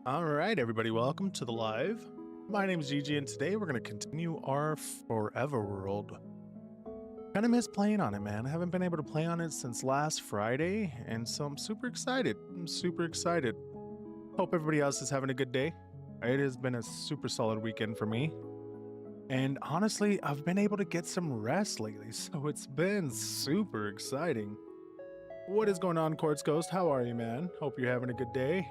All right, everybody, welcome to the live. My name is Gigi, and today we're going to continue our Forever World. Kind of miss playing on it, man. I haven't been able to play on it since last Friday, and so I'm super excited. Hope everybody else is having a good day. It has been a super solid weekend for me. And honestly, I've been able to get some rest lately, so it's been super exciting. What is going on, Quartz Ghost? How are you, man? Hope you're having a good day.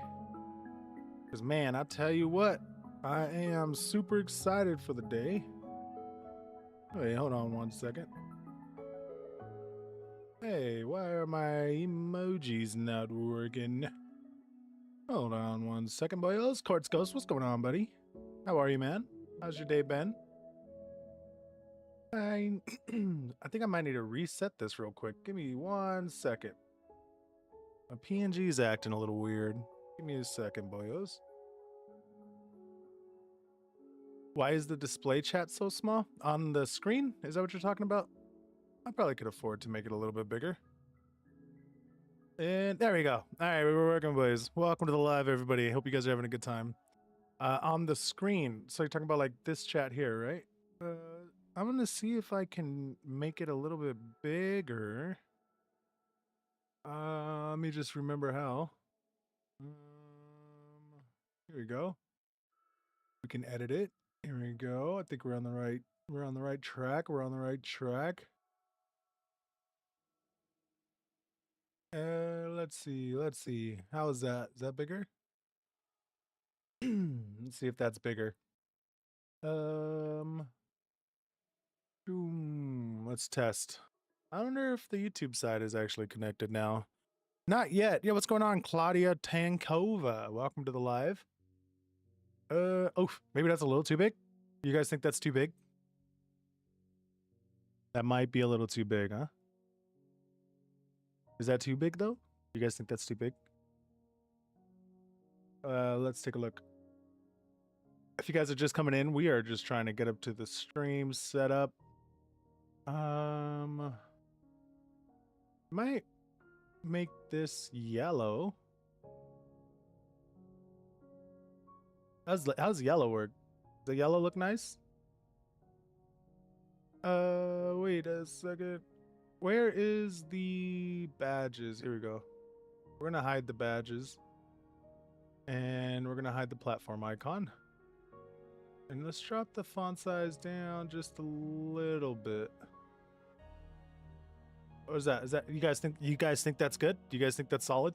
Because, man, I tell you what, I am super excited for the day. Wait, hold on one second. Hey, why are my emojis not working? Hold on one second, boys. Quartz Ghost, what's going on, buddy? How are you, man? How's your day been? I think I might need to reset this real quick. Give me 1 second. My PNG's acting a little weird. Give me a second, boyos. Why is the display chat so small? On the screen? Is that what you're talking about? I probably could afford to make it a little bit bigger. And there we go. All right, we're working, boys. Welcome to the live, everybody. Hope you guys are having a good time. On the screen, so you're talking about like this chat here, right? I'm gonna see if I can make it a little bit bigger. Let me just remember how. Here we go. We can edit it. Here we go. I think we're on the right track. We're on the right track. Let's see. How is that? Is that bigger? Let's see if that's bigger. Let's test. I wonder if the YouTube side is actually connected now. Not yet. Yeah, what's going on, Claudia Tankova? Welcome to the live. Oh, maybe that's a little too big. You guys think that's too big? That might be a little too big, huh? Is that too big though? You guys think that's too big? Let's take a look. If you guys are just coming in, we are just trying to get up to the stream setup. Might make this yellow. How's yellow work? Does the yellow look nice? Wait a second. Where is the badges? Here we go. We're gonna hide the badges. And we're gonna hide the platform icon. And let's drop the font size down just a little bit. What is that? Is that you guys think that's good? Do you guys think that's solid?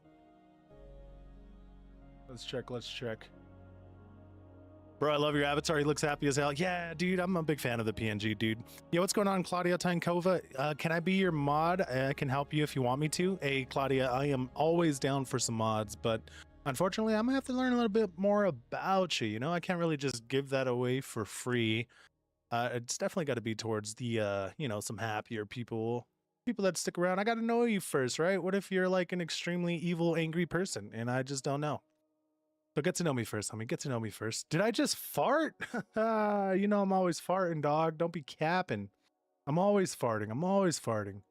Let's check. Bro, I love your avatar. He looks happy as hell. Yeah, dude, I'm a big fan of the PNG, dude. Yeah, what's going on, Claudia Tankova? Can I be your mod? I can help you if you want me to. Hey, Claudia, I am always down for some mods, but unfortunately, I'm gonna have to learn a little bit more about you. You know, I can't really just give that away for free. It's definitely got to be towards the, some happier people that stick around. I got to know you first, right? What if you're like an extremely evil, angry person and I just don't know? So get to know me first, homie. Get to know me first. Did I just fart? You know I'm always farting, dog. Don't be capping. I'm always farting.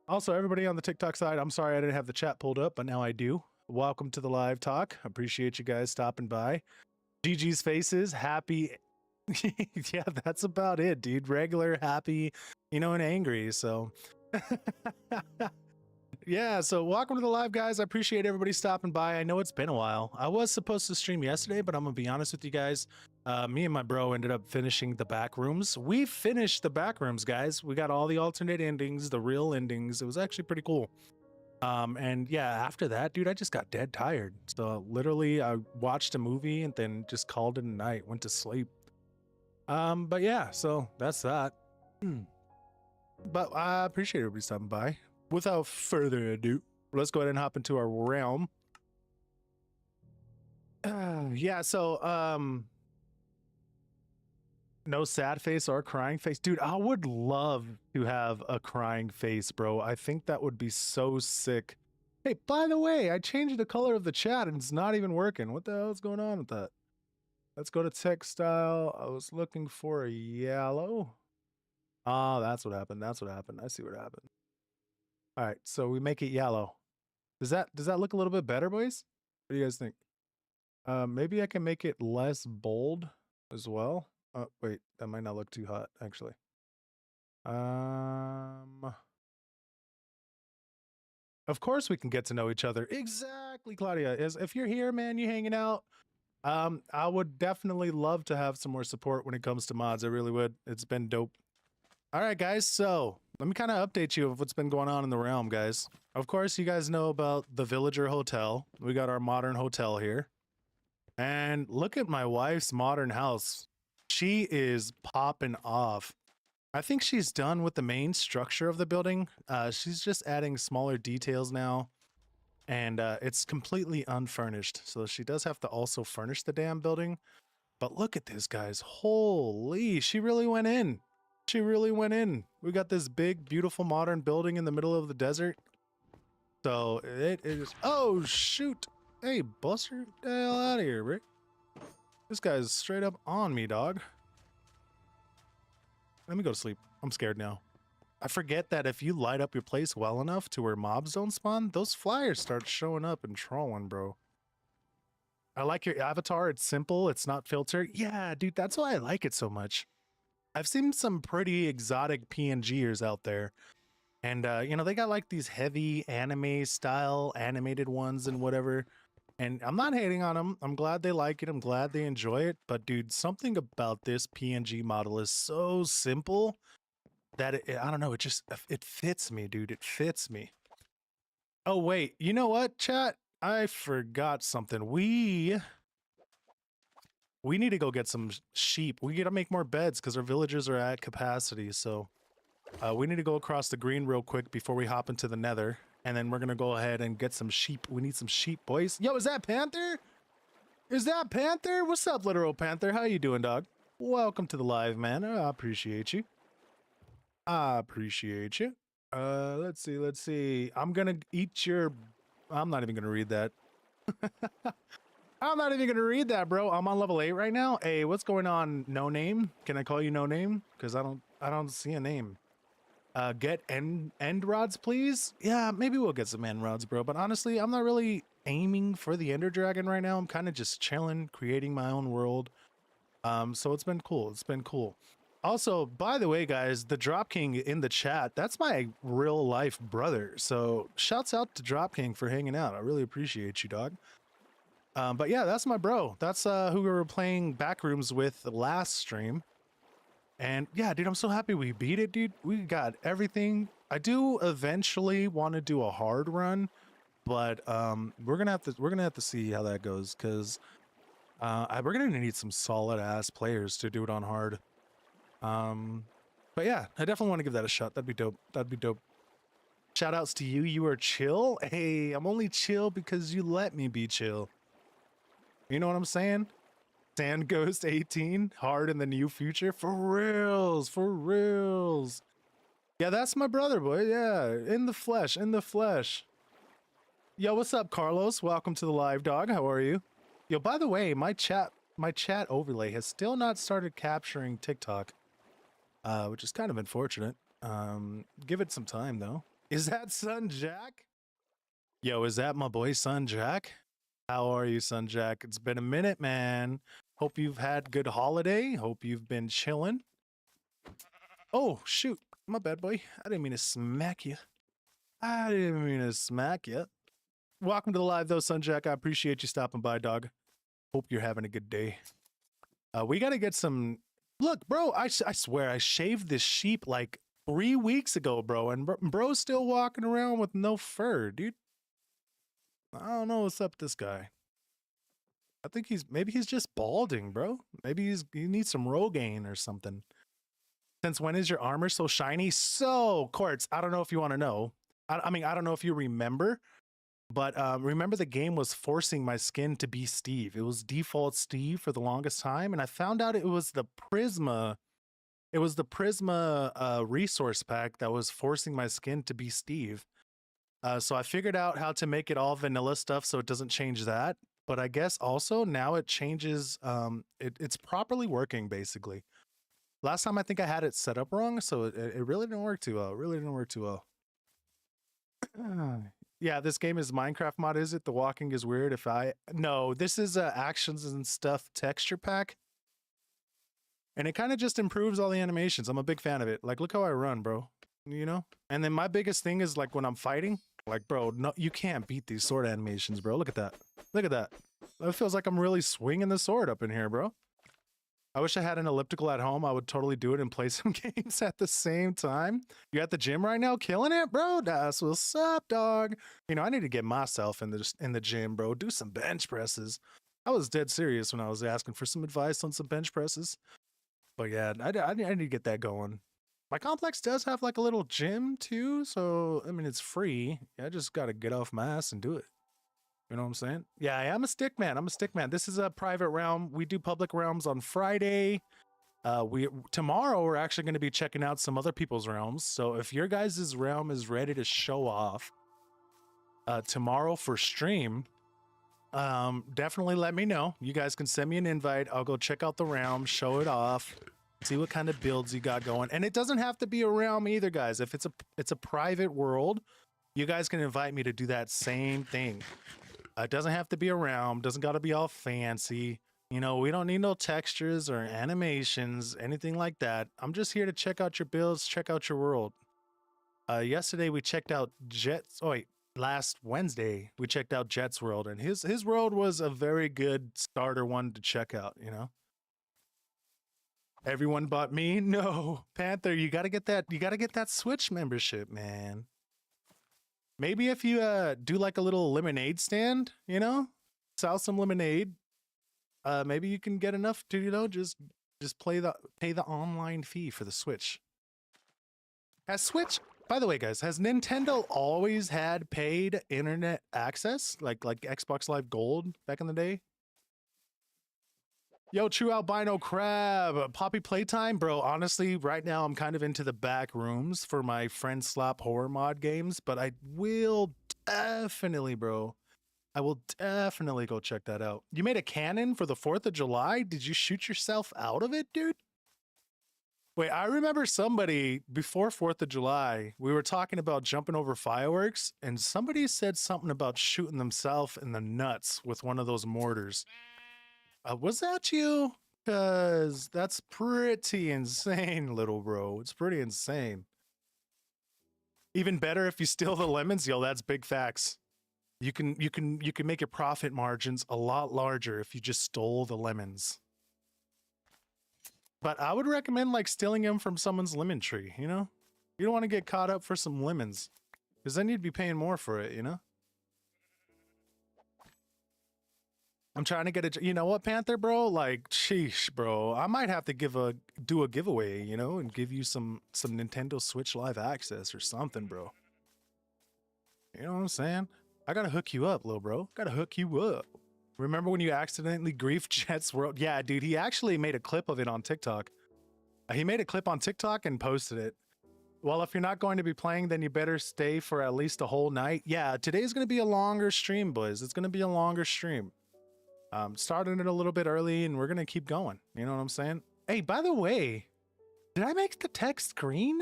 Also, everybody on the TikTok side, I'm sorry I didn't have the chat pulled up, but now I do. Welcome to the live talk. Appreciate you guys stopping by. GG's faces, happy. Yeah, that's about it, dude. Regular, happy, and angry. So yeah, so welcome to the live, guys. I appreciate everybody stopping by. I know it's been a while. I was supposed to stream yesterday, but I'm gonna be honest with you guys. Me and my bro ended up finishing the back rooms. We finished the back rooms, guys. We got all the alternate endings, the real endings. It was actually pretty cool. And yeah, after that, dude, I just got dead tired. So literally I watched a movie and then just called it a night, went to sleep. But yeah, so that's that. But I appreciate everybody stopping by. Without further ado, let's go ahead and hop into our realm. Yeah, so no sad face or crying face. Dude, I would love to have a crying face, bro. I think that would be so sick. Hey, by the way, I changed the color of the chat and it's not even working. What the hell is going on with that? Let's go to textile. I was looking for a yellow. Oh, that's what happened. I see what happened. All right, so we make it yellow. Does that look a little bit better, boys? What do you guys think? Maybe I can make it less bold as well. Wait, that might not look too hot, actually. Of course we can get to know each other. Exactly, Claudia. If you're here, man, you hanging out. I would definitely love to have some more support when it comes to mods. I really would. It's been dope. All right, guys. So let me kind of update you of what's been going on in the realm, guys. Of course, you guys know about the Villager Hotel. We got our modern hotel here. And look at my wife's modern house. She is popping off. I think she's done with the main structure of the building. She's just adding smaller details now. And it's completely unfurnished. So she does have to also furnish the damn building. But look at this, guys. Holy, she really went in. She really went in. We got this big, beautiful, modern building in the middle of the desert. So it is... Oh, shoot. Hey, Buster, get the hell out of here, bro. This guy's straight up on me, dog. Let me go to sleep. I'm scared now. I forget that if you light up your place well enough to where mobs don't spawn, those flyers start showing up and trolling, bro. I like your avatar. It's simple. It's not filtered. Yeah, dude, that's why I like it so much. I've seen some pretty exotic PNGers out there. And, you know, they got like these heavy anime style animated ones and whatever. And I'm not hating on them. I'm glad they like it. I'm glad they enjoy it. But, dude, something about this PNG model is so simple that I don't know. It fits me, dude. It fits me. Oh, wait. You know what, chat? I forgot something. We need to go get some sheep. We got to make more beds because our villagers are at capacity. So we need to go across the green real quick before we hop into the nether. And then we're going to go ahead and get some sheep. We need some sheep, boys. Yo, is that Panther? Is that Panther? What's up, literal Panther? How you doing, dog? Welcome to the live, man. I appreciate you. I appreciate you. Let's see. I'm going to eat your... I'm not even going to read that. I'm not even going to read that, bro. I'm on level 8 right now. Hey, what's going on, No Name? Can I call you No Name? Because I don't see a name. Get end rods, please. Yeah, maybe we'll get some end rods, bro. But honestly, I'm not really aiming for the Ender Dragon right now. I'm kind of just chilling, creating my own world. So it's been cool. It's been cool. Also, by the way, guys, the Drop King in the chat, that's my real life brother. So shouts out to Drop King for hanging out. I really appreciate you, dog. But yeah, that's my bro. That's who we were playing Backrooms with the last stream. And yeah, dude, I'm so happy we beat it, dude. We got everything. I do eventually want to do a hard run, but we're gonna have to see how that goes, because we're gonna need some solid ass players to do it on hard. But yeah, I definitely want to give that a shot. That'd be dope. That'd be dope. Shout outs to you. You are chill. Hey, I'm only chill because you let me be chill. You know what I'm saying? Sand Ghost 18, hard in the new future. For reals, for reals. Yeah, that's my brother, boy. Yeah, in the flesh, in the flesh. Yo, what's up, Carlos? Welcome to the live, dog. How are you? Yo, by the way, my chat overlay has still not started capturing TikTok, which is kind of unfortunate. Give it some time, though. Is that Son Jack? Yo, is that my boy, Son Jack? How are you, Son Jack? It's been a minute, man. Hope you've had good holiday. Hope you've been chilling. Oh, shoot. My bad, boy. I didn't mean to smack you. I didn't mean to smack you. Welcome to the live, though, Son Jack. I appreciate you stopping by, dog. Hope you're having a good day. We got to get some... Look, bro, I swear, I shaved this sheep like 3 weeks ago, bro. And bro's still walking around with no fur, dude. I don't know what's up with this guy. I think maybe he's just balding, bro. Maybe he needs some Rogaine or something. Since when is your armor so shiny? So, Quartz, I don't know if you want to know. I mean, I don't know if you remember, but remember the game was forcing my skin to be Steve. It was default Steve for the longest time, and I found out it was the Prisma. It was the Prisma resource pack that was forcing my skin to be Steve. So I figured out how to make it all vanilla stuff so it doesn't change that. But I guess also now it changes, it's properly working, basically. Last time I think I had it set up wrong, so it really didn't work too well. It really didn't work too well. Yeah, this game is Minecraft mod, is it? The walking is weird if I... No, this is actions and stuff texture pack. And it kind of just improves all the animations. I'm a big fan of it. Like, look how I run, bro. You know? And then my biggest thing is, like, when I'm fighting, like, bro, no, you can't beat these sword animations, bro. Look at that. Look at that. It feels like I'm really swinging the sword up in here, bro. I wish I had an elliptical at home. I would totally do it and play some games at the same time. You at the gym right now, killing it, bro? That's what's up, dog. You know, I need to get myself in the gym, bro. Do some bench presses. I was dead serious when I was asking for some advice on some bench presses. But yeah, I need to get that going. My complex does have like a little gym too, so I mean it's free. I just gotta get off my ass and do it. You know what I'm saying? Yeah, I'm a stick man. I'm a stick man. This is a private realm. We do public realms on Friday. Tomorrow we're actually going to be checking out some other people's realms. So if your guys' realm is ready to show off tomorrow for stream, definitely let me know. You guys can send me an invite. I'll go check out the realm, show it off, see what kind of builds you got going. And it doesn't have to be a realm either, guys. If it's a private world, you guys can invite me to do that same thing. It doesn't have to be a realm, doesn't got to be all fancy. You know, we don't need no textures or animations, anything like that. I'm just here to check out your builds, check out your world. Yesterday we checked out Jet's, oh wait, last Wednesday we checked out Jet's world, and his world was a very good starter one to check out, you know? Everyone but me? No, Panther, you gotta get that Switch membership, man. Maybe if you do like a little lemonade stand, you know, sell some lemonade, maybe you can get enough to, you know, just pay the online fee for the Switch. Has Switch, by the way, guys, has Nintendo always had paid internet access, like Xbox Live Gold back in the day? Yo, True Albino Crab, Poppy Playtime, bro. Honestly, right now I'm kind of into the back rooms for my Friend Slap horror mod games, but I will definitely, bro. I will definitely go check that out. You made a cannon for the 4th of July? Did you shoot yourself out of it, dude? Wait, I remember somebody before 4th of July, we were talking about jumping over fireworks, and somebody said something about shooting themselves in the nuts with one of those mortars. Was that you? Cause that's pretty insane, little bro. It's pretty insane. Even better if you steal the lemons, yo. That's big facts. You can make your profit margins a lot larger if you just stole the lemons. But I would recommend like stealing them from someone's lemon tree. You know, you don't want to get caught up for some lemons, because then you'd be paying more for it. You know. I'm trying to get a, you know what, Panther, bro? Like, sheesh, bro. I might have to do a giveaway, you know, and give you some Nintendo Switch Live access or something, bro. You know what I'm saying? I gotta hook you up, little bro. Gotta hook you up. Remember when you accidentally griefed Jet's world? Yeah, dude, he actually made a clip of it on TikTok. He made a clip on TikTok and posted it. Well, if you're not going to be playing, then you better stay for at least a whole night. Yeah, today's gonna be a longer stream, boys. It's gonna be a longer stream. Starting it a little bit early, and we're gonna keep going. You know what I'm saying? Hey, by the way, did I make the text green?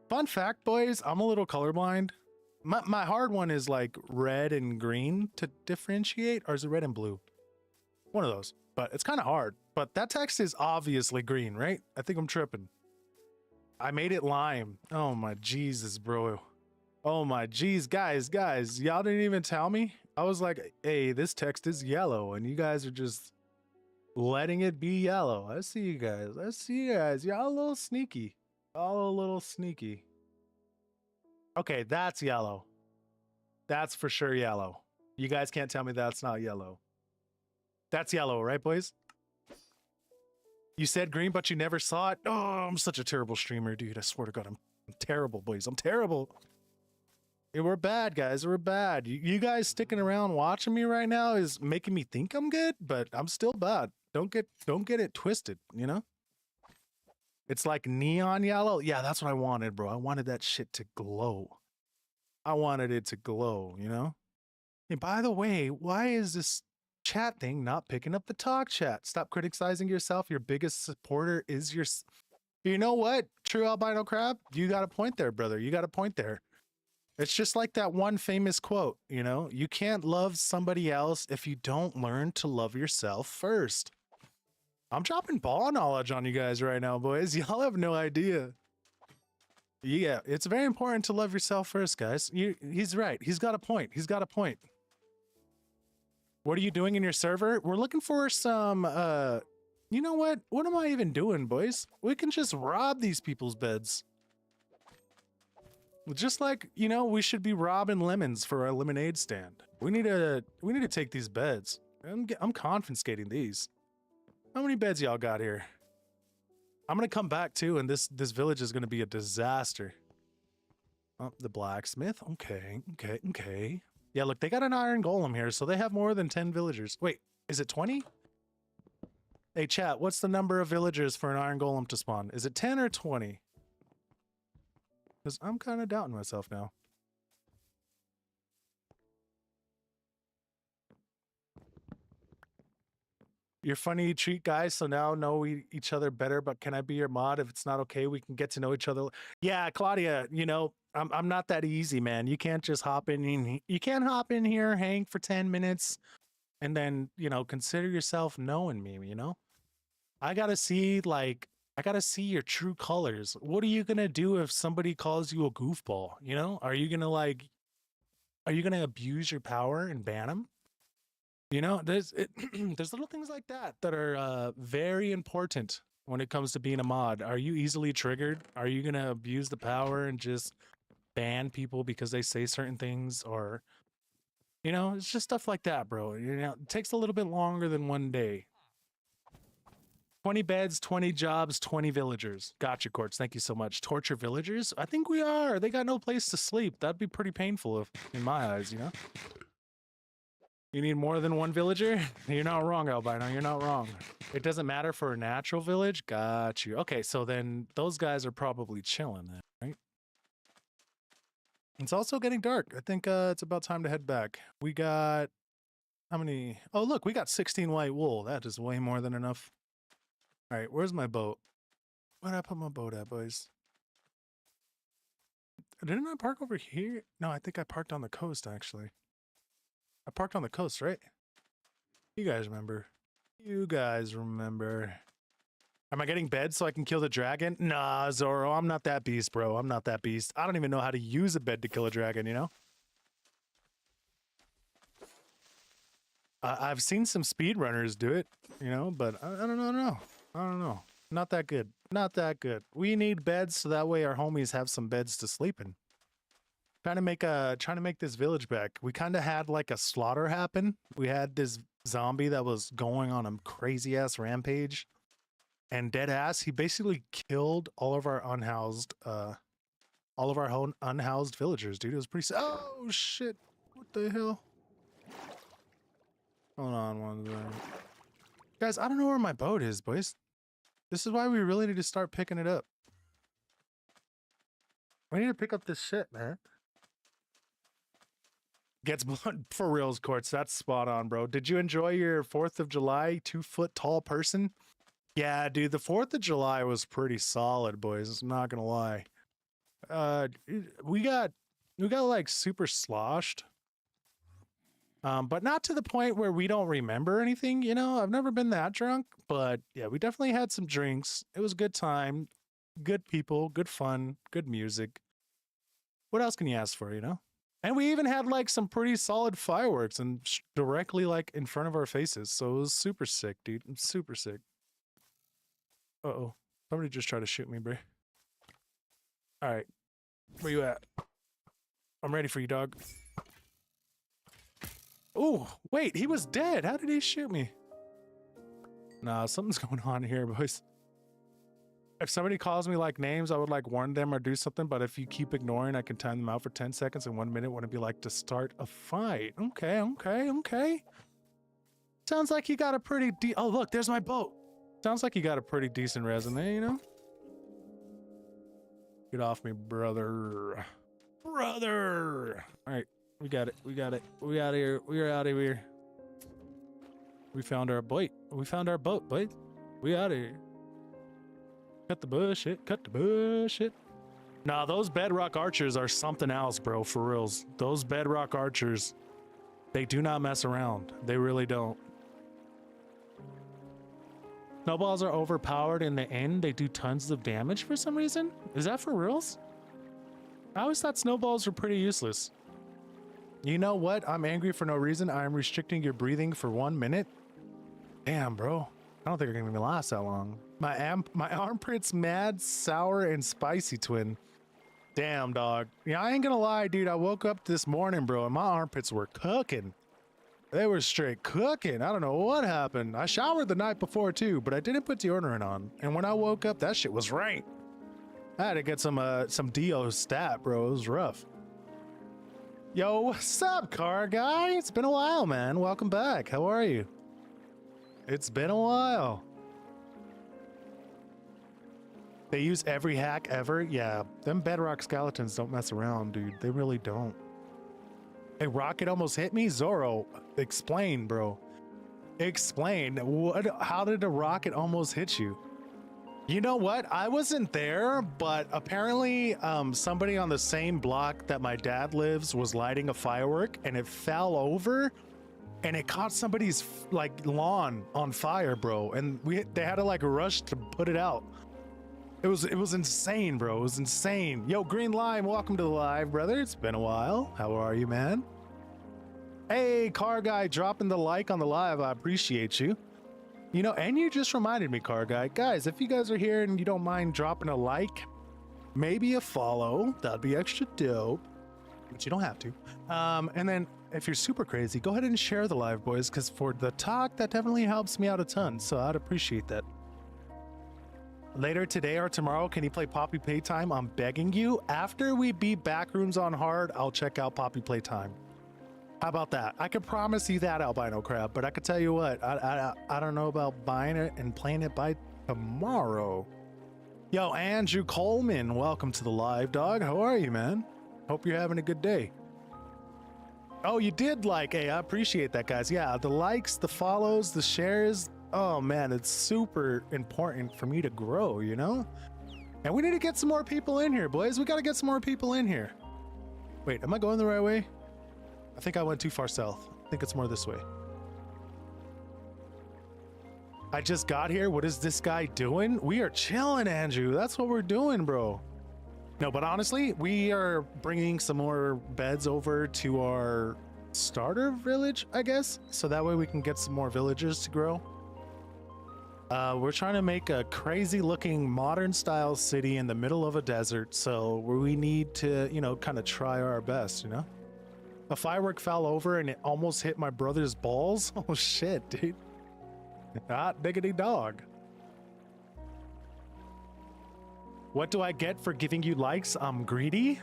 Fun fact, boys, I'm a little colorblind. My hard one is like red and green to differentiate, or is it red and blue? One of those, but it's kind of hard. But that text is obviously green, right? I think I'm tripping. I made it lime. Oh my Jesus, bro. Oh my geez, guys, y'all didn't even tell me. I was like, hey, this text is yellow, and you guys are just letting it be yellow. I see you guys. I see you guys. Y'all a little sneaky. Y'all a little sneaky. Okay, that's yellow. That's for sure yellow. You guys can't tell me that's not yellow. That's yellow, right, boys? You said green, but you never saw it? Oh, I'm such a terrible streamer, dude. I swear to God, I'm terrible, boys. I'm terrible. Yeah, we're bad, guys. We're bad. You guys sticking around watching me right now is making me think I'm good, but I'm still bad. Don't get it twisted, you know? It's like neon yellow. Yeah, that's what I wanted, bro. I wanted that shit to glow. I wanted it to glow, you know? Hey, by the way, why is this chat thing not picking up the talk chat? Stop criticizing yourself. Your biggest supporter is your... You know what? True Albino Crab, you got a point there, brother. You got a point there. It's just like that one famous quote, you know, you can't love somebody else if you don't learn to love yourself first. I'm dropping ball knowledge on you guys right now, boys. Y'all have no idea. Yeah, it's very important to love yourself first, guys. He's right. He's got a point. He's got a point. What are you doing in your server? We're looking for some, you know what? What am I even doing, boys? We can just rob these people's beds. Just like, you know, we should be robbing lemons for our lemonade stand. We need to take these beds. I'm confiscating these. How many beds y'all got here? I'm gonna come back too, and this village is gonna be a disaster. Oh, the blacksmith. Okay. Yeah, look, they got an iron golem here, so they have more than 10 villagers. Wait, is it 20? Hey, chat, what's the number of villagers for an iron golem to spawn? Is it 10 or 20? Because I'm kind of doubting myself now. You're funny treat guys, so now know each other better, but can I be your mod? If it's not okay, we can get to know each other. Yeah, Claudia, you know, I'm not that easy, man. You can't just hop in. You can't hop in here, hang for 10 minutes, and then, you know, consider yourself knowing me, you know? I gotta see your true colors. What are you gonna do if somebody calls you a goofball? You know, are you gonna abuse your power and ban them? You know, there's little things like that that are very important when it comes to being a mod. Are you easily triggered? Are you gonna abuse the power and just ban people because they say certain things? Or, you know, it's just stuff like that, bro. You know, it takes a little bit longer than one day. 20 beds, 20 jobs, 20 villagers. Gotcha, Quartz. Thank you so much. Torture villagers? I think we are. They got no place to sleep. That'd be pretty painful in my eyes, you know? You need more than one villager? You're not wrong, Albino. You're not wrong. It doesn't matter for a natural village? Got you. Okay, so then those guys are probably chilling then, right? It's also getting dark. I think it's about time to head back. We got... How many? Oh, look, we got 16 white wool. That is way more than enough. All right, where's my boat? Where'd I put my boat at, boys? Didn't I park over here? No, I think I parked on the coast, actually. I parked on the coast, right? You guys remember. You guys remember. Am I getting beds so I can kill the dragon? Nah, Zoro, I'm not that beast, bro. I'm not that beast. I don't even know how to use a bed to kill a dragon, you know? I've seen some speedrunners do it, you know, but I don't know. I don't know. Not that good. Not that good. We need beds so that way our homies have some beds to sleep in. Trying to make this village back. We kind of had like a slaughter happen. We had this zombie that was going on a crazy ass rampage, and dead ass, he basically killed all of our unhoused villagers, dude. It was pretty. Oh shit! What the hell? Hold on one second. Guys, I don't know where my boat is, boys. This is why we really need to start picking it up. We need to pick up this shit, man. Gets blood for reals, Quartz. That's spot on, bro. Did you enjoy your 4th of July 2-foot tall person? Yeah, dude, the 4th of July was pretty solid, boys. I'm not gonna lie. We got like super sloshed. But not to the point where we don't remember anything, you know? I've never been that drunk, but yeah, we definitely had some drinks. It was a good time, good people, good fun, good music. What else can you ask for, you know? And we even had like some pretty solid fireworks and directly like in front of our faces. So it was super sick, dude. Super sick. Uh-oh. Somebody just tried to shoot me, bro. All right. Where you at? I'm ready for you, dog. Oh, wait, he was dead. How did he shoot me? Nah, something's going on here, boys. If somebody calls me like names, I would like warn them or do something, but if you keep ignoring, I can time them out for 10 seconds and 1 minute when it'd be like to start a fight. Okay. Sounds like you got a pretty oh, look, there's my boat. Sounds like you got a pretty decent resume, you know? Get off me, brother. Brother! Alright. We got it. We out of here. We're out of here. We found our boat. We found our boat, boy. We out of here. Cut the bullshit. Cut the bullshit. Nah, those bedrock archers are something else, bro, for reals. Those bedrock archers, they do not mess around. They really don't. Snowballs are overpowered in the end. They do tons of damage for some reason. Is that for reals? I always thought snowballs were pretty useless. You know what? I'm angry for no reason. I'm restricting your breathing for 1 minute. Damn, bro. I don't think you're gonna last that long. My armpit's mad, sour, and spicy twin. Damn, dog. Yeah, I ain't gonna lie, dude. I woke up this morning, bro, and my armpits were cooking. They were straight cooking. I don't know what happened. I showered the night before too, but I didn't put deodorant on. And when I woke up, that shit was rank. I had to get some Dio stat, bro. It was rough. Yo, what's up, car guy? It's been a while, man. Welcome back. How are you? It's been a while. They use every hack ever? Yeah, them bedrock skeletons don't mess around, dude. They really don't. A rocket almost hit me? Zoro, explain, bro. Explain. What? How did a rocket almost hit you? You know what? I wasn't there, but apparently somebody on the same block that my dad lives was lighting a firework and it fell over and it caught somebody's like lawn on fire, bro. And they had to like rush to put it out. It was insane, bro. It was insane. Yo, Green Lime, welcome to the live, brother. It's been a while. How are you, man? Hey, car guy, dropping the like on the live. I appreciate you. You know, and you just reminded me, car guy. Guys, if you guys are here and you don't mind dropping a like, maybe a follow, that'd be extra dope. But you don't have to. And then if you're super crazy, go ahead and share the live, boys, because for the talk, that definitely helps me out a ton. So I'd appreciate that. Later today or tomorrow, can you play Poppy Playtime? I'm begging you. After we beat Backrooms on hard, I'll check out Poppy Playtime. How about that? I can promise you that, Albino Crab, but I could tell you what, I don't know about buying it and playing it by tomorrow. Yo, Andrew Coleman, welcome to the live, dog. How are you, man? Hope you're having a good day. Oh, you did like, hey, I appreciate that, guys. Yeah, the likes, the follows, the shares. Oh man, it's super important for me to grow, you know? And we need to get some more people in here, boys. We gotta get some more people in here. Wait, am I going the right way? I think I went too far south. I think it's more this way. I just got here. What is this guy doing? We are chilling, Andrew. That's what we're doing, bro. No, but honestly, we are bringing some more beds over to our starter village, I guess. So that way we can get some more villagers to grow. We're trying to make a crazy looking modern style city in the middle of a desert. So we need to, you know, kind of try our best, you know? A firework fell over and it almost hit my brother's balls. Oh shit, dude. Hot diggity dog. What do I get for giving you likes? I'm greedy.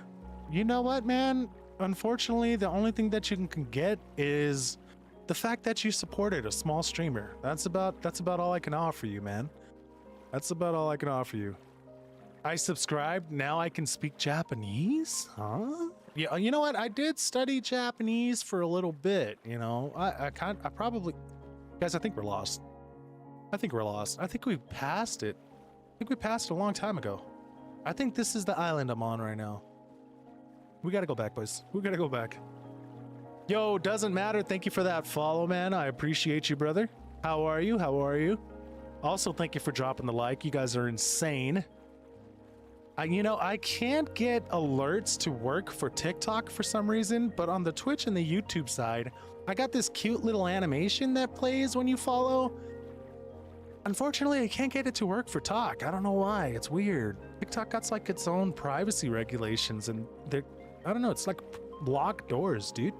You know what, man? Unfortunately, the only thing that you can get is the fact that you supported a small streamer. That's about all I can offer you, man. That's about all I can offer you. I subscribed. Now I can speak Japanese? Huh? Yeah, you know what? I did study Japanese for a little bit, you know. I probably... Guys, I think we're lost. I think we're lost. I think we passed it. I think we passed it a long time ago. I think this is the island I'm on right now. We gotta go back, boys. We gotta go back. Yo, doesn't matter. Thank you for that follow, man. I appreciate you, brother. How are you? How are you? Also, thank you for dropping the like. You guys are insane. You know, I can't get alerts to work for TikTok for some reason, but on the Twitch and the YouTube side, I got this cute little animation that plays when you follow. Unfortunately, I can't get it to work for Talk. I don't know why. It's weird. TikTok got like its own privacy regulations, and they're, I don't know, it's like locked doors, dude.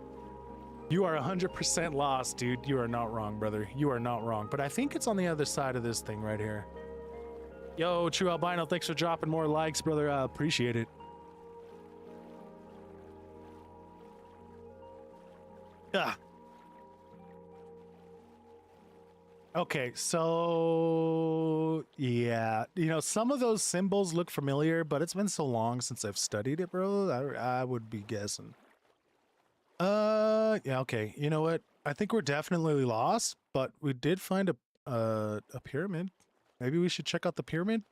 You are 100% lost, dude. You are not wrong, brother. You are not wrong. But I think it's on the other side of this thing right here. Yo, True Albino, thanks for dropping more likes, brother. I appreciate it. Ah. Okay, so yeah, you know, some of those symbols look familiar, but it's been so long since I've studied it, bro. I would be guessing. Yeah, okay. You know what? I think we're definitely lost, but we did find a pyramid. Maybe we should check out the pyramid.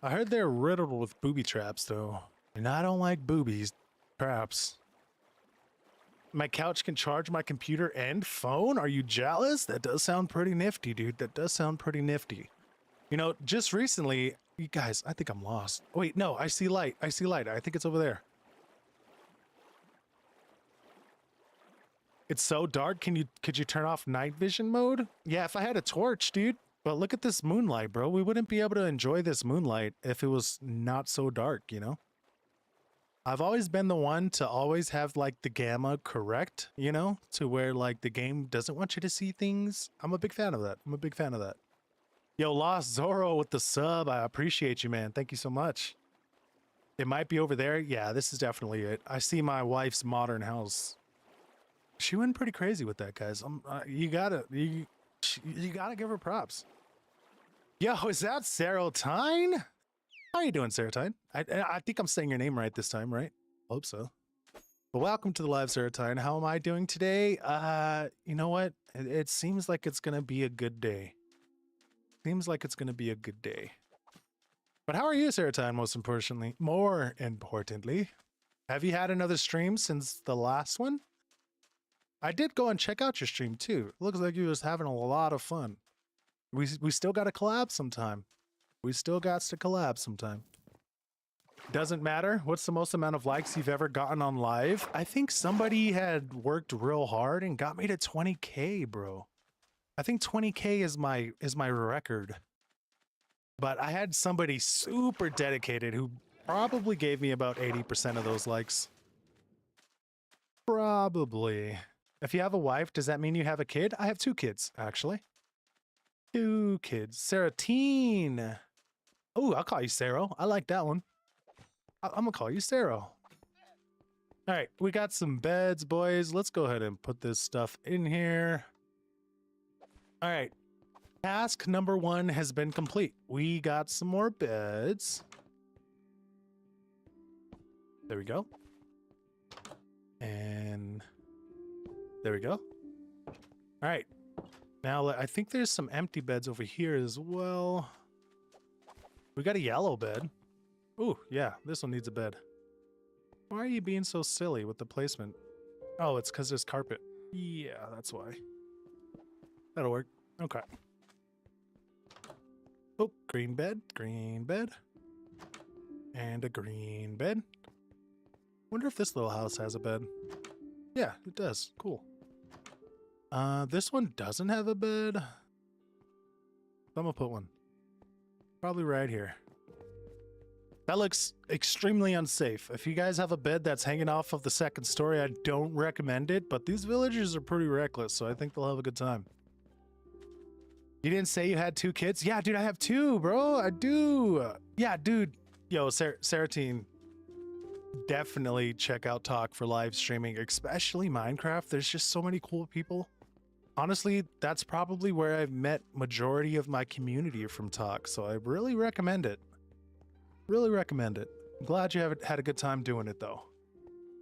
I heard they're riddled with booby traps, though. And I don't like boobies. Traps. My couch can charge my computer and phone? Are you jealous? That does sound pretty nifty, dude. That does sound pretty nifty. You know, just recently... You guys, I think I'm lost. Wait, no, I see light. I see light. I think it's over there. It's so dark. Could you turn off night vision mode? Yeah, if I had a torch, dude. But look at this moonlight, bro. We wouldn't be able to enjoy this moonlight if it was not so dark, you know? I've always been the one to always have like the gamma correct, you know, to where like the game doesn't want you to see things. I'm a big fan of that. I'm a big fan of that. Yo, Lost Zorro with the sub. I appreciate you, man. Thank you so much. It might be over there. Yeah, this is definitely it. I see my wife's modern house. She went pretty crazy with that, guys. You gotta give her props. Yo, is that Serotine? How you doing, Serotine? I think I'm saying your name right this time, right? Hope so. But welcome to the live, Serotine. How am I doing today? You know what? It seems like it's gonna be a good day. Seems like it's gonna be a good day. But how are you, Serotine, most importantly? More importantly, have you had another stream since the last one? I did go and check out your stream too. Looks like you was having a lot of fun. We still got to collab sometime. We still got to collab sometime. Doesn't matter. What's the most amount of likes you've ever gotten on live? I think somebody had worked real hard and got me to 20K, bro. I think 20K is my record. But I had somebody super dedicated who probably gave me about 80% of those likes. Probably. If you have a wife, does that mean you have a kid? I have 2 kids, actually. 2 kids. Serotine. Oh, I'll call you Sarah. I like that one. I'm gonna call you Sarah. All right, we got some beds, boys. Let's go ahead and put this stuff in here. All right. Task number 1 has been complete. We got some more beds. There we go. And there we go. All right. Now, I think there's some empty beds over here as well. We got a yellow bed. Ooh, yeah, this one needs a bed. Why are you being so silly with the placement? Oh, it's because there's carpet. Yeah, that's why. That'll work. Okay. Oh, green bed, and a green bed. Wonder if this little house has a bed. Yeah, it does. Cool. This one doesn't have a bed. I'm gonna put one. Probably right here. That looks extremely unsafe. If you guys have a bed that's hanging off of the 2nd story, I don't recommend it, but these villagers are pretty reckless, so I think they'll have a good time. You didn't say you had 2 kids? Yeah, dude, I have 2, bro. I do. Yeah, dude. Yo, Serotine, definitely check out Talk for live streaming, especially Minecraft. There's just so many cool people. Honestly, that's probably where I've met majority of my community from Talk, so I really recommend it. Really recommend it. I'm glad you had a good time doing it, though.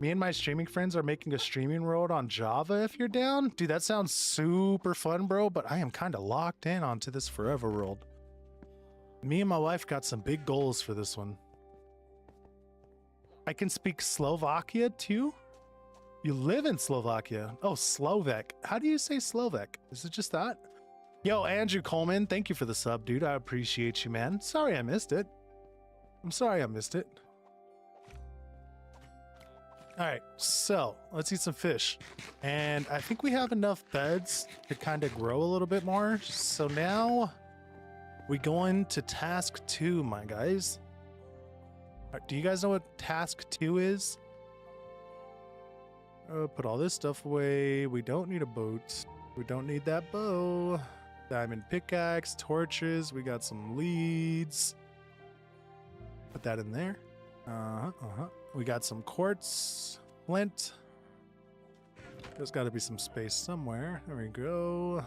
Me and my streaming friends are making a streaming world on Java if you're down. Dude, that sounds super fun, bro, but I am kind of locked in onto this forever world. Me and my wife got some big goals for this one. I can speak Slovakia too? You live in Slovakia. Oh, Slovak. How do you say Slovak? Is it just that? Yo, Andrew Coleman, thank you for the sub, dude. I appreciate you, man. Sorry I missed it. I'm sorry I missed it. All right, so let's eat some fish. And I think we have enough beds to kind of grow a little bit more. So now we go into task 2, my guys. All right, do you guys know what task 2 is? Put all this stuff away. We don't need a boat. We don't need that bow. Diamond pickaxe, torches. We got some leads. Put that in there. We got some quartz, flint. There's got to be some space somewhere. There we go.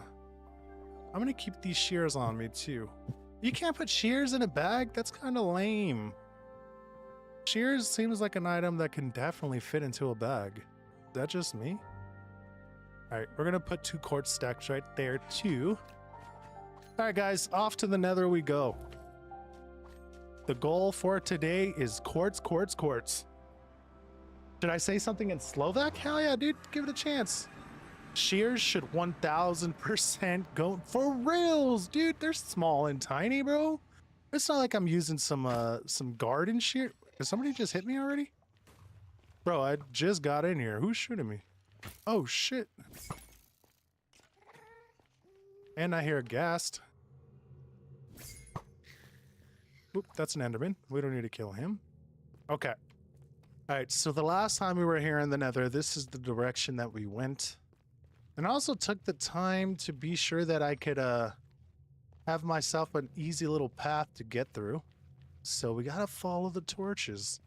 I'm going to keep these shears on me too. You can't put shears in a bag? That's kind of lame. Shears seems like an item that can definitely fit into a bag. Is that just me? All right, we're going to put 2 quartz stacks right there too. All right, guys, off to the Nether we go. The goal for today is quartz, quartz, quartz. Did I say something in Slovak? Hell yeah, dude. Give it a chance. Shears should 1000% go for reals, dude. They're small and tiny, bro. It's not like I'm using some garden shear. Did somebody just hit me already? Bro, I just got in here. Who's shooting me? Oh shit. And I hear a ghast. Oop, that's an Enderman. We don't need to kill him. Okay. Alright, so the last time we were here in the Nether, this is the direction that we went. And I also took the time to be sure that I could have myself an easy little path to get through. So we gotta follow the torches.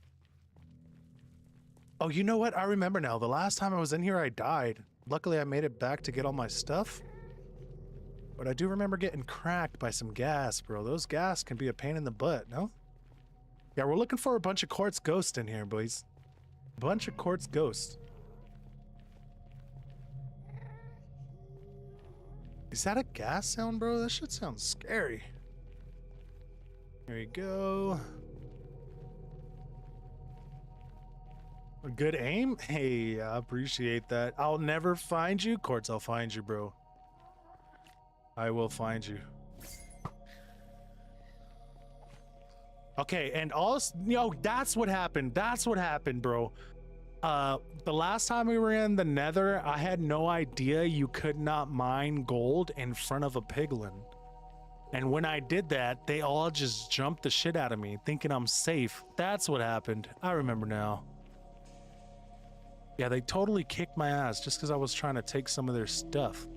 Oh, you know what? I remember now. The last time I was in here, I died. Luckily, I made it back to get all my stuff. But I do remember getting cracked by some gas, bro. Those gas can be a pain in the butt, no? Yeah, we're looking for a bunch of quartz ghosts in here, boys. Bunch of quartz ghosts. Is that a gas sound, bro? That shit sounds scary. There you go. A good aim? Hey, I appreciate that. I'll never find you. Quartz, I'll find you, bro. I will find you. Okay, and also, that's what happened. That's what happened, bro. The last time we were in the Nether, I had no idea you could not mine gold in front of a piglin. And when I did that, they all just jumped the shit out of me, thinking I'm safe. That's what happened. I remember now. Yeah, they totally kicked my ass just because I was trying to take some of their stuff.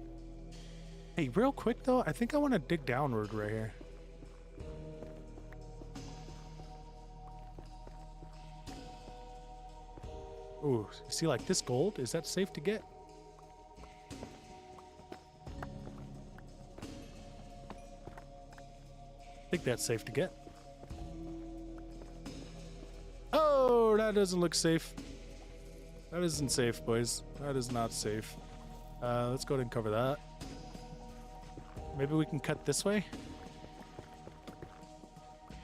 Hey, real quick though, I think I want to dig downward right here. Ooh, you see like this gold? Is that safe to get? I think that's safe to get. Oh, that doesn't look safe. That isn't safe, boys. That is not safe. Let's go ahead and cover that. Maybe we can cut this way?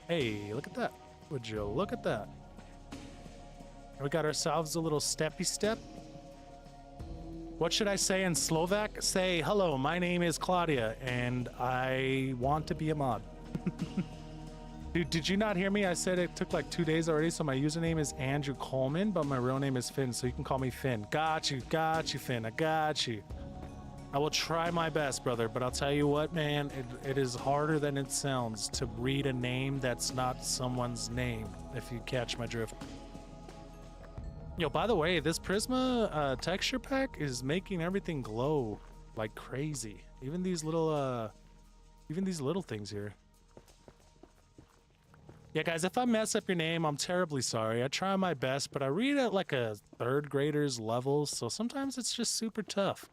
Hey, look at that. Would you look at that? We got ourselves a little steppy step. What should I say in Slovak? Say, hello, my name is Claudia, and I want to be a mod. Dude, did you not hear me? I said it took like 2 days already, so my username is Andrew Coleman, but my real name is Finn, so you can call me Finn. Got you, Finn, I got you. I will try my best, brother, but I'll tell you what, man, it is harder than it sounds to read a name that's not someone's name, if you catch my drift. Yo, by the way, this Prisma texture pack is making everything glow like crazy. Even these little things here. Yeah, guys, if I mess up your name, I'm terribly sorry. I try my best, but I read at like a 3rd grader's level, so sometimes it's just super tough.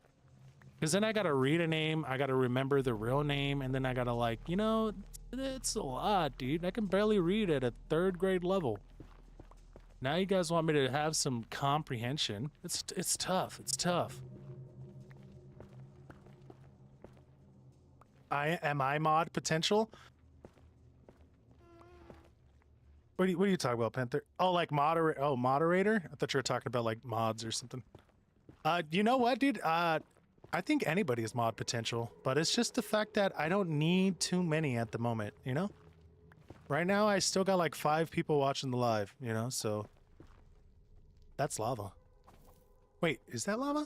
Because then I gotta read a name, I gotta remember the real name, and then I gotta like, it's a lot, dude. I can barely read at a 3rd grade level. Now you guys want me to have some comprehension. It's tough, it's tough. Am I mod potential? What are you talking about, Panther? Oh, like moderator? Oh, moderator? I thought you were talking about like mods or something. You know what, dude? I think anybody is mod potential, but it's just the fact that I don't need too many at the moment, you know? Right now, I still got like 5 people watching the live, you know, so... That's lava. Wait, is that lava?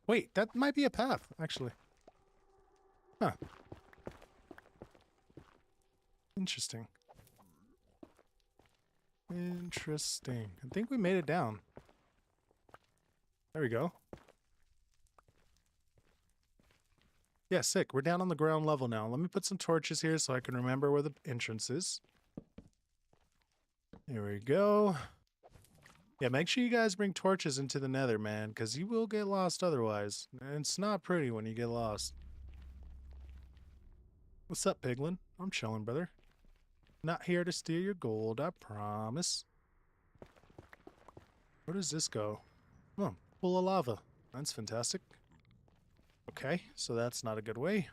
Wait, that might be a path, actually. Huh. Interesting. Interesting. I think we made it down. There we go. Yeah, sick. We're down on the ground level now. Let me put some torches here so I can remember where the entrance is. There we go. Yeah, make sure you guys bring torches into the Nether, man, because you will get lost otherwise. And it's not pretty when you get lost. What's up, Piglin? I'm chilling, brother. Not here to steal your gold, I promise. Where does this go? Oh, full of lava. That's fantastic. Okay, so that's not a good way.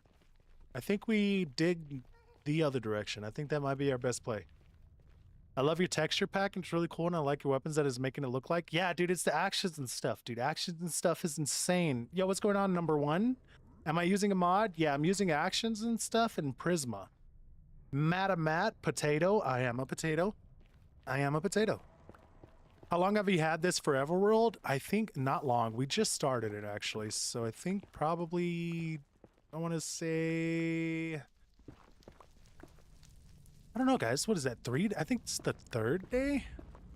I think we dig the other direction. I think that might be our best play. I love your texture pack. It's really cool, and I like your weapons that is making it look like. Yeah, dude, it's the actions and stuff, dude. Actions and stuff is insane. Yo, what's going on, number one? Am I using a mod? Yeah, I'm using actions and stuff in Prisma. Matt, potato. I am a potato. I am a potato. How long have you had this for Everworld? I think not long. We just started it, actually. So I think probably, I want to say, I don't know, guys. What is that, 3? I think it's the 3rd day?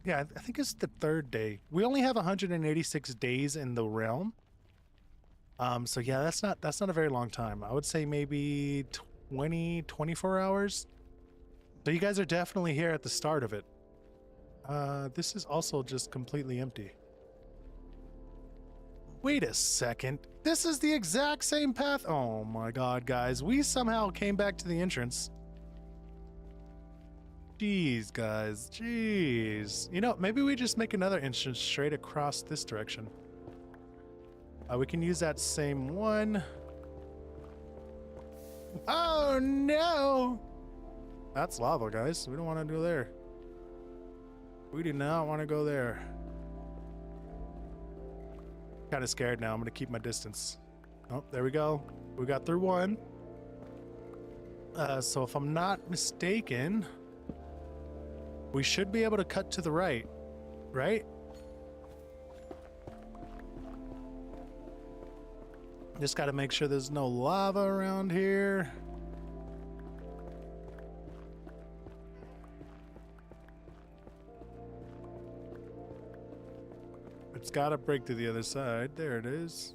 Yeah, I think it's the 3rd day. We only have 186 days in the realm. So yeah, that's not a very long time. I would say maybe 24 hours. So you guys are definitely here at the start of it. This is also just completely empty. Wait a second. This is the exact same path. Oh my god, guys. We somehow came back to the entrance. Jeez, guys. Jeez. You know, maybe we just make another entrance straight across this direction. We can use that same one. Oh no! That's lava, guys. We don't want to go there. We do not want to go there. Kind of scared now. I'm going to keep my distance. Oh, there we go. We got through one. So if I'm not mistaken, we should be able to cut to the right, right? Just got to make sure there's no lava around here. It's got to break to the other side. There it is.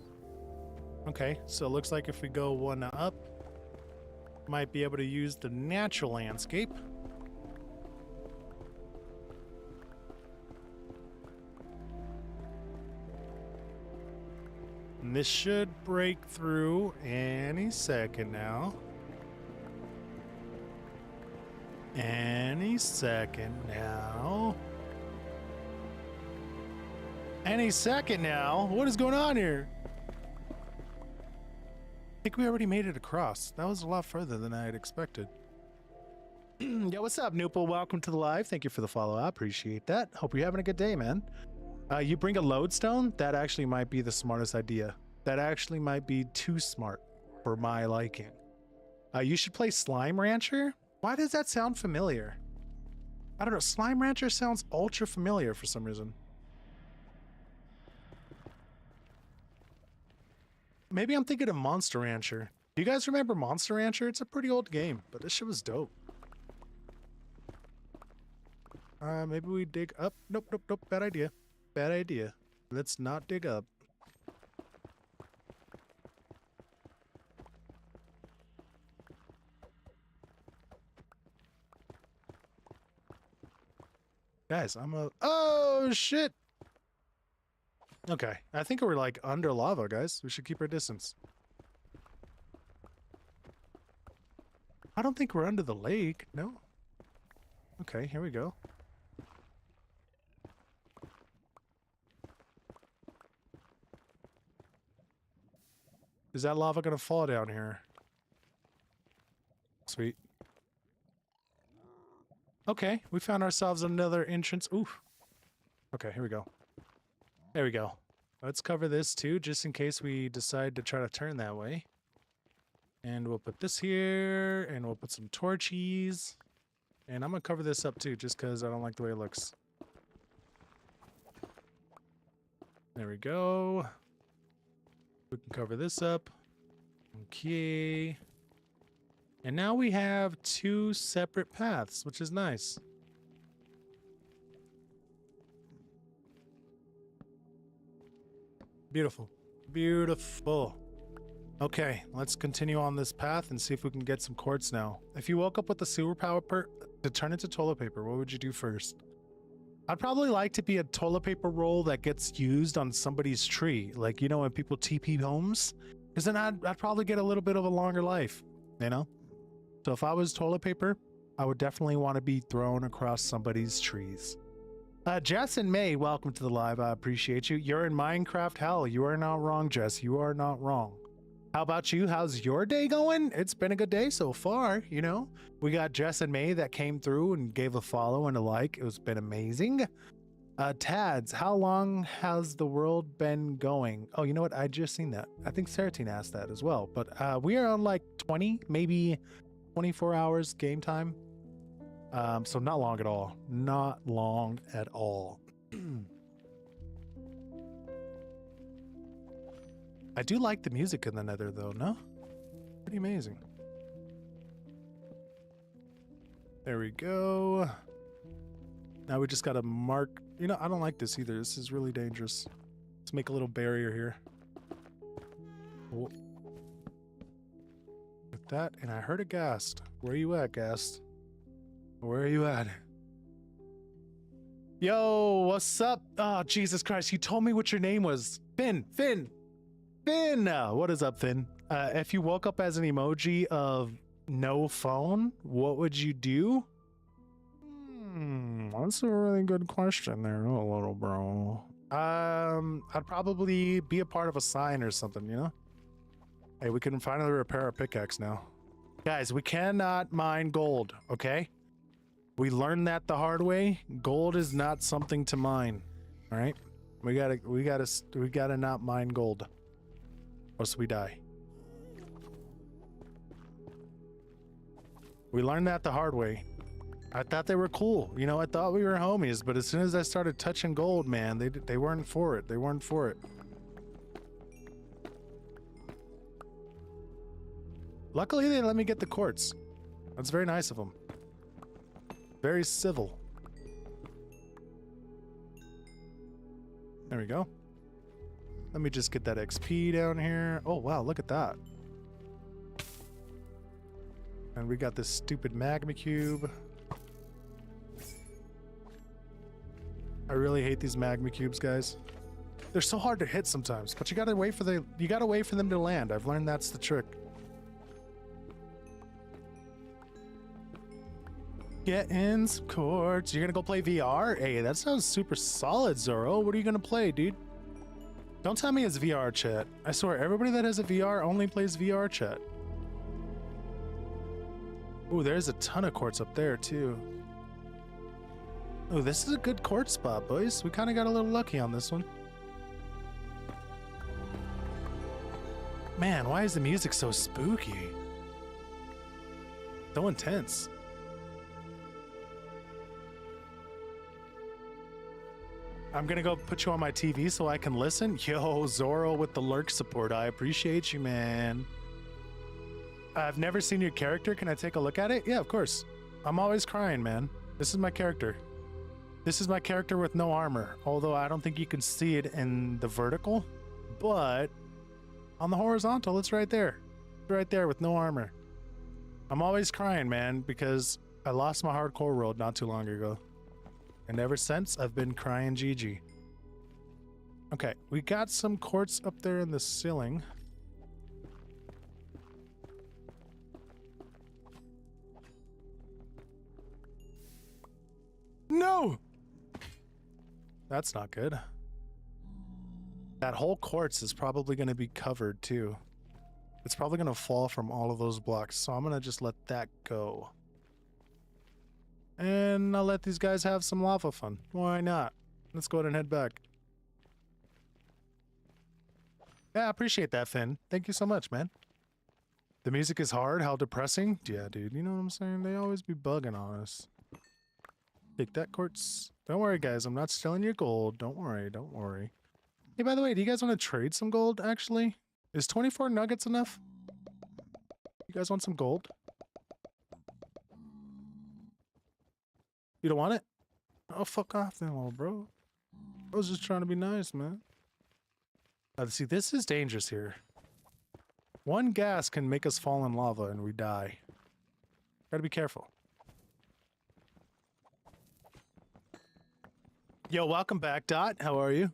Okay, so it looks like if we go one up, might be able to use the natural landscape. And this should break through any second now. Any second now. Any second now. What is going on here? I think we already made it across. That was a lot further than I had expected. Yo, what's up, Nupal? Welcome to the live. Thank you for the follow. I appreciate that. Hope you're having a good day, man. You bring a lodestone? That actually might be the smartest idea. That actually might be too smart for my liking. You should play Slime Rancher? Why does that sound familiar? I don't know. Slime Rancher sounds ultra familiar for some reason. Maybe I'm thinking of Monster Rancher. Do you guys remember Monster Rancher? It's a pretty old game, but this shit was dope. Maybe we dig up. Nope, nope, nope. Bad idea. Bad idea. Let's not dig up. Guys, oh, shit! Okay, I think we're like under lava, guys. We should keep our distance. I don't think we're under the lake, no? Okay, here we go. Is that lava gonna fall down here? Sweet. Okay, we found ourselves another entrance. Oof. Okay, here we go. There we go. Let's cover this too, just in case we decide to try to turn that way. And we'll put this here, and we'll put some torches. And I'm gonna cover this up too, just because I don't like the way it looks. There we go. We can cover this up. Okay. And now we have 2 separate paths, which is nice. Beautiful. Beautiful. Okay, let's continue on this path and see if we can get some quartz now. If you woke up with the superpower to turn into toilet paper, what would you do first? I'd probably like to be a toilet paper roll that gets used on somebody's tree. Like, you know, when people TP homes? Because then I'd probably get a little bit of a longer life, you know? So if I was toilet paper, I would definitely want to be thrown across somebody's trees. Jess and May, welcome to the live. I appreciate you. You're in Minecraft hell. You are not wrong, Jess. You are not wrong. How about you? How's your day going? It's been a good day so far, you know? We got Jess and May that came through and gave a follow and a like. It's been amazing. Tads, how long has the world been going? Oh, you know what? I just seen that. I think Seratine asked that as well. But we are on like 20, maybe 24 hours game time. So not long at all. Not long at all. I do like the music in the Nether though, no? Pretty amazing. There we go. Now we just gotta mark. You know, I don't like this either. This is really dangerous. Let's make a little barrier here. Oh. With that, and I heard a ghast. Where you at, ghast? Where are you at? Yo, what's up? Oh, Jesus Christ, you told me what your name was. Finn! What is up, Finn? If you woke up as an emoji of no phone, what would you do? That's a really good question there, oh, little bro. I'd probably be a part of a sign or something, you know? Hey, we can finally repair our pickaxe now. Guys, we cannot mine gold, okay? We learned that the hard way. Gold is not something to mine, all right? We gotta not mine gold, or else we die. We learned that the hard way. I thought they were cool. You know, I thought we were homies, but as soon as I started touching gold, man, they weren't for it. They weren't for it. Luckily, they let me get the quartz. That's very nice of them. Very civil. There we go. Let me just get that XP down here. Oh, wow, look at that. And we got this stupid magma cube. I really hate these magma cubes, guys. They're so hard to hit sometimes, but you gotta wait for them to land. I've learned that's the trick. Get in some quartz. You're gonna go play VR? Hey, that sounds super solid, Zoro. What are you gonna play, dude? Don't tell me it's VR chat. I swear, everybody that has a VR only plays VR chat. Ooh, there's a ton of quartz up there, too. Oh, this is a good quartz spot, boys. We kind of got a little lucky on this one. Man, why is the music so spooky? So intense. I'm gonna go put you on my TV so I can listen. Yo, Zoro with the lurk support. I appreciate you, man. I've never seen your character. Can I take a look at it? Yeah, of course. I'm always crying, man. This is my character. This is my character with no armor. Although I don't think you can see it in the vertical. But on the horizontal, it's right there. It's right there with no armor. I'm always crying, man, because I lost my hardcore world not too long ago. And ever since, I've been crying GG. Okay, we got some quartz up there in the ceiling. No! That's not good. That whole quartz is probably going to be covered too. It's probably going to fall from all of those blocks, so I'm going to just let that go. And I'll let these guys have some lava fun. Why not? Let's go ahead and head back. Yeah, I appreciate that, Finn. Thank you so much, man. The music is hard. How depressing. Yeah, dude. You know what I'm saying? They always be bugging on us. Take that quartz. Don't worry, guys. I'm not stealing your gold. Don't worry. Don't worry. Hey, by the way, do you guys want to trade some gold, actually? Is 24 nuggets enough? You guys want some gold? You don't want it? Oh, fuck off then, little bro. I was just trying to be nice, man. See, this is dangerous here. One gas can make us fall in lava and we die. Gotta be careful. Yo, welcome back, Dot. How are you?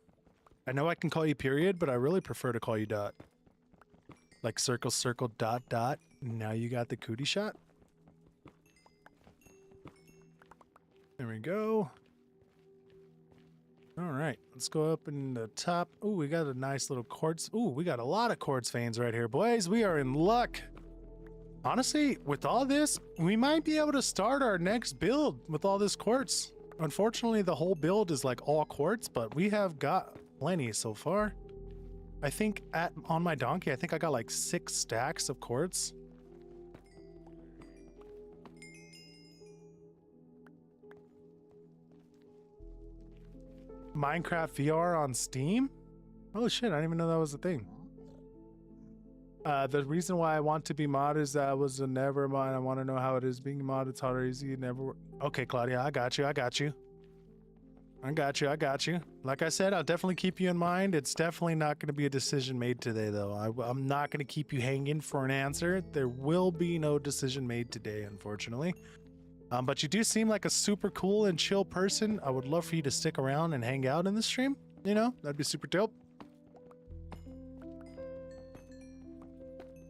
I know I can call you period, but I really prefer to call you Dot. Like circle, circle, dot, dot. Now you got the cootie shot. There we go. All right, let's go up in the top. Ooh, we got a nice little quartz. Ooh, we got a lot of quartz veins right here, boys. We are in luck. Honestly, with all this, we might be able to start our next build with all this quartz. Unfortunately, the whole build is like all quartz, but we have got plenty so far. I think on my donkey, I think I got like 6 stacks of quartz. Minecraft VR on Steam? Oh shit, I didn't even know that was a thing. The reason why I want to be mod is that I was a never mind. I want to know how it is being mod. It's hard or easy. Never. Okay, Claudia, I got you. I got you. I got you. I got you. Like I said, I'll definitely keep you in mind. It's definitely not going to be a decision made today, though. I'm not going to keep you hanging for an answer. There will be no decision made today, unfortunately. But you do seem like a super cool and chill person. I would love for you to stick around and hang out in the stream. You know, that'd be super dope.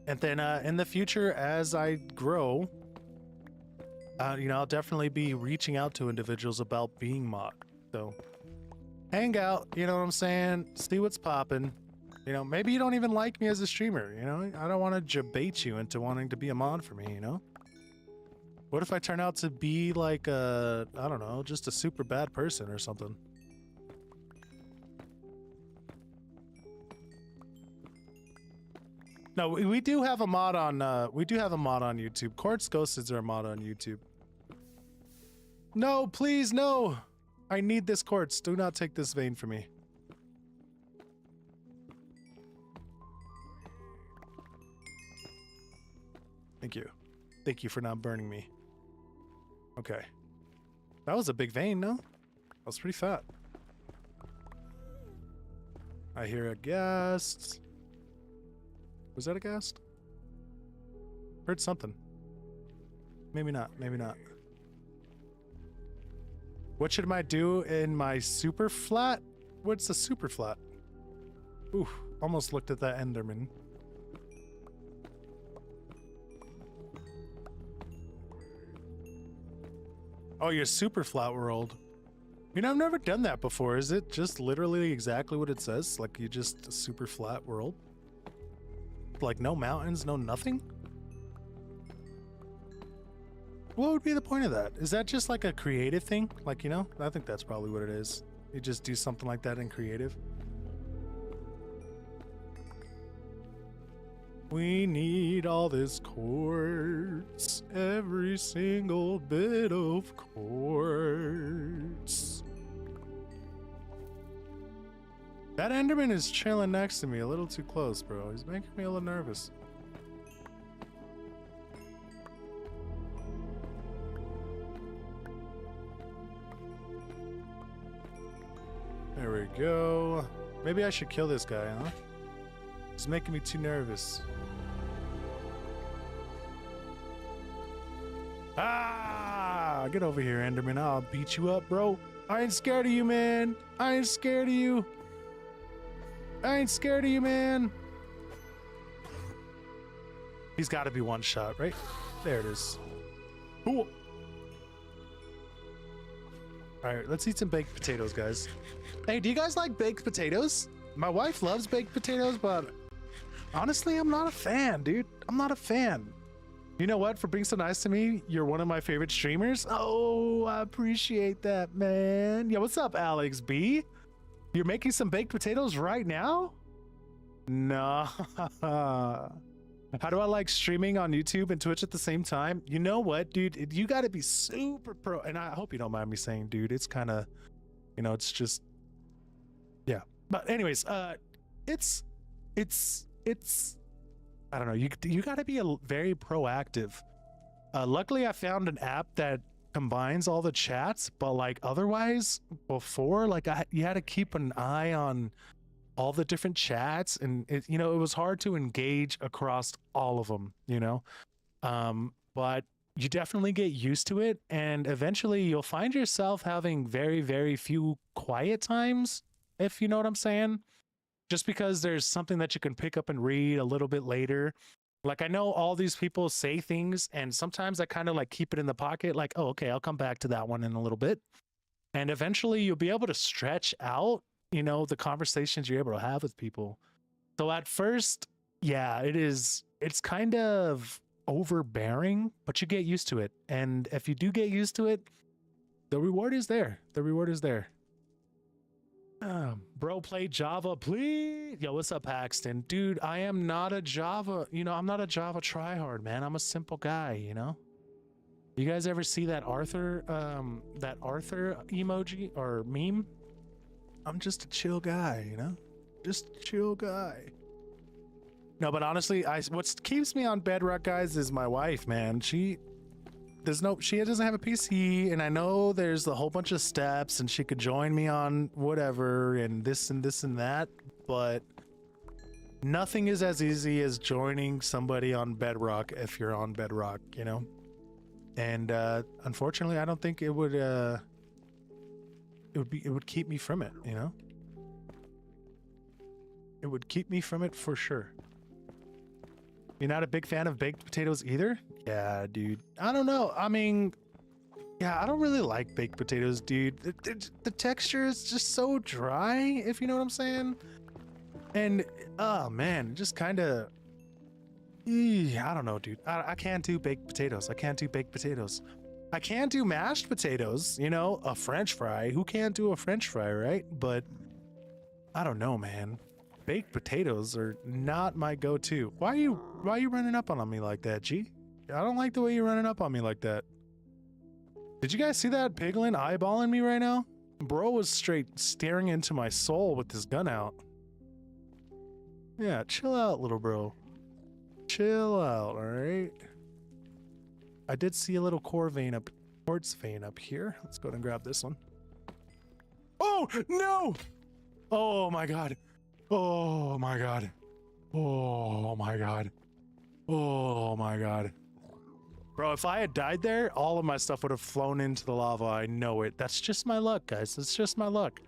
And then in the future, as I grow, you know, I'll definitely be reaching out to individuals about being mod. So hang out, you know what I'm saying? See what's popping. You know, maybe you don't even like me as a streamer, you know? I don't want to debate you into wanting to be a mod for me, you know? What if I turn out to be like a, I don't know, just a super bad person or something? No, we do have a mod on YouTube. Quartz Ghosts are a mod on YouTube. No, please, no. I need this quartz. Do not take this vein from me. Thank you. Thank you for not burning me. Okay. That was a big vein, no? That was pretty fat. I hear a ghast. Was that a ghast? Heard something. Maybe not, maybe not. What should I do in my super flat? What's the super flat? Ooh, almost looked at that Enderman. Oh, your super flat world. You know, I've never done that before. Is it just literally exactly what it says? Like you just a super flat world? Like no mountains, no nothing? What would be the point of that? Is that just like a creative thing? Like, you know, I think that's probably what it is. You just do something like that in creative. We need all this quartz, every single bit of quartz. That Enderman is chilling next to me a little too close, bro. He's making me a little nervous. There we go. Maybe I should kill this guy, huh? He's making me too nervous. Ah! Get over here, Enderman. I'll beat you up, bro. I ain't scared of you, man. I ain't scared of you. I ain't scared of you, man. He's got to be one shot, right? There it is. Cool. All right, let's eat some baked potatoes, guys. Hey, do you guys like baked potatoes? My wife loves baked potatoes, but honestly, I'm not a fan, dude. I'm not a fan. You know what? For being so nice to me, you're one of my favorite streamers. Oh, I appreciate that, man. Yeah, what's up, Alex B? You're making some baked potatoes right now? Nah. How do I like streaming on YouTube and Twitch at the same time? You know what, dude? You got to be super pro. And I hope you don't mind me saying, dude, it's kind of, you know, it's just, yeah. But anyways, it's, I don't know. You got to be very proactive. Luckily, I found an app that combines all the chats, but like otherwise, before, like you had to keep an eye on all the different chats, and it, you know, it was hard to engage across all of them, you know. But you definitely get used to it, and eventually you'll find yourself having very, very few quiet times, if you know what I'm saying. Just because there's something that you can pick up and read a little bit later. Like, I know all these people say things, and sometimes I kind of like keep it in the pocket, like, oh, okay, I'll come back to that one in a little bit. And eventually you'll be able to stretch out, you know, the conversations you're able to have with people. So at first, yeah, it's kind of overbearing, but you get used to it. And if you do get used to it, the reward is there. The reward is there. Bro, play Java, please. Yo, what's up, Paxton? Dude, I am not a Java, you know, I'm not a Java tryhard, man. I'm a simple guy, you know? You guys ever see that Arthur emoji or meme? I'm just a chill guy, you know? Just a chill guy. No, but honestly, what keeps me on Bedrock, guys, is my wife, man. She doesn't have a PC, and I know there's a whole bunch of steps, and she could join me on whatever, and this and this and that, but nothing is as easy as joining somebody on Bedrock if you're on Bedrock, you know? And unfortunately, I don't think it would keep me from it, you know? It would keep me from it for sure. You're not a big fan of baked potatoes either? Yeah, dude. I don't know. I mean, yeah, I don't really like baked potatoes, dude. The texture is just so dry, if you know what I'm saying. And, oh man, just kind of... I don't know, dude. I can't do baked potatoes. I can't do baked potatoes. I can do mashed potatoes, you know, a French fry. Who can't do a French fry, right? But I don't know, man. Baked potatoes are not my go-to. Why are you running up on me like that, G? I don't like the way you're running up on me like that. Did you guys see that piglin eyeballing me right now? Bro was straight staring into my soul with his gun out. Yeah, chill out, little bro. Chill out, alright? I did see a little quartz vein up here. Let's go ahead and grab this one. Oh, no! Oh my god. Oh my god. Oh my god. Oh my god. Bro, if I had died there, all of my stuff would have flown into the lava. I know it. That's just my luck, guys. That's just my luck.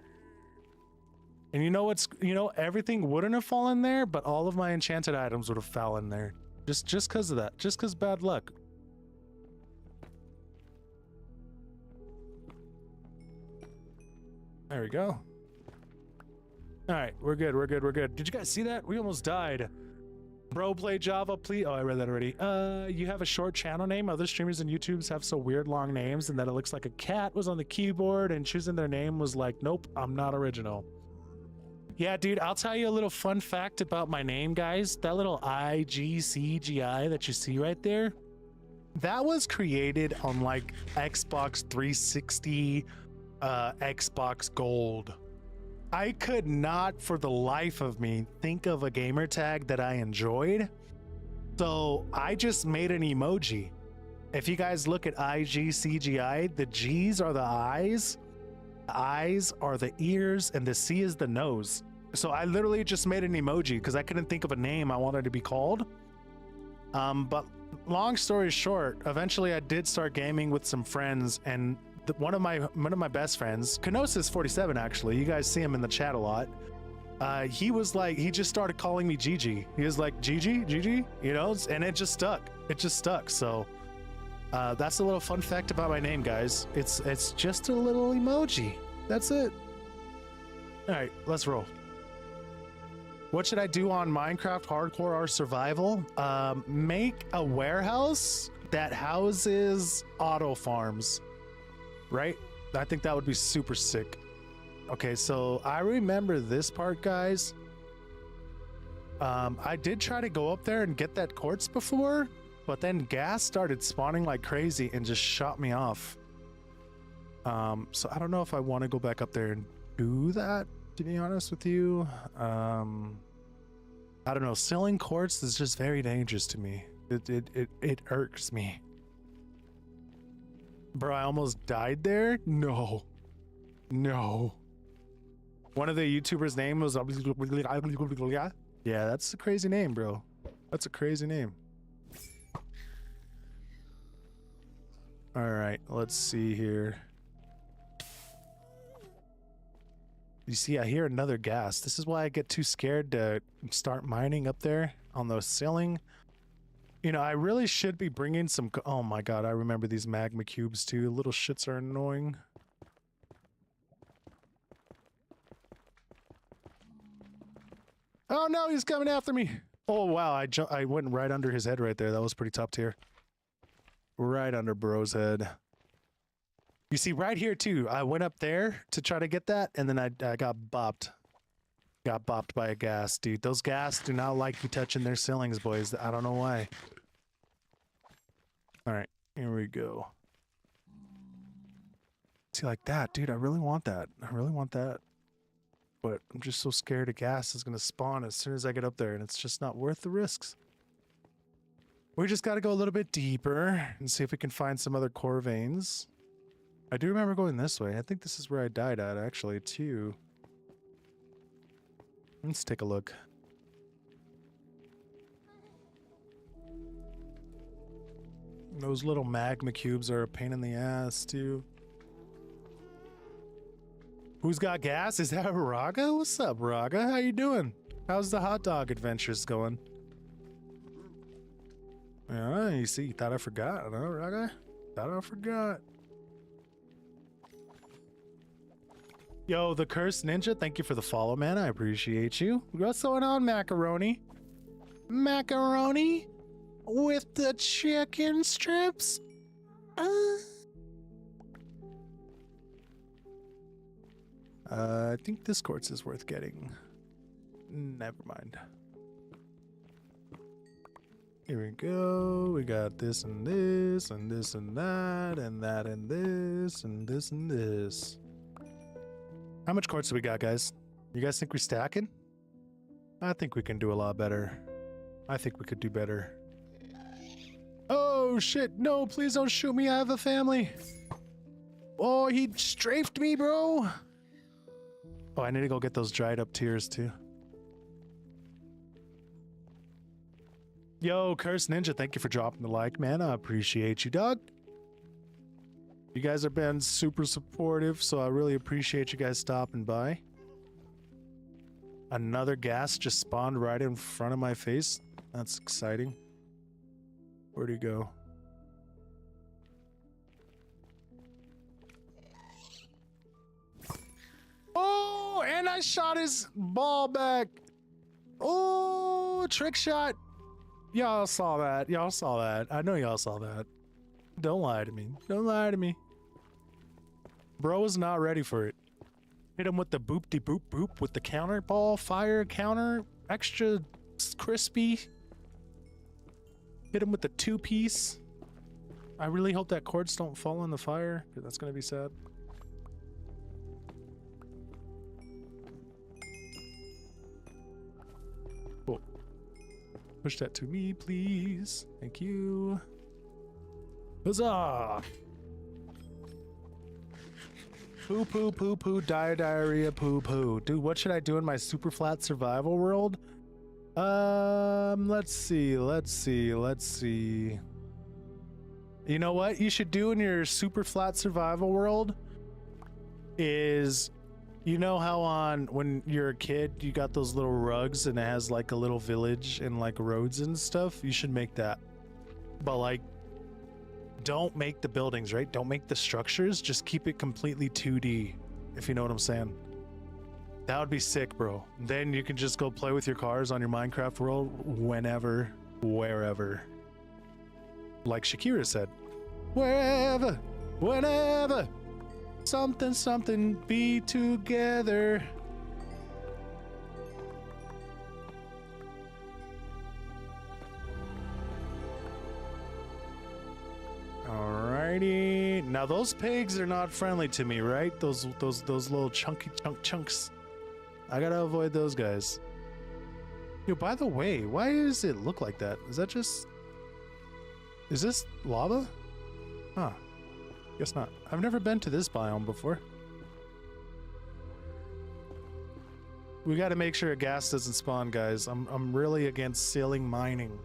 And you know what's, you know, everything wouldn't have fallen there, but all of my enchanted items would have fallen there. Just because of that. Just because bad luck. There we go. All right, we're good. We're good. We're good. Did you guys see that? We almost died. Bro, play Java, please. Oh, I read that already. You have a short channel name. Other streamers and YouTubes have so weird long names, and that it looks like a cat was on the keyboard, and choosing their name was like, nope, I'm not original. Yeah, dude, I'll tell you a little fun fact about my name, guys. That little IGCGI that you see right there, that was created on like Xbox 360, Xbox Gold. I could not for the life of me think of a gamer tag that I enjoyed. So I just made an emoji. If you guys look at IGCGI, the G's are the eyes, the eyes are the ears, and the C is the nose. So I literally just made an emoji because I couldn't think of a name I wanted to be called. But long story short, eventually I did start gaming with some friends, and one of my best friends, Kenosis47, actually, you guys see him in the chat a lot. He was like, he just started calling me Gigi. He was like, Gigi, you know, and it just stuck. It just stuck. So that's a little fun fact about my name, guys. It's just a little emoji. That's it. All right, let's roll. What should I do on Minecraft Hardcore or Survival? Make a warehouse that houses auto farms. Right? I think that would be super sick. Okay, so I remember this part, guys. I did try to go up there and get that quartz before, but then gas started spawning like crazy and just shot me off. So I don't know if I want to go back up there and do that, to be honest with you. I don't know. Selling quartz is just very dangerous to me. It irks me. Bro, I almost died there? No. No. One of the YouTubers' name was... Yeah, that's a crazy name, bro. That's a crazy name. Alright, let's see here. You see, I hear another gas. This is why I get too scared to start mining up there on the ceiling. You know, I really should be bringing some... Oh my god, I remember these magma cubes too. Little shits are annoying. Oh no, he's coming after me. Oh wow, I went right under his head right there. That was pretty top tier. Right under bro's head. You see, right here too, I went up there to try to get that, and then I got bopped. Got bopped by a ghast, dude. Those ghasts do not like you touching their ceilings, boys. I don't know why. Alright, here we go. See, like that, dude, I really want that. I really want that. But I'm just so scared a ghast is going to spawn as soon as I get up there, and it's just not worth the risks. We just got to go a little bit deeper and see if we can find some other core veins. I do remember going this way. I think this is where I died at, actually, too. Let's take a look. Those little magma cubes are a pain in the ass, too. Who's got gas? Is that Raga? What's up, Raga? How you doing? How's the hot dog adventures going? Yeah, you see, you thought I forgot, huh, Raga? Thought I forgot. Yo, the Cursed Ninja, thank you for the follow, man. I appreciate you. What's going on, Macaroni? Macaroni? With the chicken strips? I think this quartz is worth getting. Never mind. Here we go. We got this and this and this and that and that and this and this and this. How much quartz do we got, guys? You guys think we're stacking? I think we can do a lot better. I think we could do better. Oh shit, no, please don't shoot me. I have a family. Oh, he strafed me, bro. Oh, I need to go get those dried up tears too. Yo, Cursed Ninja, thank you for dropping the like, man. I appreciate you, dog. You guys have been super supportive, so I really appreciate you guys stopping by. Another ghast just spawned right in front of my face. That's exciting. Where'd he go? Oh, and I shot his ball back. Oh, trick shot. Y'all saw that. Y'all saw that. I know y'all saw that. Don't lie to me. Don't lie to me. Bro was not ready for it. Hit him with the boop-de-boop-boop with the counter ball, fire counter, extra crispy. Hit him with the two-piece. I really hope that quartz don't fall in the fire, because that's going to be sad. Cool. Push that to me, please. Thank you. Huzzah! Poo poo poo poo diarrhea poo poo. Dude, what should I do in my super flat survival world? Let's see. You know what you should do in your super flat survival world is, you know how when you're a kid you got those little rugs and it has like a little village and like roads and stuff? You should make that. But like, don't make the buildings, right? Don't make the structures. Just keep it completely 2D, if you know what I'm saying. That would be sick, bro. Then you can just go play with your cars on your Minecraft world whenever, wherever. Like Shakira said, wherever, whenever, something, something, be together. Alrighty. Now those pigs are not friendly to me, right? Those little chunks. I gotta avoid those guys. Yo, by the way, why does it look like that? Is that just... Is this lava? Huh. Guess not. I've never been to this biome before. We gotta make sure a ghast doesn't spawn, guys. I'm really against ceiling mining.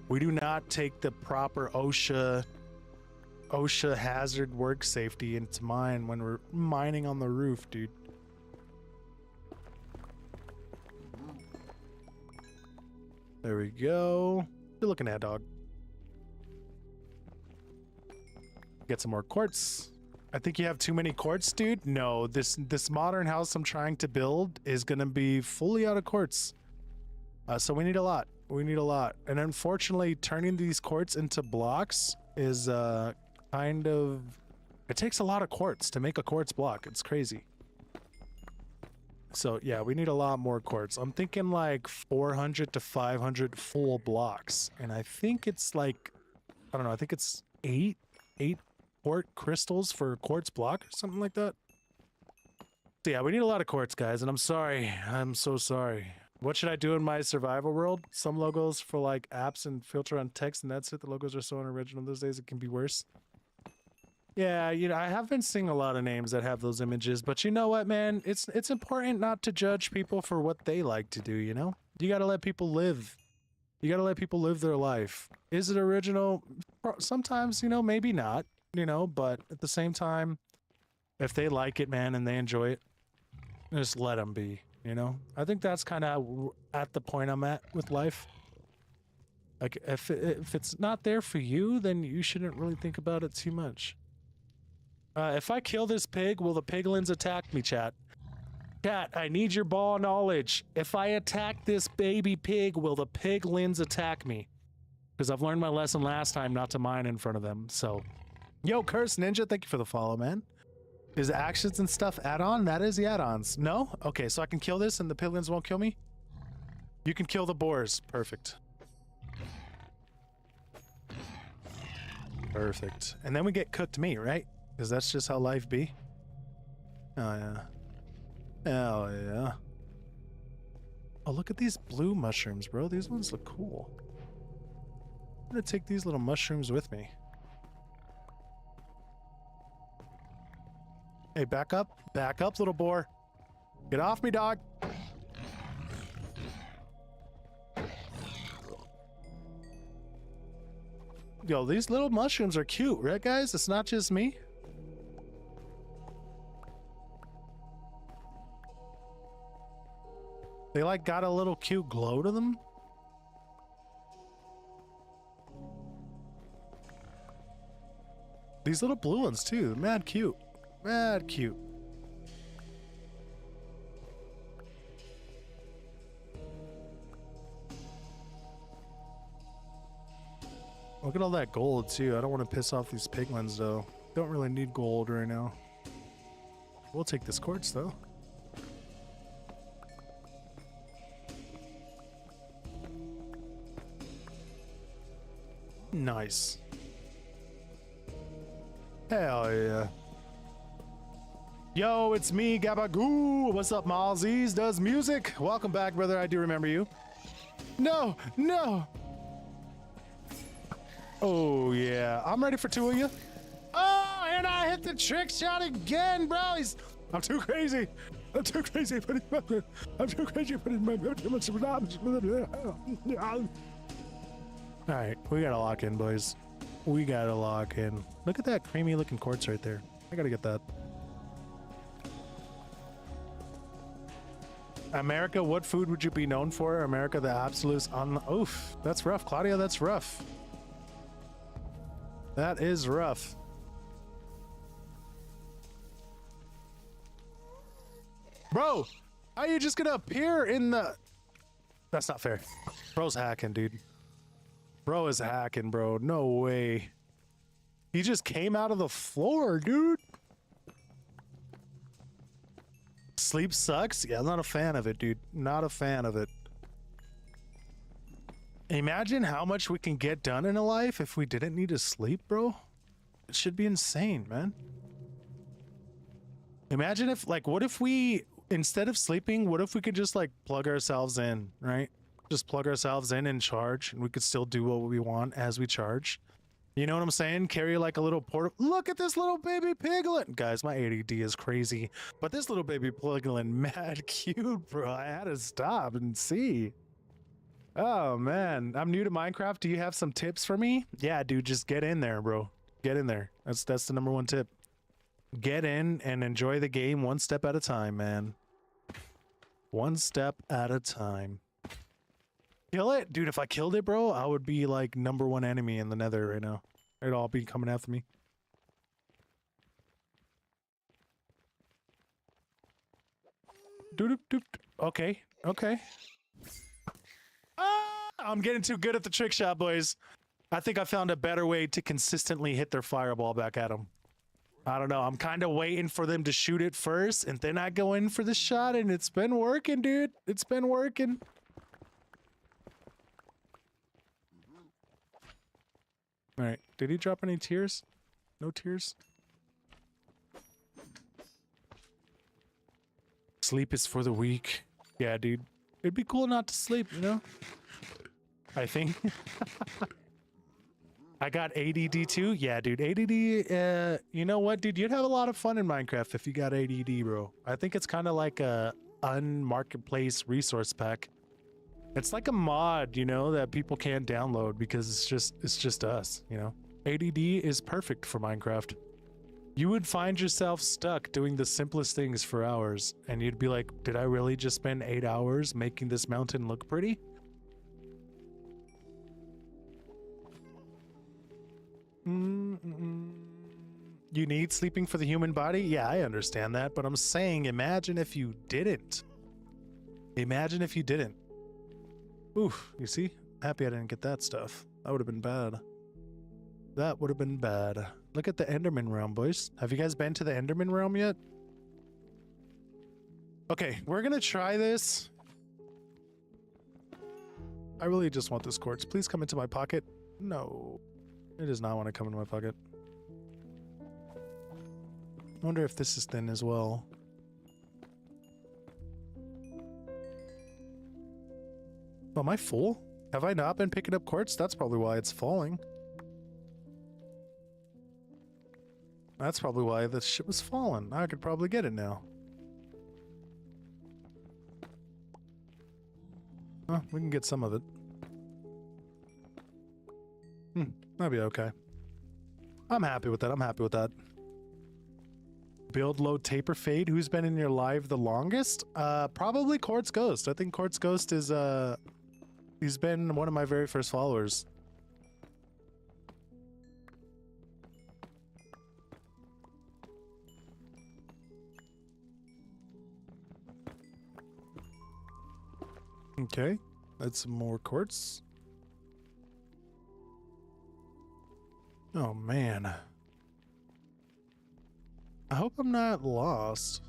We do not take the proper OSHA hazard work safety into mine when we're mining on the roof, dude. There we go. You're looking at, dog. Get some more quartz. I think you have too many quartz, dude. No, this modern house I'm trying to build is gonna be fully out of quartz. So we need a lot. We need a lot. And unfortunately, turning these quartz into blocks is kind of... It takes a lot of quartz to make a quartz block. It's crazy. So yeah, we need a lot more quartz. I'm thinking like 400 to 500 full blocks. And I think it's like, I don't know, I think it's eight quartz crystals for a quartz block or something like that. So yeah, we need a lot of quartz, guys, and I'm sorry. I'm so sorry. What should I do in my survival world? Some logos for like apps and filter on text, and that's it. The logos are so unoriginal those days, it can be worse. Yeah, you know, I have been seeing a lot of names that have those images, but you know what, man? It's important not to judge people for what they like to do, you know? You gotta let people live. You gotta let people live their life. Is it original? Sometimes, you know, maybe not, you know, but at the same time, if they like it, man, and they enjoy it, just let them be, you know? I think that's kind of at the point I'm at with life. Like, if it's not there for you, then you shouldn't really think about it too much. If I kill this pig, will the piglins attack me, chat? Chat, I need your ball knowledge. If I attack this baby pig, will the piglins attack me? Because I've learned my lesson last time not to mine in front of them, so... Yo, Curse Ninja, thank you for the follow, man. Is actions and stuff add-on? That is the add-ons. No? Okay, so I can kill this and the piglins won't kill me? You can kill the boars. Perfect. Perfect. And then we get cooked meat, right? Because that's just how life be. Oh, yeah. Hell yeah. Oh, look at these blue mushrooms, bro. These ones look cool. I'm gonna take these little mushrooms with me. Hey, back up. Back up, little boar. Get off me, dog. Yo, these little mushrooms are cute, right, guys? It's not just me. They like got a little cute glow to them. These little blue ones too, mad cute. Mad cute. Look at all that gold too. I don't want to piss off these piglins though. Don't really need gold right now. We'll take this quartz though. Nice. Hell yeah. Yo, it's me, Gabagoo. What's up, Malzies? Does music? Welcome back, brother. I do remember you. No, no. Oh, yeah. I'm ready for two of you. Oh, and I hit the trick shot again, bro. I'm too crazy. I'm too crazy. I'm too crazy. All right, we gotta lock in, boys. We gotta lock in. Look at that creamy looking quartz right there. I gotta get that. America, what food would you be known for? America, the absolute oof, that's rough, Claudia. That's rough. That is rough. Bro, how are you just gonna appear in the... That's not fair. Bro's hacking, dude. Bro is hacking, bro. No way. He just came out of the floor, dude. Sleep sucks? Yeah, I'm not a fan of it, dude. Not a fan of it. Imagine how much we can get done in a life if we didn't need to sleep, bro. It should be insane, man. Imagine if, like, what if we, instead of sleeping, what if we could just, like, plug ourselves in, right? Just plug ourselves in and charge, and we could still do what we want as we charge. You know what I'm saying? Carry like a little Look at this little baby piglet. Guys, my ADD is crazy. But this little baby piglet, mad cute, bro. I had to stop and see. Oh, man. I'm new to Minecraft. Do you have some tips for me? Yeah, dude, just get in there, bro. Get in there. That's the #1 tip. Get in and enjoy the game one step at a time, man. One step at a time. Kill it? Dude, if I killed it, bro, I would be like #1 enemy in the Nether right now. It'd all be coming after me. Doop doop. Okay, okay. I'm getting too good at the trick shot, boys. I think I found a better way to consistently hit their fireball back at them. I don't know. I'm kind of waiting for them to shoot it first, and then I go in for the shot, and it's been working, dude. It's been working. All right. Did he drop any tears? No tears? Sleep is for the weak. Yeah, dude. It'd be cool not to sleep, you know? I think. I got ADD too? Yeah, dude. ADD, you know what, dude? You'd have a lot of fun in Minecraft if you got ADD, bro. I think it's kind of like a unmarketplace resource pack. It's like a mod, you know, that people can't download because it's just us, you know? ADD is perfect for Minecraft. You would find yourself stuck doing the simplest things for hours, and you'd be like, did I really just spend 8 hours making this mountain look pretty? You need sleeping for the human body? Yeah, I understand that, but I'm saying imagine if you didn't. Imagine if you didn't. Oof, you see? Happy I didn't get that stuff. That would have been bad. That would have been bad. Look at the Enderman realm, boys. Have you guys been to the Enderman realm yet? Okay, we're gonna try this. I really just want this quartz. Please come into my pocket. No. It does not want to come into my pocket. I wonder if this is thin as well. Oh, am I full? Have I not been picking up quartz? That's probably why it's falling. That's probably why this shit was falling. I could probably get it now. Oh, we can get some of it. That'd be okay. I'm happy with that. I'm happy with that. Build, load, taper, fade. Who's been in your live the longest? Probably Quartz Ghost. I think Quartz Ghost is, he's been one of my very first followers. Okay, that's some more quartz. Oh man. I hope I'm not lost.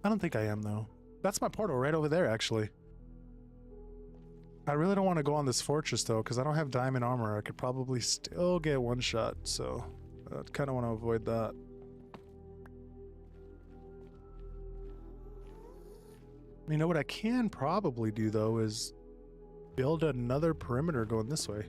I don't think I am though. That's my portal right over there actually. I really don't want to go on this fortress though because I don't have diamond armor. I could probably still get one shot, so I kind of want to avoid that. You know what I can probably do though is build another perimeter going this way.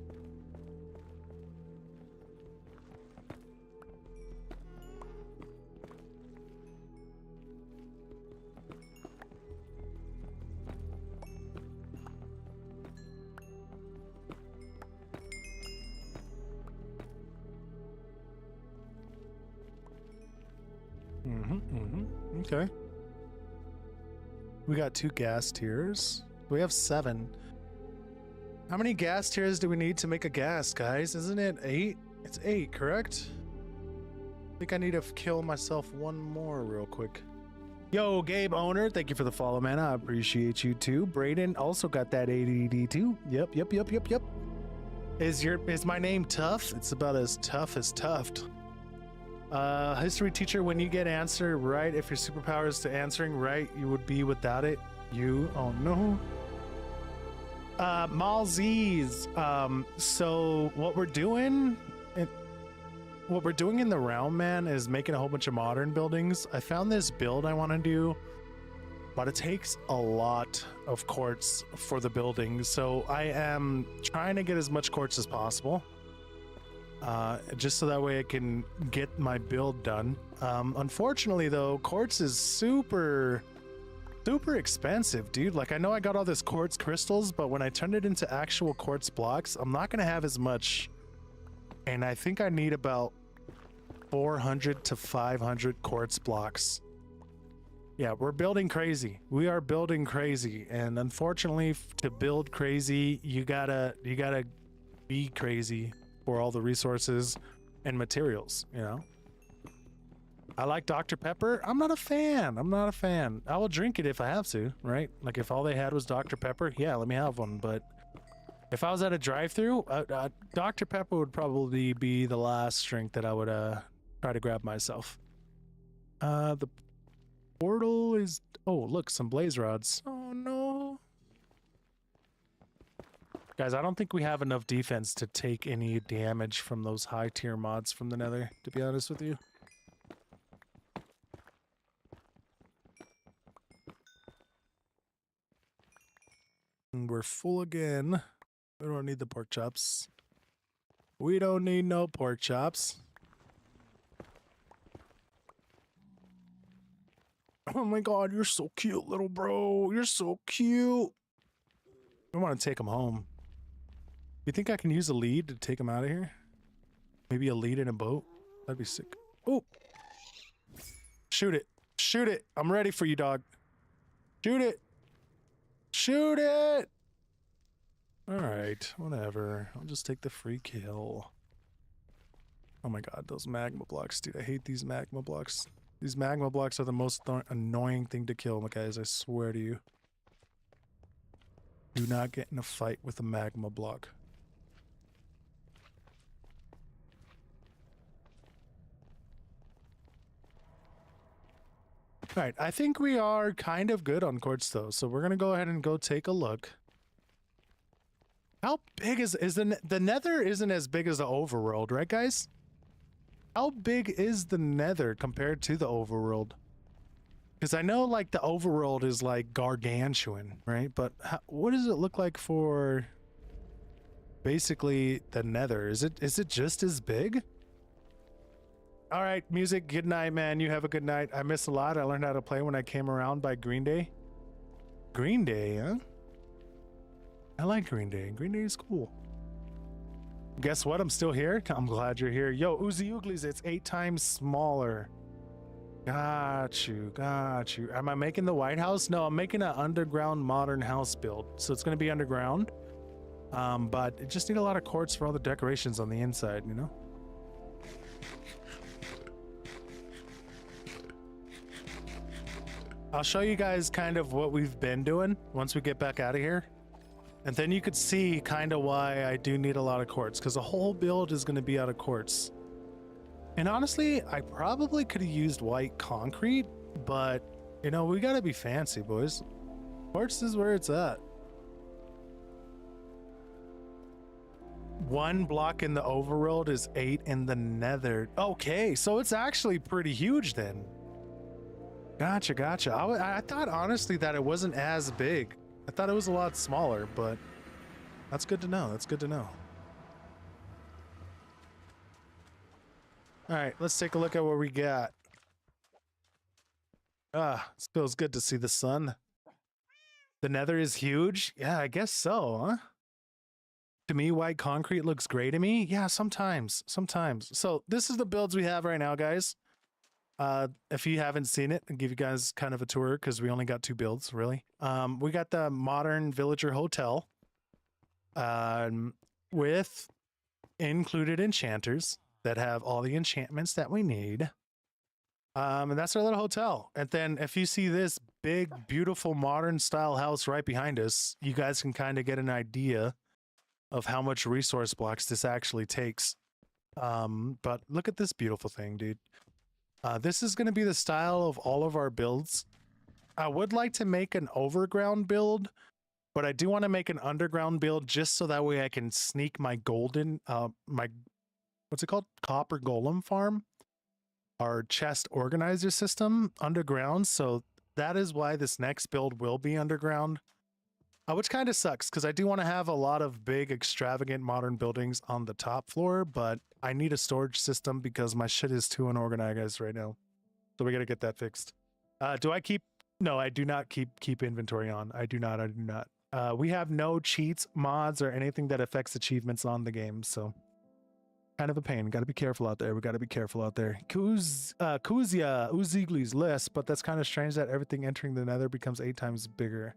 Okay. We got 2 gas tiers. We have 7. How many gas tiers do we need to make a gas, guys? Isn't it 8? It's 8, correct? I think I need to kill myself one more real quick. Yo, Gabe Owner, thank you for the follow, man. I appreciate you too. Brayden also got that ADD too. Yep. Is my name Tough? It's about as tough as Tuft. History teacher, when you get answer right, if your superpower is to answering right, you would be without it. Oh no. Malz's, so what we're doing in the realm, man, is making a whole bunch of modern buildings. I found this build I want to do, but it takes a lot of quartz for the building. So I am trying to get as much quartz as possible. Just so that way I can get my build done. Unfortunately though, quartz is super expensive, dude. Like I know I got all this quartz crystals, but when I turn it into actual quartz blocks, I'm not gonna have as much. And I think I need about 400 to 500 quartz blocks. Yeah, we're building crazy. We are building crazy. And unfortunately to build crazy, you gotta be crazy for all the resources and materials, you know? I like Dr. Pepper. I'm not a fan. I'm not a fan. I will drink it if I have to, right? Like if all they had was Dr. Pepper, yeah, let me have one. But if I was at a drive-thru, Dr. Pepper would probably be the last drink that I would try to grab myself. The portal is... Oh, look, some blaze rods. Oh, no. Guys, I don't think we have enough defense to take any damage from those high-tier mods from the Nether, to be honest with you. And we're full again. We don't need the pork chops. We don't need no pork chops. Oh my god, you're so cute, little bro. You're so cute. I want to take him home. You think I can use a lead to take him out of here? Maybe a lead in a boat? That'd be sick. Oh! Shoot it. Shoot it. I'm ready for you, dog. Shoot it. Shoot it! Alright, whatever. I'll just take the free kill. Oh my god, those magma blocks, dude. I hate these magma blocks. These magma blocks are the most annoying thing to kill, guys. I swear to you. Do not get in a fight with a magma block. Alright, I think we are kind of good on quartz though, so we're gonna go ahead and go take a look. How big is the Nether isn't as big as the overworld, right guys? How big is the Nether compared to the overworld? Because I know like the overworld is like gargantuan, right? But what does it look like for basically the Nether? Is it just as big? All right, music, good night, man. You have a good night. I missed a lot. I learned how to play when I came around by Green Day. Green Day, huh? I like Green Day. Green Day is cool. Guess what? I'm still here. I'm glad you're here. Yo, Uzi Ooglies, it's 8 times smaller. Got you, got you. Am I making the White House? No, I'm making an underground modern house build. So it's going to be underground. But it just need a lot of quartz for all the decorations on the inside, you know? I'll show you guys kind of what we've been doing once we get back out of here. And then you could see kind of why I do need a lot of quartz, because the whole build is going to be out of quartz. And honestly, I probably could have used white concrete, but you know, we got to be fancy, boys. Quartz is where it's at. 1 block in the overworld is 8 in the Nether. Okay, so it's actually pretty huge then. Gotcha, gotcha. I thought honestly that it wasn't as big. I thought it was a lot smaller, but that's good to know. That's good to know. All right, let's take a look at what we got. Ah, it feels good to see the sun. The Nether is huge? Yeah, I guess so, huh? To me, white concrete looks gray to me. Yeah, sometimes. So this is the builds we have right now, guys. If you haven't seen it, I'll give you guys kind of a tour because we only got 2 builds, really. We got the modern villager hotel with included enchanters that have all the enchantments that we need. And that's our little hotel. And then if you see this big, beautiful modern style house right behind us, you guys can kind of get an idea of how much resource blocks this actually takes. But look at this beautiful thing, dude. This is going to be the style of all of our builds. I would like to make an overground build, but I do want to make an underground build just so that way I can sneak my golden, what's it called? Copper golem farm, our chest organizer system underground. So that is why this next build will be underground, which kind of sucks because I do want to have a lot of big, extravagant modern buildings on the top floor, but I need a storage system because my shit is too unorganized right now. So we got to get that fixed. Do I keep... No, I do not keep inventory on. I do not. We have no cheats, mods, or anything that affects achievements on the game, so kind of a pain. Got to be careful out there. We got to be careful out there. Kuzia, Uzigli's list, but that's kind of strange that everything entering the Nether becomes 8 times bigger.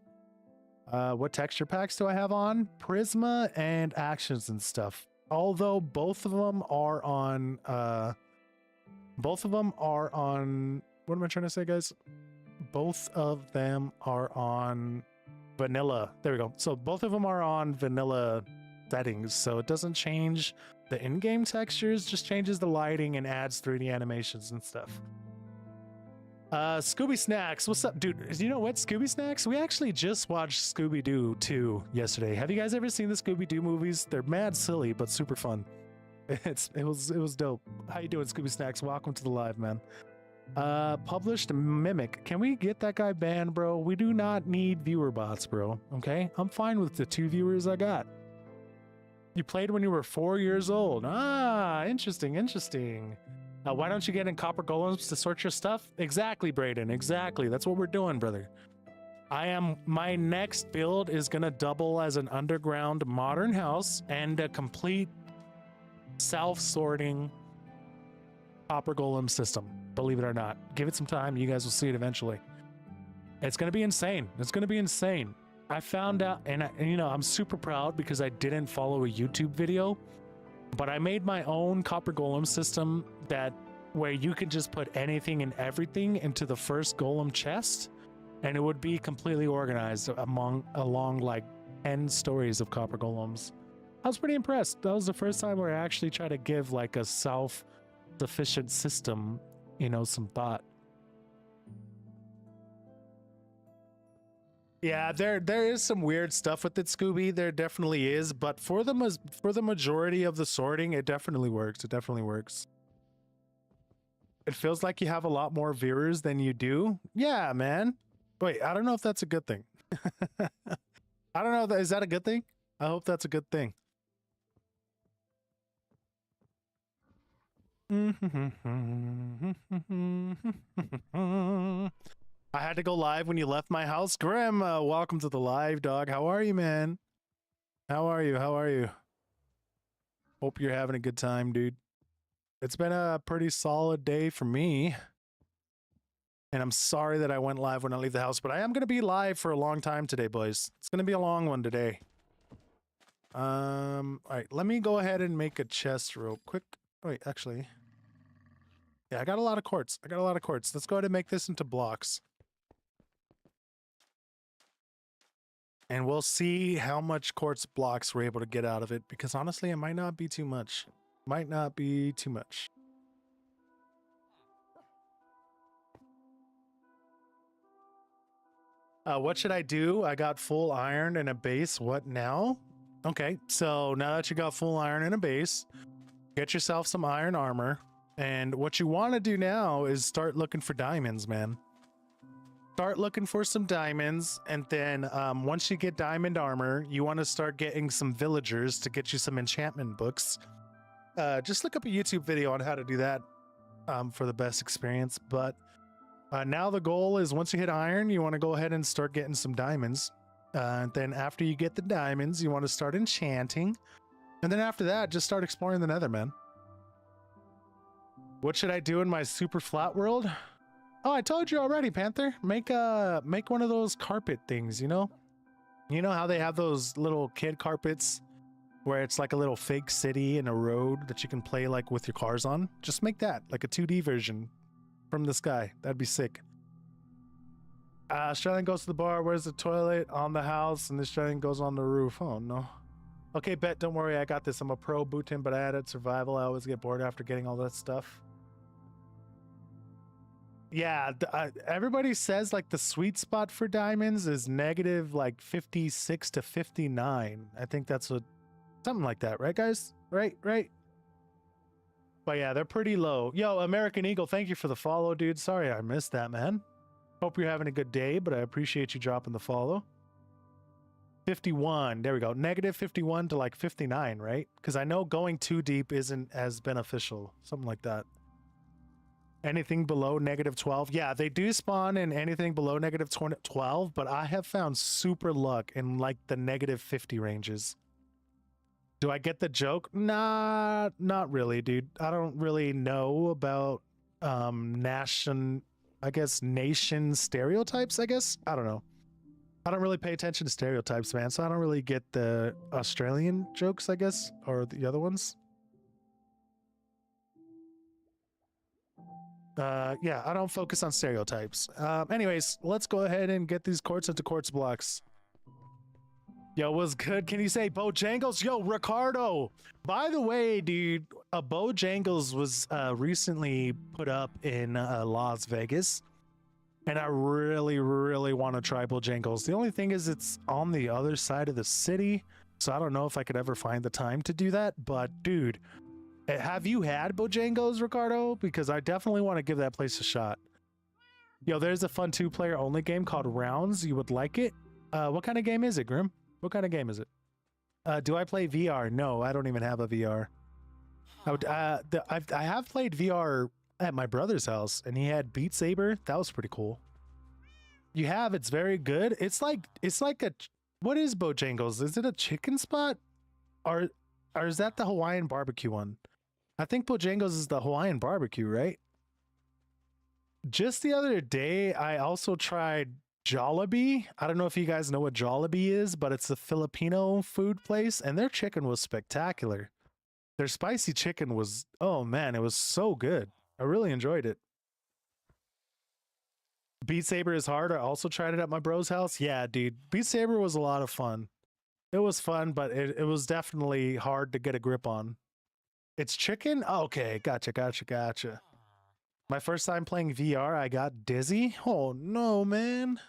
What texture packs do I have on? Prisma and actions and stuff. Although both of them are on Both of them are on, what am I trying to say, guys? Both of them are on vanilla. There we go. So both of them are on vanilla settings. So it doesn't change the in-game textures, just changes the lighting and adds 3D animations and stuff. Scooby Snacks, what's up, dude? You know what, Scooby Snacks? We actually just watched Scooby-Doo 2 yesterday. Have you guys ever seen the Scooby-Doo movies? They're mad silly, but super fun. It was dope. How you doing, Scooby Snacks? Welcome to the live, man. Published Mimic. Can we get that guy banned, bro? We do not need viewer bots, bro. Okay? I'm fine with the 2 viewers I got. You played when you were 4 years old. Ah, interesting, interesting. Why don't you get in copper golems to sort your stuff? Exactly, Brayden. Exactly. That's what we're doing, brother. My next build is gonna double as an underground modern house and a complete self-sorting copper golem system. Believe it or not. Give it some time. You guys will see it eventually. It's gonna be insane. It's gonna be insane. I found out, and you know, I'm super proud because I didn't follow a YouTube video. But I made my own copper golem system where you can just put anything and everything into the first golem chest, and it would be completely organized along like 10 stories of copper golems. I was pretty impressed. That was the first time where I actually tried to give like a self-sufficient system, you know, some thought. Yeah, there is some weird stuff with it, Scooby. There definitely is, but for the majority of the sorting, it definitely works. It definitely works. It feels like you have a lot more viewers than you do. Yeah, man. Wait, I don't know if that's a good thing. I don't know. Is that a good thing? I hope that's a good thing. I had to go live when you left my house. Grim, welcome to the live, dog. How are you, man? How are you? How are you? Hope you're having a good time, dude. It's been a pretty solid day for me. And I'm sorry that I went live when I leave the house, but I am going to be live for a long time today, boys. It's going to be a long one today. All right, let me go ahead and make a chest real quick. Wait, actually. Yeah, I got a lot of quartz. Let's go ahead and make this into blocks. And we'll see how much quartz blocks we're able to get out of it, because honestly, it might not be too much. Might not be too much. What should I do? I got full iron and a base. What now? Okay, so now that you got full iron and a base, get yourself some iron armor. And what you want to do now is start looking for diamonds, man. Start looking for some diamonds, and then once you get diamond armor, you want to start getting some villagers to get you some enchantment books. Just look up a YouTube video on how to do that for the best experience. But now the goal is, once you hit iron, you want to go ahead and start getting some diamonds. And then after you get the diamonds, you want to start enchanting. And then after that, just start exploring the Nether, man. What should I do in my super flat world? Oh, I told you already, Panther. Make one of those carpet things, you know? You know how they have those little kid carpets where it's like a little fake city and a road that you can play like with your cars on? Just make that, like a 2D version from the sky. That'd be sick. Australian goes to the bar. Where's the toilet? On the house. And the Australian goes on the roof. Oh, no. Okay, Bet, don't worry. I got this. I'm a pro Bhutan, but I added survival. I always get bored after getting all that stuff. Yeah, everybody says like the sweet spot for diamonds is negative like 56 to 59. I think that's something like that, right, guys? Right. But yeah, they're pretty low. Yo, American Eagle, thank you for the follow, dude. Sorry I missed that, man. Hope you're having a good day, but I appreciate you dropping the follow. 51, there we go. Negative 51 to like 59, right? Because I know going too deep isn't as beneficial. Something like that. Anything below negative 12. Yeah, they do spawn in anything below negative 12, but I have found super luck in like the negative 50 ranges. Do I get the joke? Nah, not really, dude. I don't really know about nation stereotypes, I guess. I don't know. I don't really pay attention to stereotypes, man, so I don't really get the Australian jokes, I guess, or the other ones. Yeah, I don't focus on stereotypes. Anyways, let's go ahead and get these quartz into quartz blocks. Yo, what's good? Can you say Bojangles? Yo, Ricardo. By the way, dude, Bojangles was recently put up in Las Vegas, and I really, really want to try Bojangles. The only thing is it's on the other side of the city, so I don't know if I could ever find the time to do that. But dude, have you had Bojangles, Ricardo? Because I definitely want to give that place a shot. Yo, there's a fun 2-player only game called Rounds. You would like it? What kind of game is it, Grim? What kind of game is it? Do I play VR? No, I don't even have a VR. I have played VR at my brother's house, and he had Beat Saber. That was pretty cool. You have? It's very good. It's like a, what is Bojangles? Is it a chicken spot, or is that the Hawaiian barbecue one? I think Bojangles is the Hawaiian barbecue, right? Just the other day, I also tried Jollibee. I don't know if you guys know what Jollibee is, but it's a Filipino food place, and their chicken was spectacular. Their spicy chicken was, oh man, it was so good. I really enjoyed it. Beat Saber is hard. I also tried it at my bro's house. Yeah, dude, Beat Saber was a lot of fun. It was fun, but it was definitely hard to get a grip on. It's chicken? Oh, okay, gotcha. My first time playing VR, I got dizzy. Oh no, man.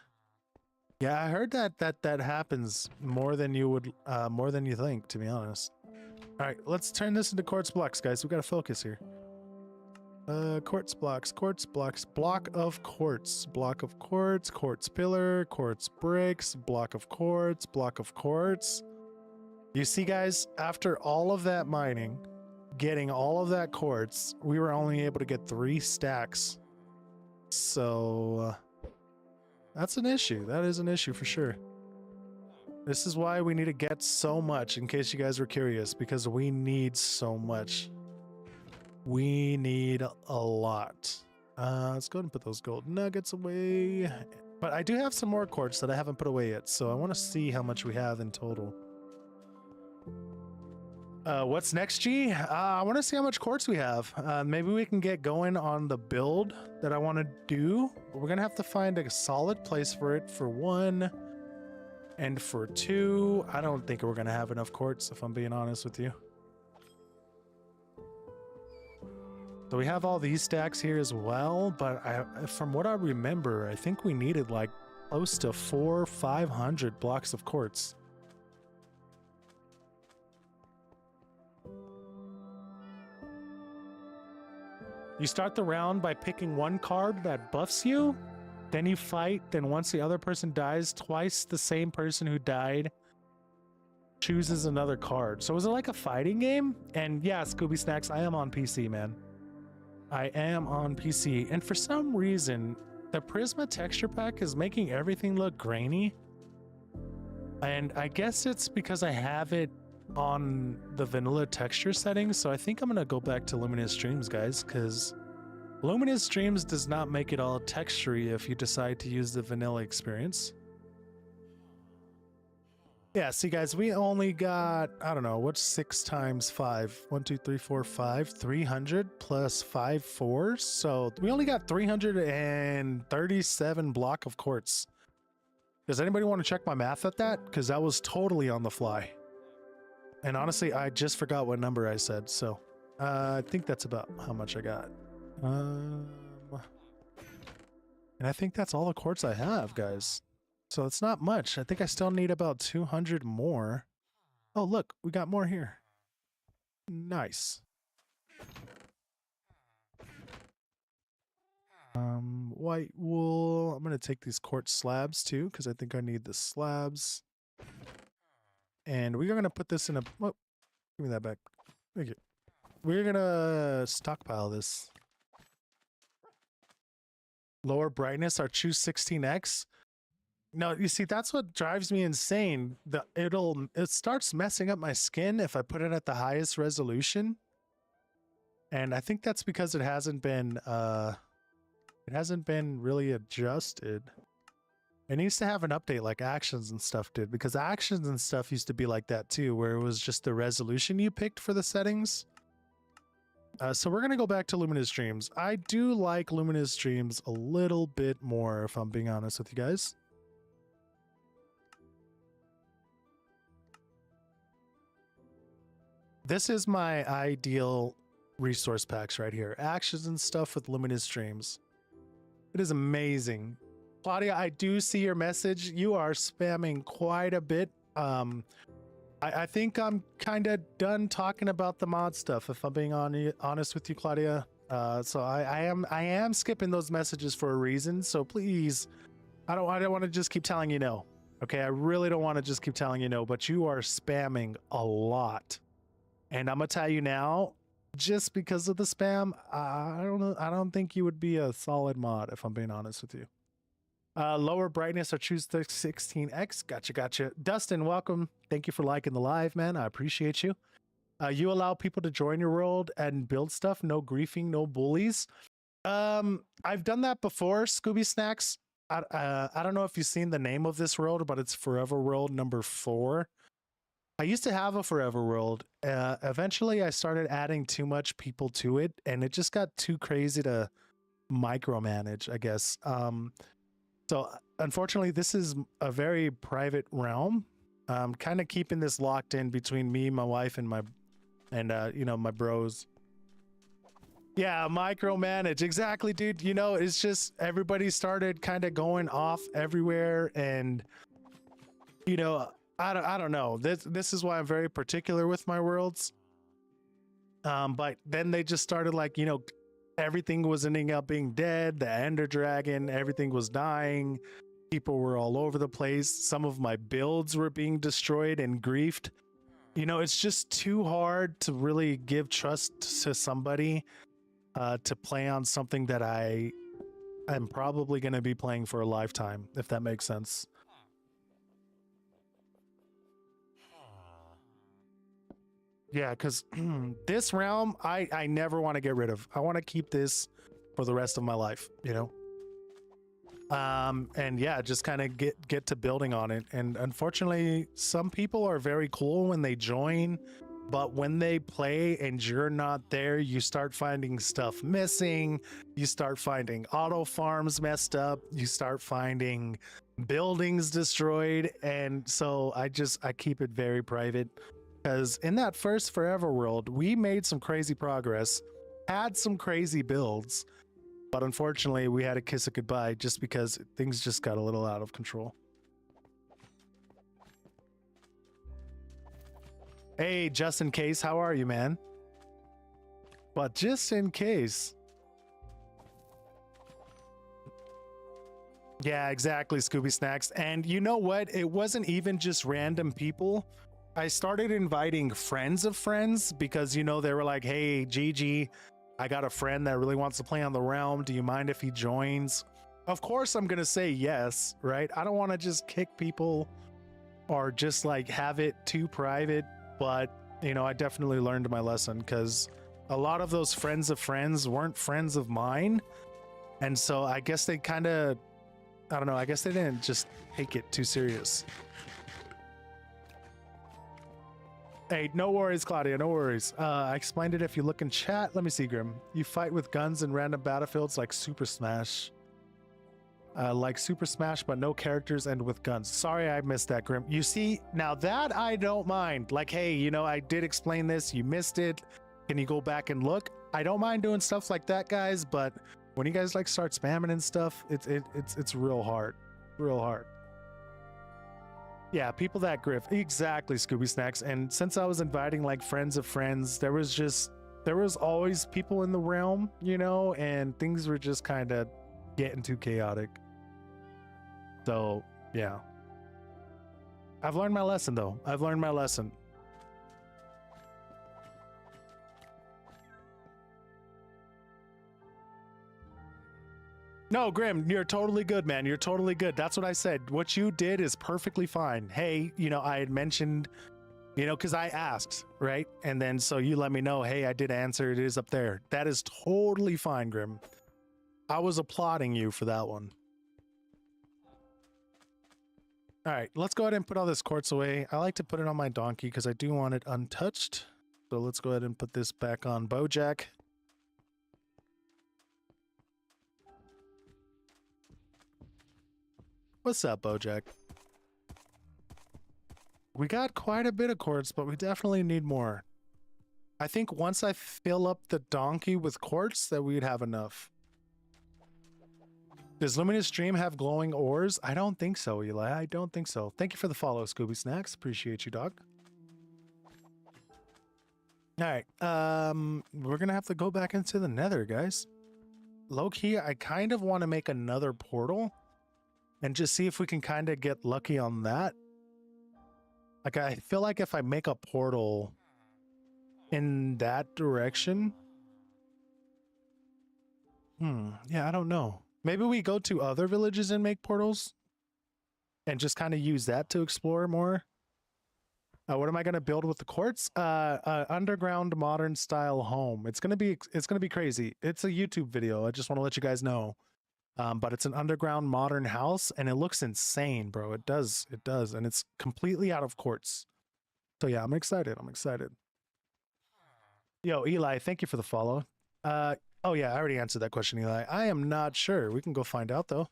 Yeah, I heard that happens more than you would, more than you think, to be honest. All right, let's turn this into quartz blocks, guys. We gotta focus here. Quartz blocks, block of quartz, quartz pillar, quartz bricks, block of quartz. You see, guys, after all of that mining, getting all of that quartz, we were only able to get 3 stacks. So that's an issue. That is an issue for sure. This is why we need to get so much, in case you guys were curious, because we need so much. We need a lot. Let's go ahead and put those gold nuggets away. But I do have some more quartz that I haven't put away yet, so I want to see how much we have in total. What's next, G? I want to see how much quartz we have. Maybe we can get going on the build that I want to do. But we're going to have to find a solid place for it, for 1. And for 2, I don't think we're going to have enough quartz, if I'm being honest with you. So we have all these stacks here as well, but from what I remember, I think we needed like close to 400 or 500 blocks of quartz. You start the round by picking 1 card that buffs you, then you fight, then once the other person dies, twice the same person who died chooses another card. So is it like a fighting game? And yeah, Scooby Snacks, I am on PC, man. I am on PC, and for some reason, the Prisma texture pack is making everything look grainy. And I guess it's because I have it on the vanilla texture settings, so I think I'm gonna go back to Luminous Streams, guys, because Luminous Streams does not make it all textury if you decide to use the vanilla experience. Yeah, see guys, we only got, I don't know, what's 6 times 5? 1, 2, 3, 4, 5, 300 plus 5 4s. So we only got 337 block of quartz. Does anybody want to check my math at that? Because that was totally on the fly. And honestly, I just forgot what number I said. So I think that's about how much I got. And I think that's all the quartz I have, guys. So it's not much. I think I still need about 200 more. Oh, look, we got more here. Nice. White wool. I'm going to take these quartz slabs too, because I think I need the slabs. And we're going to put this in a... Oh, give me that back. Thank you. We're going to stockpile this. Lower brightness, or choose 16x. No, you see, that's what drives me insane. It starts messing up my skin if I put it at the highest resolution. And I think that's because it hasn't been really adjusted. It needs to have an update like Actions and stuff did, because Actions and stuff used to be like that too, where it was just the resolution you picked for the settings. So we're gonna go back to Luminous Dreams. I do like Luminous Dreams a little bit more, if I'm being honest with you guys. This is my ideal resource packs right here. Actions and stuff with Luminous Dreams. It is amazing. Claudia, I do see your message. You are spamming quite a bit. I think I'm kind of done talking about the mod stuff, if I'm being honest with you, Claudia. So I am skipping those messages for a reason. So please, I don't want to just keep telling you no. Okay, I really don't want to just keep telling you no, but you are spamming a lot. And I'm gonna tell you now, just because of the spam, I don't know. I don't think you would be a solid mod, if I'm being honest with you. Lower brightness or choose the 16x. Gotcha. Dustin, welcome. Thank you for liking the live, man. I appreciate you. You allow people to join your world and build stuff. No griefing, no bullies. I've done that before, Scooby Snacks. I don't know if you've seen the name of this world, but it's Forever World number 4. I used to have a Forever World. Eventually, I started adding too much people to it, and it just got too crazy to micromanage, I guess. So unfortunately, this is a very private realm. I'm kind of keeping this locked in between me, my wife, and my bros. Yeah, micromanage. Exactly, dude. You know, it's just everybody started kind of going off everywhere, and you know, I don't know. This is why I'm very particular with my worlds. But then they just started like, you know, everything was ending up being dead. The Ender Dragon, everything was dying. People were all over the place. Some of my builds were being destroyed and griefed. You know, it's just too hard to really give trust to somebody to play on something that I am probably going to be playing for a lifetime, if that makes sense. Yeah, because this realm, I never want to get rid of. I want to keep this for the rest of my life, you know? And yeah, just kind of get to building on it. And unfortunately, some people are very cool when they join, but when they play and you're not there, you start finding stuff missing. You start finding auto farms messed up. You start finding buildings destroyed. And so I keep it very private. Because in that first Forever World, we made some crazy progress, had some crazy builds, but unfortunately we had to kiss it goodbye just because things just got a little out of control. Hey, just in case, how are you, man? But just in case. Yeah, exactly, Scooby Snacks. And you know what? It wasn't even just random people. I started inviting friends of friends because, you know, they were like, hey, Gigi, I got a friend that really wants to play on the realm. Do you mind if he joins? Of course, I'm going to say yes, right? I don't want to just kick people or just like have it too private. But, you know, I definitely learned my lesson because a lot of those friends of friends weren't friends of mine. And so I guess they kind of, I don't know, I guess they didn't just take it too serious. Hey, no worries, Claudia, no worries. I explained it if you look in chat. Let me see, Grim. You fight with guns in random battlefields like Super Smash. Like Super Smash, but no characters and with guns. Sorry, I missed that, Grim. You see, now that I don't mind. Like, hey, you know, I did explain this. You missed it. Can you go back and look? I don't mind doing stuff like that, guys, but when you guys like start spamming and stuff, it's real hard. Real hard. Yeah, people that griff. Exactly, Scooby Snacks. And since I was inviting like friends of friends, there was always people in the realm, you know, and things were just kind of getting too chaotic. So, yeah. I've learned my lesson, though. I've learned my lesson. No, Grim, you're totally good, man. You're totally good. That's what I said. What you did is perfectly fine. Hey, you know, I had mentioned, you know, because I asked, right? And then so you let me know, hey, I did answer. It is up there. That is totally fine, Grim. I was applauding you for that one. All right, let's go ahead and put all this quartz away. I like to put it on my donkey because I do want it untouched. So let's go ahead and put this back on Bojack. What's up, Bojack? We got quite a bit of quartz, but we definitely need more. I think once I fill up the donkey with quartz, that we'd have enough. Does Luminous Stream have glowing ores? I don't think so, Eli. I don't think so. Thank you for the follow, Scooby Snacks. Appreciate you, dog. All right. We're gonna have to go back into the Nether, guys. Low key, I kind of want to make another portal and just see if we can kind of get lucky on that. Like, I feel like if I make a portal in that direction, yeah, I don't know. Maybe we go to other villages and make portals and just kind of use that to explore more. What am I going to build with the quartz? Underground modern style home. It's going to be crazy. It's a YouTube video. I just want to let you guys know. But it's an underground modern house and it looks insane, bro. It does. And it's completely out of quartz. So yeah, I'm excited. Yo, Eli, thank you for the follow. Oh yeah, I already answered that question, Eli. I am not sure. We can go find out though.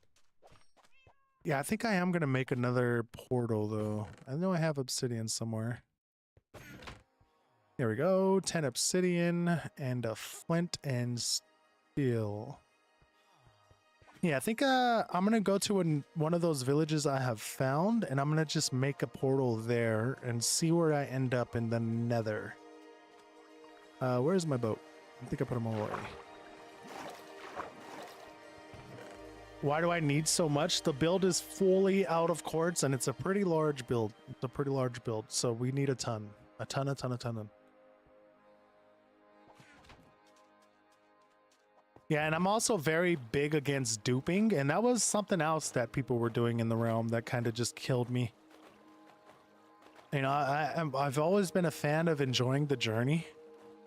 Yeah, I think I am going to make another portal though. I know I have obsidian somewhere. There we go. 10 obsidian and a flint and steel. Yeah, I think I'm going to go to one of those villages I have found and I'm going to just make a portal there and see where I end up in the Nether. Where's my boat? I think I put them away. Why do I need so much? The build is fully out of quartz and it's a pretty large build. So we need a ton. A ton. Yeah, and I'm also very big against duping, and that was something else that people were doing in the realm that kind of just killed me. You know, I've always been a fan of enjoying the journey,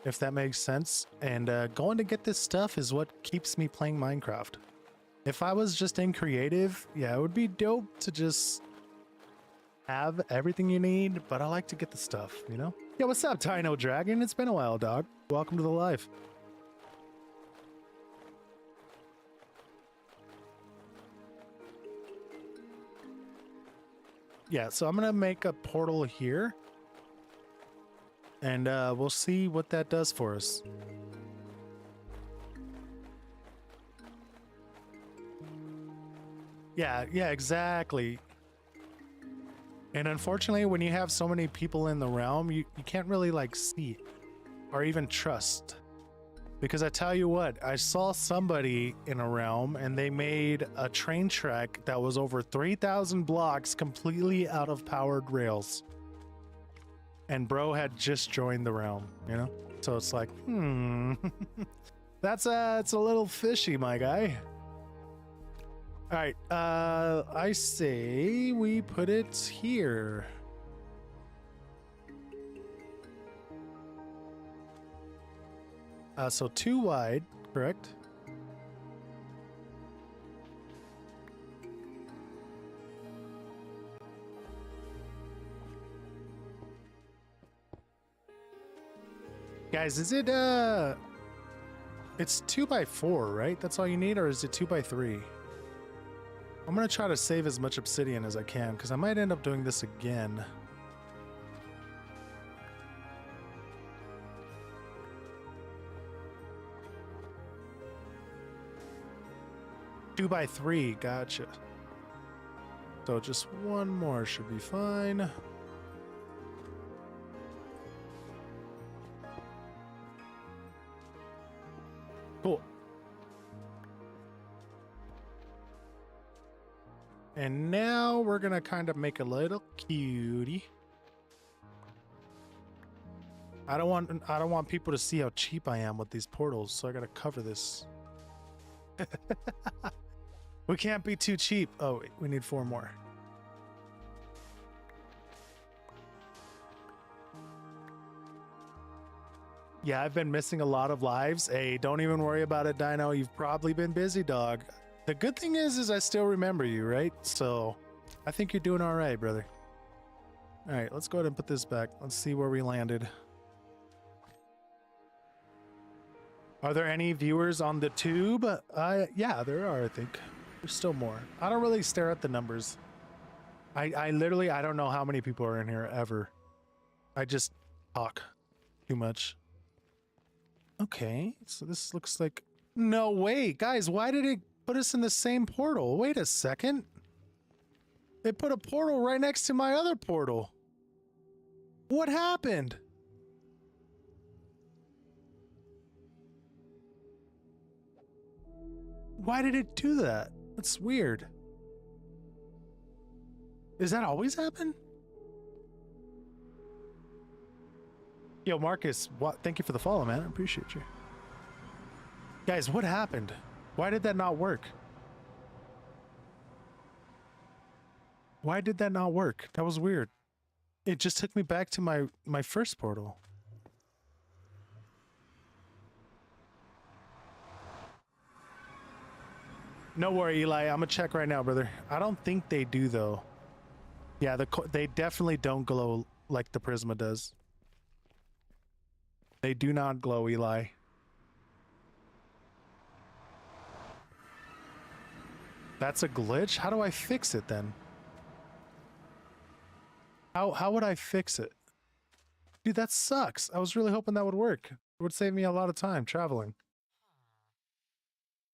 if that makes sense, and going to get this stuff is what keeps me playing Minecraft. If I was just in creative, yeah, it would be dope to just have everything you need, but I like to get the stuff, you know? Yo, what's up, Tino Dragon? It's been a while, dog. Welcome to the live. Yeah, so I'm gonna make a portal here. And we'll see what that does for us. Yeah, exactly. And unfortunately, when you have so many people in the realm, you can't really like see or even trust. Because I tell you what, I saw somebody in a realm and they made a train track that was over 3,000 blocks completely out of powered rails. And bro had just joined the realm, you know? So it's like, it's a little fishy, my guy. All right, I say we put it here. So 2 wide, correct? Guys, is it, it's 2x4, right? That's all you need, or is it 2x3? I'm gonna try to save as much obsidian as I can, because I might end up doing this again. Two by 3, gotcha. So just one more should be fine. Cool. And now we're gonna kind of make a little cutie. I don't want people to see how cheap I am with these portals, so I gotta cover this. We can't be too cheap. Oh, wait, we need 4 more. Yeah, I've been missing a lot of lives. Hey, don't even worry about it, Dino. You've probably been busy, dog. The good thing is I still remember you, right? So I think you're doing all right, brother. All right, let's go ahead and put this back. Let's see where we landed. Are there any viewers on the tube? Yeah, there are, I think. There's still more. I don't really stare at the numbers. I literally, I don't know how many people are in here ever. I just talk too much. Okay, so this looks like... No, wait, guys, why did it put us in the same portal? Wait a second. They put a portal right next to my other portal. What happened? Why did it do that? That's weird. Does that always happen? Yo, Marcus, what? Thank you for the follow, man. I appreciate you. Guys, what happened? Why did that not work? Why did that not work? That was weird. It just took me back to my first portal. No worry, Eli. I'm gonna check right now, brother. I don't think they do, though. Yeah, they definitely don't glow like the Prisma does. They do not glow, Eli. That's a glitch? How do I fix it then? How would I fix it? Dude, that sucks. I was really hoping that would work. It would save me a lot of time traveling.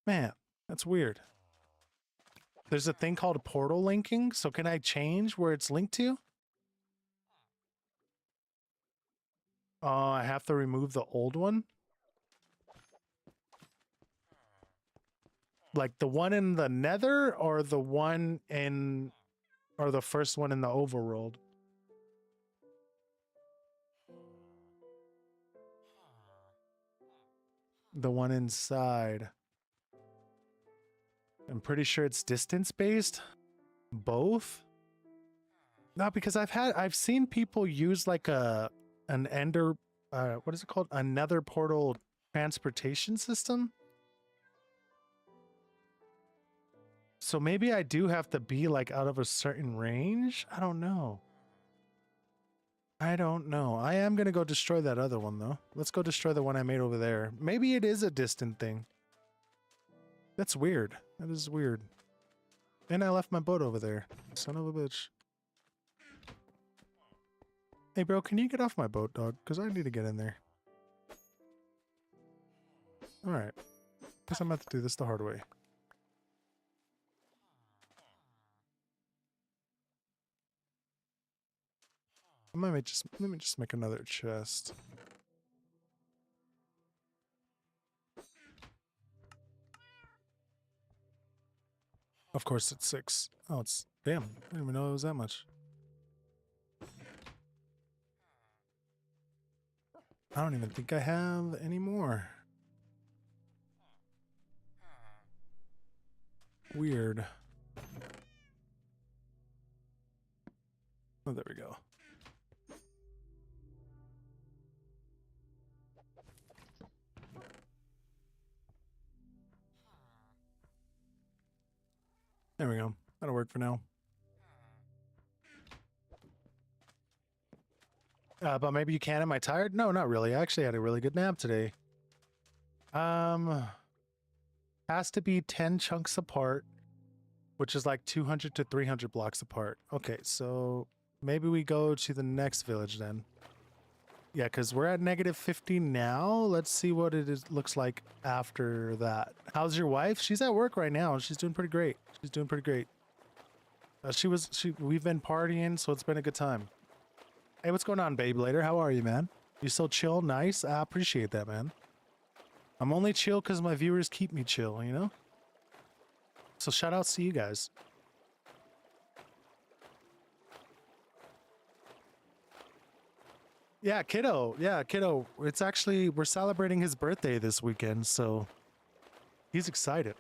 Man, that's weird. There's a thing called portal linking, so can I change where it's linked to? I have to remove the old one? Like the one in the Nether or the one in... or the first one in the overworld? The one inside. I'm pretty sure it's distance based. Both? No, because I've seen people use like an ender what is it called? A nether portal transportation system. So maybe I do have to be like out of a certain range? I don't know. I don't know. I am gonna go destroy that other one though. Let's go destroy the one I made over there. Maybe it is a distant thing. That's weird. That is weird. And I left my boat over there. Son of a bitch. Hey bro, can you get off my boat, dog? Because I need to get in there. Alright. Guess I'm about to do this the hard way. Let me just make another chest. Of course it's 6. Oh, it's... Damn. I didn't even know it was that much. I don't even think I have any more. Weird. Oh, there we go. There we go. That'll work for now. But maybe you can. Am I tired? No, not really. I actually had a really good nap today. Has to be 10 chunks apart, which is like 200 to 300 blocks apart. Okay, so maybe we go to the next village then. Yeah, because we're at -50 now. Let's see what it looks like after that. How's your wife? She's at work right now. She's doing pretty great. She's doing pretty great. We've been partying, so it's been a good time. Hey, what's going on, babe? Later, how are you, man? You still chill? Nice. I appreciate that, man. I'm only chill because my viewers keep me chill, you know? So shout outs to you guys. Yeah, kiddo. Yeah, kiddo. It's actually, we're celebrating his birthday this weekend, so he's excited.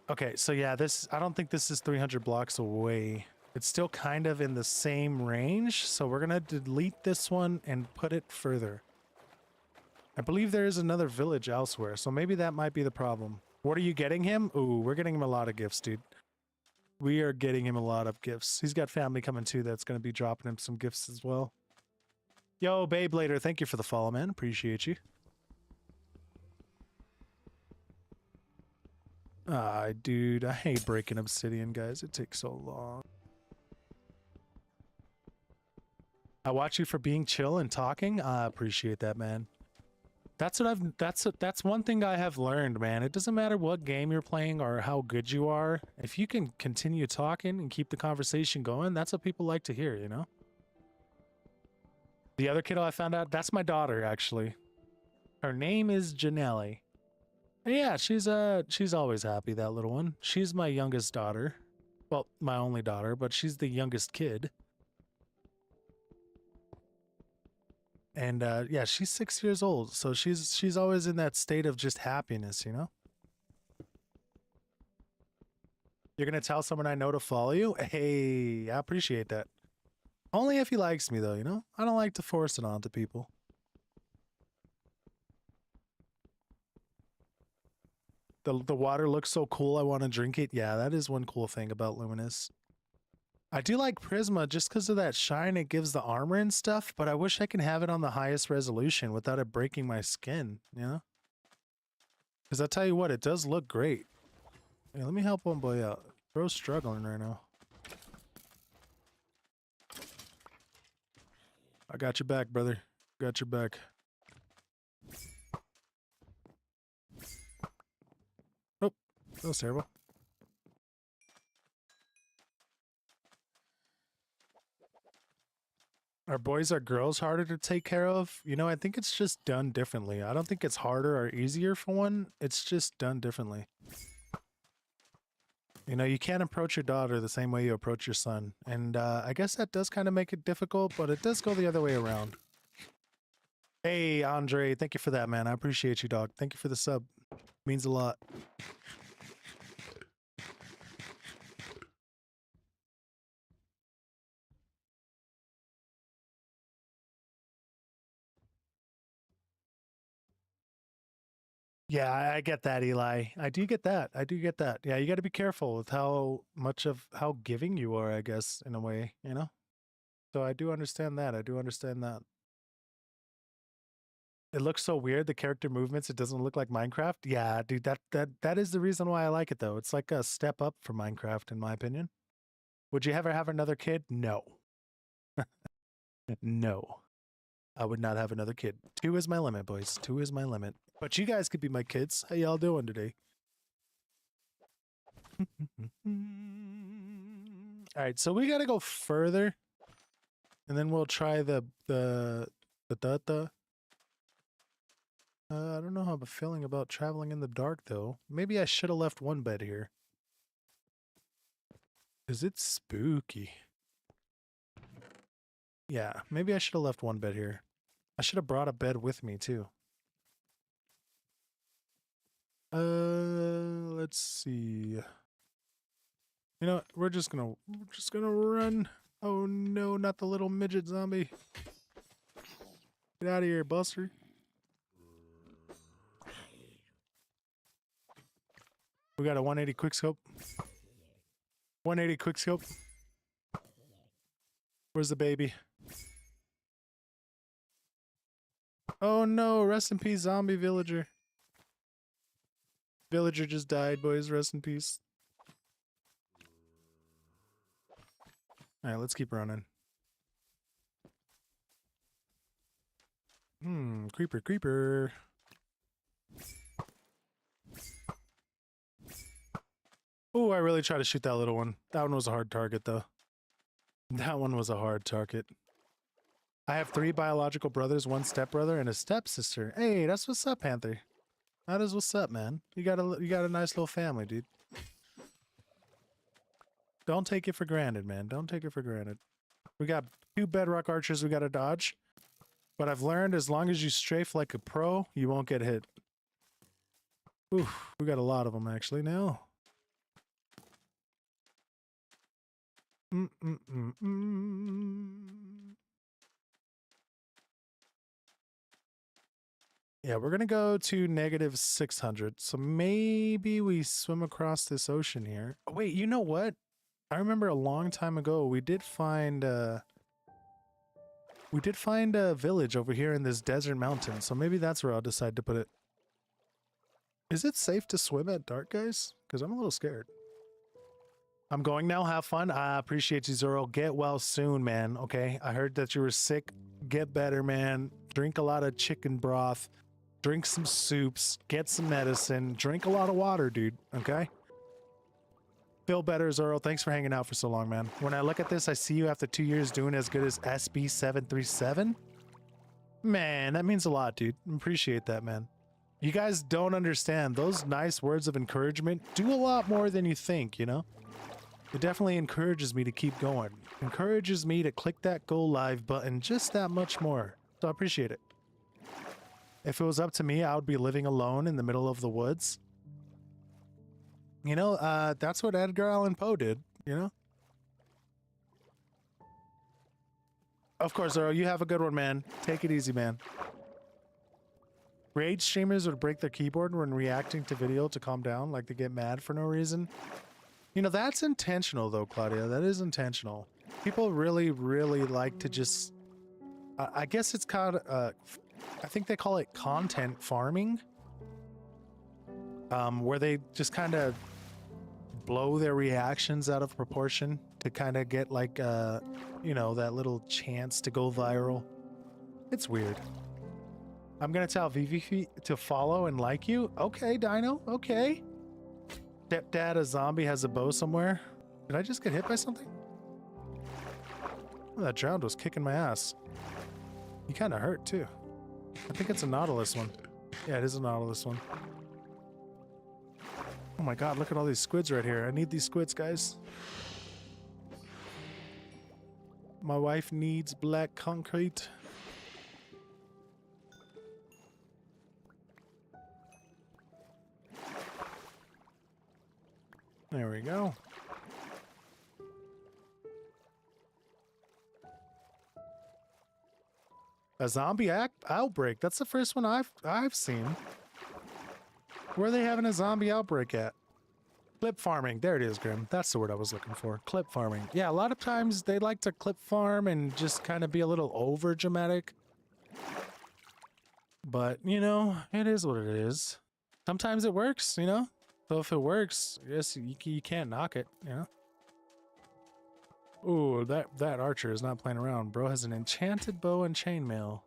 Okay, so yeah, I don't think this is 300 blocks away. It's still kind of in the same range, so we're gonna delete this one and put it further. I believe there is another village elsewhere, so maybe that might be the problem. What are you getting him? Ooh, we're getting him a lot of gifts, dude. We are getting him a lot of gifts. He's got family coming too that's gonna be dropping him some gifts as well. Yo, Babe Later, thank you for the follow, man. Appreciate you. Ah, dude, I hate breaking obsidian, guys. It takes so long. I watch you for being chill and talking. I appreciate that, man. That's what I've that's one thing I have learned, man. It doesn't matter what game you're playing or how good you are. If you can continue talking and keep the conversation going, that's what people like to hear, you know? The other kiddo I found out, that's my daughter actually. Her name is Janelle. And yeah, she's always happy, that little one. She's my youngest daughter. Well, my only daughter, but she's the youngest kid. And yeah, she's 6 years old, so she's always in that state of just happiness, you know? You're gonna tell someone I know to follow you? Hey, I appreciate that. Only if he likes me though, you know? I don't like to force it on to people. The water looks so cool, I want to drink it. Yeah, that is one cool thing about Luminous. I do like Prisma just because of that shine it gives the armor and stuff, but I wish I could have it on the highest resolution without it breaking my skin, you know? Because I'll tell you what, it does look great. Hey, let me help one boy out. Bro's struggling right now. I got your back, brother. Got your back. Oh, that was terrible. Are boys or girls harder to take care of? You know, I think it's just done differently. I don't think it's harder or easier for one. It's just done differently. You know, you can't approach your daughter the same way you approach your son. And I guess that does kind of make it difficult, but it does go the other way around. Hey, Andre, thank you for that, man. I appreciate you, dog. Thank you for the sub. Means a lot. Yeah, I get that, Eli. I do get that. I do get that. Yeah, you got to be careful with how much of how giving you are, I guess, in a way, you know? So I do understand that. I do understand that. It looks so weird, the character movements, it doesn't look like Minecraft. Yeah, dude, that is the reason why I like it though. It's like a step up for Minecraft in my opinion. Would you ever have another kid? No. No. I would not have another kid. 2 is my limit, boys. 2 is my limit. But you guys could be my kids. How y'all doing today? All right, so we got to go further. And then we'll try the I don't know how I'm feeling about traveling in the dark though. Maybe I should have left one bed here. Cause it's spooky. Yeah, maybe I should have left one bed here. I should have brought a bed with me too. Let's see. You know, we're just gonna run. Oh no, not the little midget zombie. Get out of here, Buster. We got a 180 quickscope. 180 quickscope. Where's the baby? Oh no, rest in peace, zombie villager. Villager just died, boys. Rest in peace. Alright, let's keep running. Creeper, creeper. Oh, I really tried to shoot that little one. That one was a hard target, though. That one was a hard target. I have 3 biological brothers, 1 stepbrother, and a stepsister. Hey, that's what's up, Panther. That is what's up, man. You got a nice little family, dude. Don't take it for granted, man. Don't take it for granted. We got 2 bedrock archers we gotta dodge. But I've learned as long as you strafe like a pro, you won't get hit. Oof, we got a lot of them actually now. Yeah, we're gonna go to -600. So maybe we swim across this ocean here. Oh, wait, you know what? I remember a long time ago we did find a village over here in this desert mountain. So maybe that's where I'll decide to put it. Is it safe to swim at dark, guys? Because I'm a little scared. I'm going now. Have fun. I appreciate you, Zoro. Get well soon, man. Okay? I heard that you were sick. Get better, man. Drink a lot of chicken broth. Drink some soups. Get some medicine. Drink a lot of water, dude. Okay? Feel better, Zoro. Thanks for hanging out for so long, man. When I look at this, I see you after 2 years doing as good as SB737. Man, that means a lot, dude. Appreciate that, man. You guys don't understand. Those nice words of encouragement do a lot more than you think, you know? It definitely encourages me to keep going. Encourages me to click that go live button just that much more. So I appreciate it. If it was up to me, I would be living alone in the middle of the woods. You know, that's what Edgar Allan Poe did, you know? Of course, Zoro, you have a good one, man. Take it easy, man. Rage streamers would break their keyboard when reacting to video to calm down, like they get mad for no reason. You know, that's intentional, though, Claudia. That is intentional. People really, really like to just... I guess it's called... I think they call it content farming. Where they just kind of blow their reactions out of proportion to kind of get, like, you know, that little chance to go viral. It's weird. I'm gonna tell Vivi to follow and like you. Okay, Dino. Okay. Stepdad, a zombie, has a bow somewhere. Did I just get hit by something? Oh, that drought was kicking my ass. He kind of hurt, too. I think it's a Nautilus one. Yeah, it is a Nautilus one. Oh my god, look at all these squids right here. I need these squids, guys. My wife needs black concrete. There we go. A zombie outbreak. That's the first one I've seen. Where are they having a zombie outbreak at? Clip farming. There it is, Grim. That's the word I was looking for. Clip farming. Yeah, a lot of times they like to clip farm and just kind of be a little over dramatic. But, you know, it is what it is. Sometimes it works, you know? So if it works, I guess you can't knock it, you know? Ooh, that archer is not playing around. Bro has an enchanted bow and chainmail.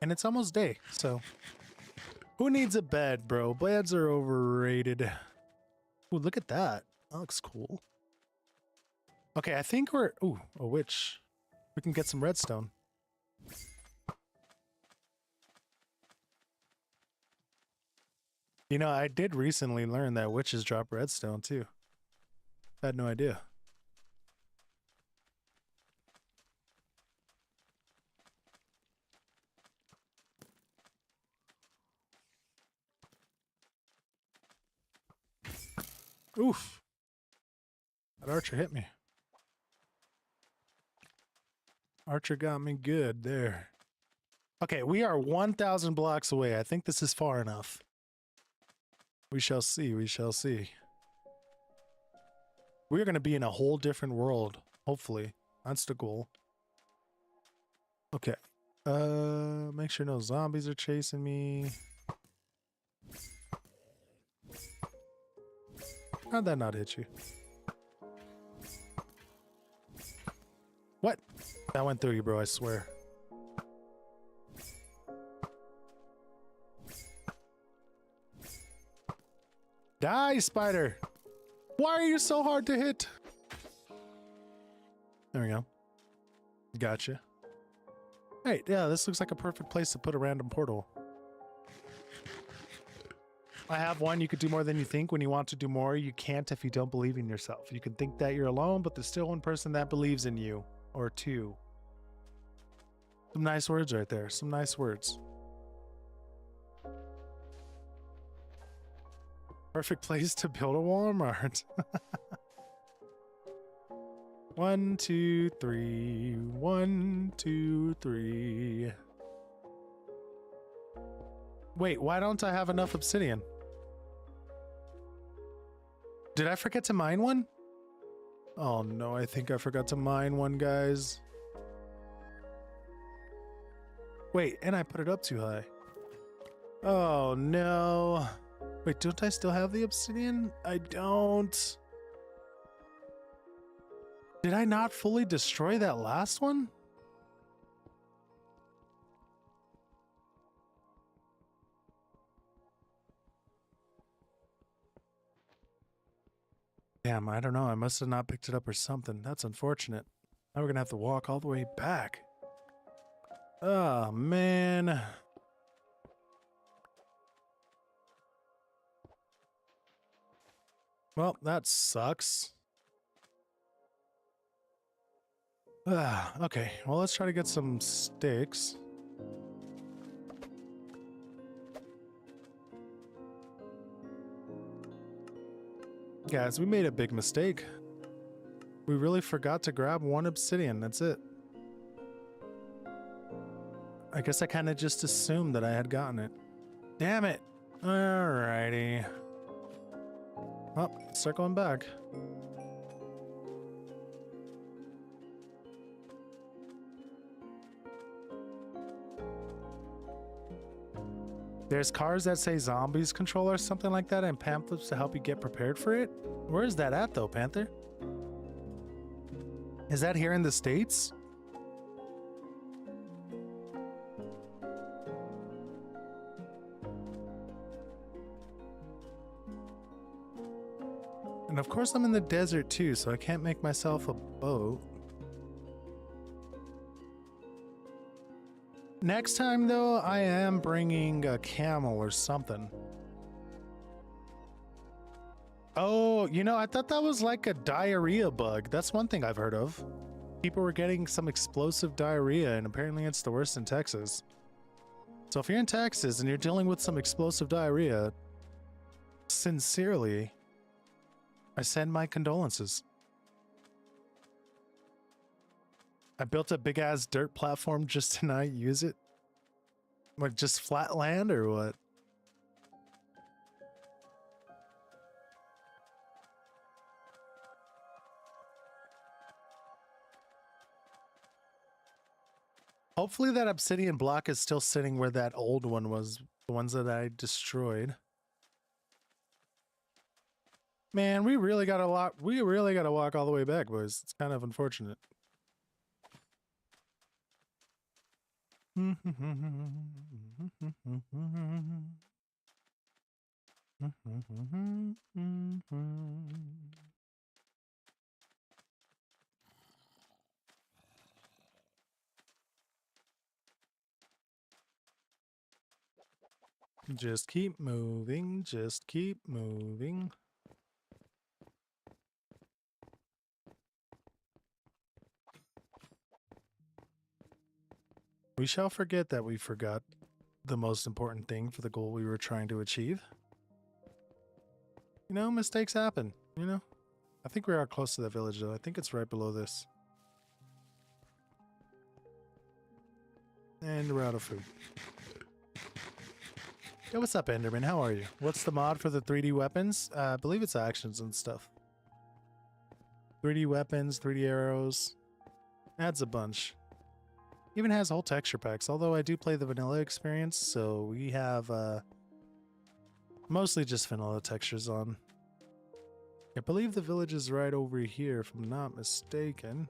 And it's almost day, so... Who needs a bed, bro? Beds are overrated. Ooh, look at that. That looks cool. Okay, I think we're... Ooh, a witch. We can get some redstone. You know, I did recently learn that witches drop redstone, too. I had no idea. Oof. That archer hit me. Archer got me good there. Okay, we are 1,000 blocks away. I think this is far enough. We shall see, we shall see. We're going to be in a whole different world, hopefully. That's the goal. Okay. Make sure no zombies are chasing me. How'd that not hit you? What? That went through you, bro, I swear. Die, spider! Why are you so hard to hit? There we go. Gotcha. Hey, yeah, this looks like a perfect place to put a random portal. I have one. You could do more than you think. When you want to do more, you can't if you don't believe in yourself. You can think that you're alone, but there's still one person that believes in you. Or two. Some nice words right there. Some nice words. Perfect place to build a Walmart. 1, 2, 3. 1, 2, 3. Wait, why don't I have enough obsidian? Did I forget to mine one? Oh no, I think I forgot to mine one, guys. Wait, and I put it up too high. Oh no. Wait, don't I still have the obsidian? I don't. Did I not fully destroy that last one? Damn, I don't know. I must have not picked it up or something. That's unfortunate. Now we're gonna have to walk all the way back. Oh, man. Well, that sucks. Okay, well, let's try to get some sticks. Guys, we made a big mistake. We really forgot to grab one obsidian. That's it. I guess I kind of just assumed that I had gotten it. Damn it. Alrighty. Well, let's start going back. There's cars that say zombies control or something like that and pamphlets to help you get prepared for it? Where is that at though, Panther? Is that here in the States? And of course I'm in the desert too, so I can't make myself a boat. Next time though, I am bringing a camel or something. Oh, you know, I thought that was like a diarrhea bug. That's one thing I've heard of. People were getting some explosive diarrhea, and apparently it's the worst in Texas. So if you're in Texas and you're dealing with some explosive diarrhea, sincerely, I send my condolences. I built a big ass dirt platform just to not use it. Like just flat land or what? Hopefully that obsidian block is still sitting where that old one was, the ones that I destroyed. Man, we really gotta walk all the way back, boys. It's kind of unfortunate. Just keep moving, just keep moving. We shall forget that we forgot the most important thing for the goal we were trying to achieve. You know, mistakes happen, you know? I think we are close to that village though. I think it's right below this. And we're out of food. Yo, what's up, Enderman? How are you? What's the mod for the 3D weapons? I believe it's actions and stuff. 3D weapons, 3D arrows. Adds a bunch. Even has whole texture packs, although I do play the vanilla experience, so we have mostly just vanilla textures on. I believe the village is right over here, if I'm not mistaken.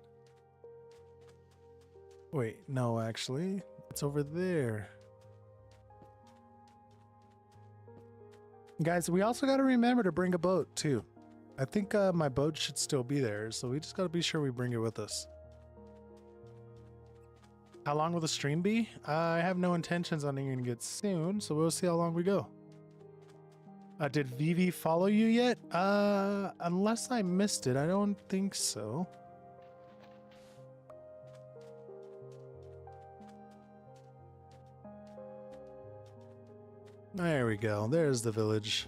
Wait, no, actually. It's over there. Guys, we also got to remember to bring a boat, too. I think my boat should still be there, so we just got to be sure we bring it with us. How long will the stream be? I have no intentions on ending it soon, so we'll see how long we go. Did Vivi follow you yet? Unless I missed it, I don't think so. There we go. There's the village.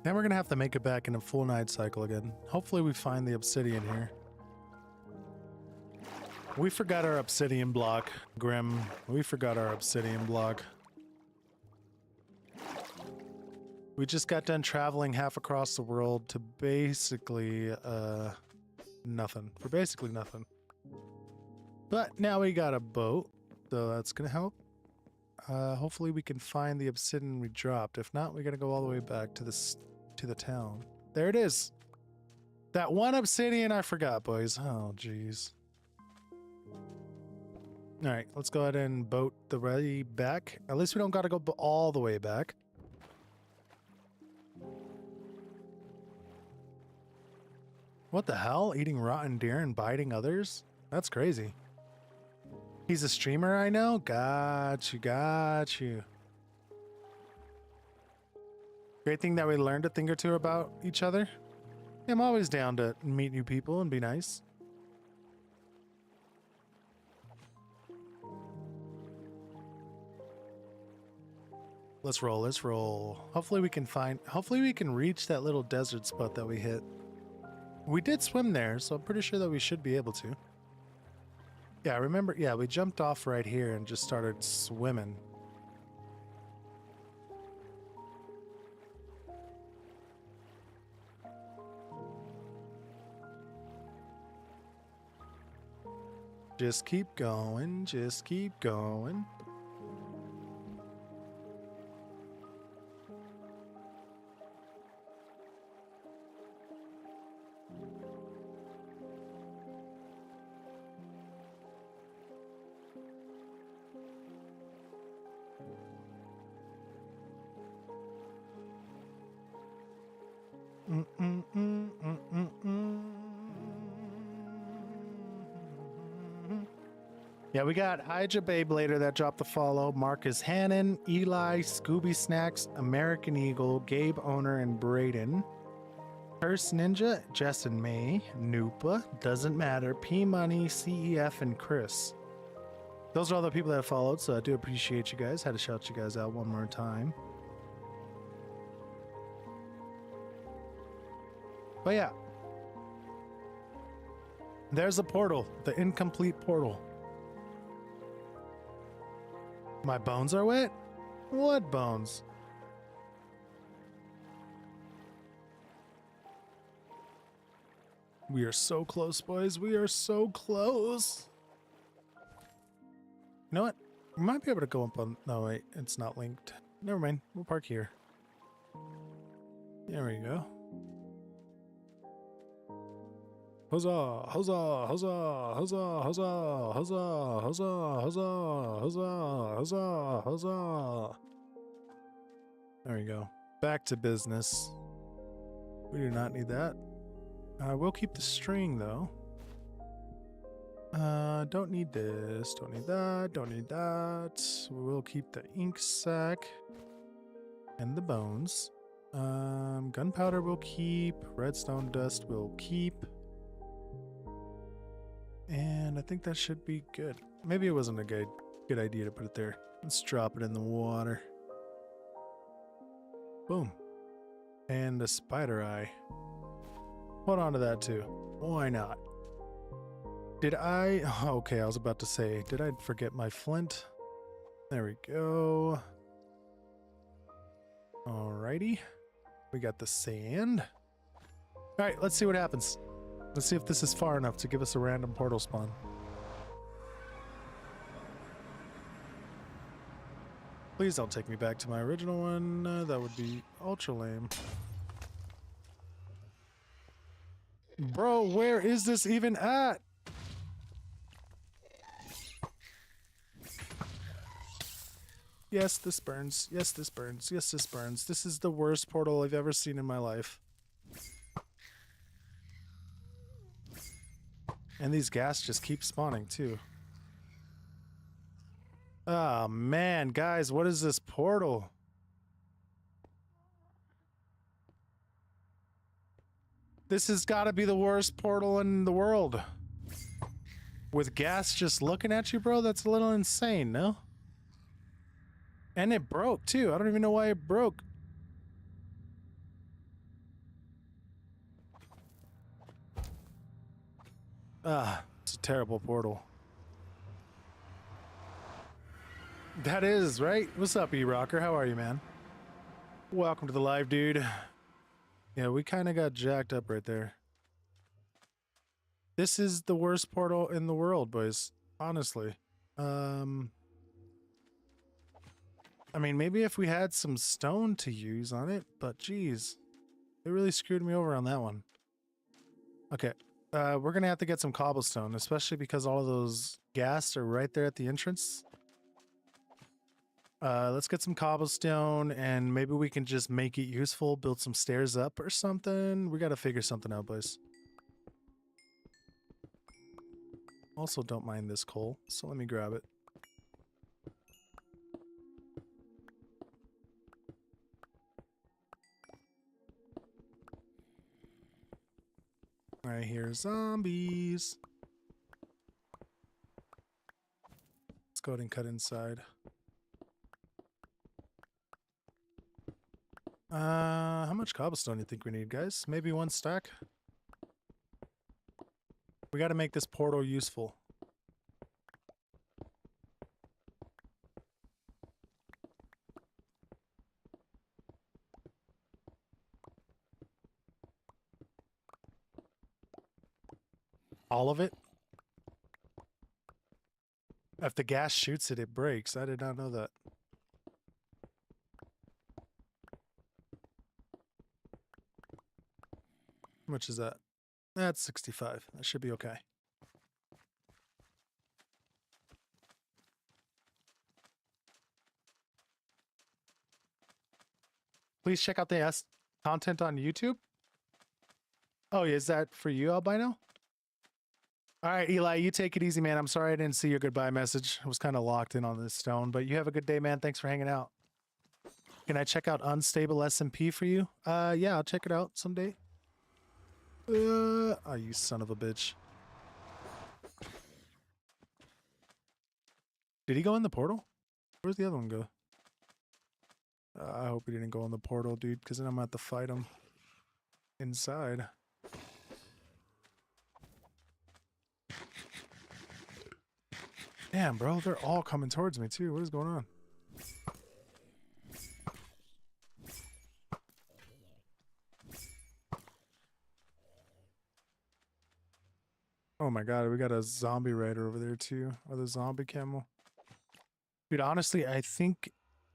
Then we're gonna have to make it back in a full night cycle again. Hopefully we find the obsidian here. We forgot our obsidian block, Grim. We forgot our obsidian block. We just got done traveling half across the world to basically nothing. For basically nothing. But now we got a boat, so that's gonna help. Hopefully we can find the obsidian we dropped. If not, we gotta go all the way back to the town. There it is. That one obsidian I forgot, boys. Oh, jeez. All right, let's go ahead and boat the way back. At least we don't gotta go all the way back. What the hell? Eating rotten deer and biting others? That's crazy. He's a streamer, I know? Got you, got you. Great thing that we learned a thing or two about each other. I'm always down to meet new people and be nice. Let's roll, let's roll. Hopefully we can reach that little desert spot that we hit. We did swim there, so I'm pretty sure that we should be able to. Yeah, remember, yeah, we jumped off right here and just started swimming. Just keep going, just keep going. Yeah, we got Hydra Beyblader that dropped the follow, Marcus Hannon, Eli, Scooby Snacks, American Eagle, Gabe Owner, and Braden. Curse Ninja, Jess and May, Noopa, Doesn't Matter, P Money, CEF, and Chris. Those are all the people that have followed, so I do appreciate you guys. Had to shout you guys out one more time. But yeah. There's a portal, the incomplete portal. My bones are wet? What bones? We are so close, boys. We are so close. You know what? We might be able to go up on... No, wait. It's not linked. Never mind. We'll park here. There we go. Huzzah! Huzzah! Huzzah! Huzzah! Huzzah! Huzzah! Huzzah! Huzzah! Huzzah! Huzzah! Huzzah! There we go. Back to business. We do not need that. We'll keep the string though. Don't need this. Don't need that. Don't need that. We'll keep the ink sac and the bones. Gunpowder we'll keep. Redstone dust we'll keep. And I think that should be good. Maybe it wasn't a good idea to put it there. Let's drop it in the water. Boom. And a spider eye. Hold on to that too. Why not? Did I... Okay, I was about to say, did I forget my flint? There we go. Alrighty. We got the sand. Alright, let's see what happens. Let's see if this is far enough to give us a random portal spawn. Please don't take me back to my original one. That would be ultra lame. Bro, where is this even at? Yes, this burns. Yes, this burns. Yes, this burns. This is the worst portal I've ever seen in my life. And these gas just keep spawning too. Oh man, guys, what is this portal? This has got to be the worst portal in the world. With gas just looking at you, bro, that's a little insane, no? And it broke too. I don't even know why it broke. It's a terrible portal. That is, right? What's up, E-Rocker? How are you, man? Welcome to the live, dude. Yeah, we kind of got jacked up right there. This is the worst portal in the world, boys. Honestly. I mean, maybe if we had some stone to use on it, but geez. They really screwed me over on that one. Okay. We're gonna have to get some cobblestone, especially because all of those gas are right there at the entrance. Let's get some cobblestone and maybe we can just make it useful, build some stairs up or something. We gotta figure something out, boys. Also don't mind this coal, so let me grab it. Alright, here's zombies. Let's go ahead and cut inside. How much cobblestone do you think we need, guys? Maybe 1 stack? We gotta make this portal useful. All of it? If the gas shoots it, it breaks. I did not know that. How much is that? That's 65. That should be okay. Please check out the content on YouTube. Oh, is that for you, Albino? All right, Eli, you take it easy, man. I'm sorry I didn't see your goodbye message. I was kind of locked in on this stone, but you have a good day, man. Thanks for hanging out. Can I check out Unstable SMP for you? Yeah, I'll check it out someday. Oh, you son of a bitch. Did he go in the portal? Where's the other one go? I hope he didn't go in the portal, dude, because then I'm going to have to fight him inside. Damn, bro, they're all coming towards me, too. What is going on? Oh my god, we got a zombie rider over there, too. Or the zombie camel. Dude, honestly, I think...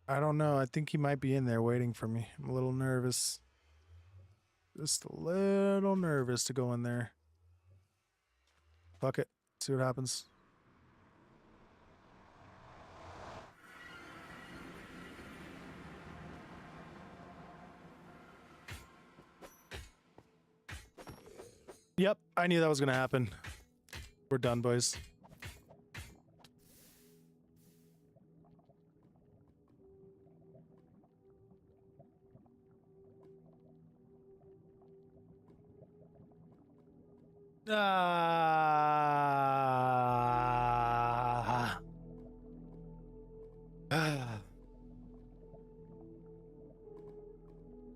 I don't know. I think he might be in there waiting for me. I'm a little nervous. Just a little nervous to go in there. Fuck it. See what happens. Yep, I knew that was gonna happen. We're done, boys.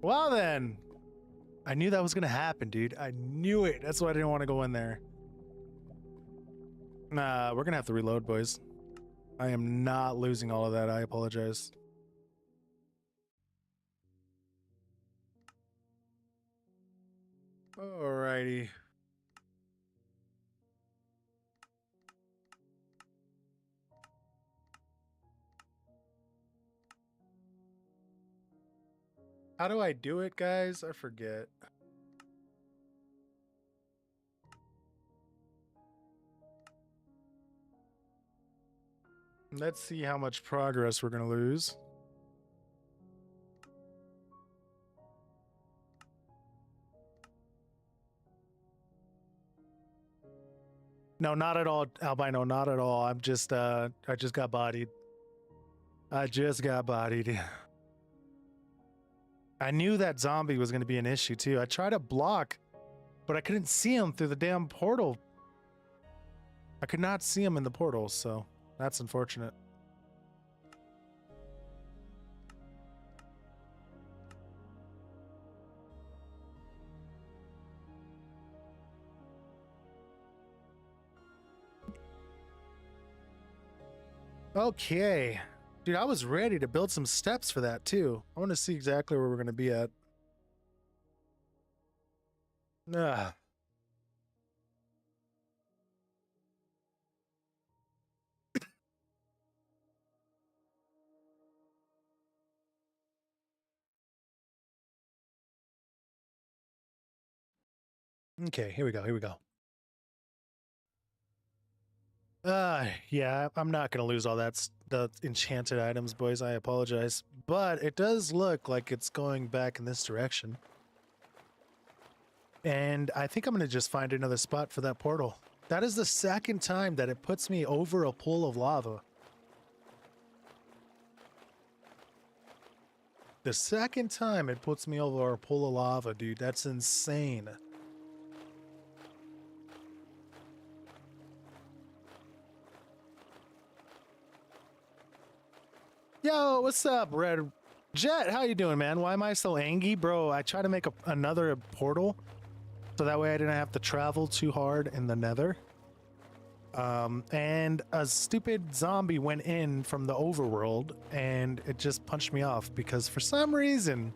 Well then. I knew that was gonna happen, dude. I knew it. That's why I didn't want to go in there. Nah, we're gonna have to reload, boys. I am not losing all of that. I apologize. Alrighty. How do I do it, guys? I forget. Let's see how much progress we're gonna lose. No, not at all, Albino, not at all. I'm just, I just got bodied. I just got bodied. I knew that zombie was going to be an issue too. I tried to block, but I couldn't see him through the damn portal. I could not see him in the portal, so that's unfortunate. Okay. Dude, I was ready to build some steps for that too. I want to see exactly where we're going to be at. Ah. Okay, here we go. Here we go. Yeah, I'm not gonna lose all the enchanted items, boys. I apologize, but it does look like it's going back in this direction, and I think I'm gonna just find another spot for that portal. That is the second time that it puts me over a pool of lava. The second time it puts me over a pool of lava, dude. That's insane. Yo, what's up, Red Jet? How you doing, man? Why am I so angry, bro? I tried to make another portal, so that way I didn't have to travel too hard in the Nether. And a stupid zombie went in from the overworld, and it just punched me off because for some reason,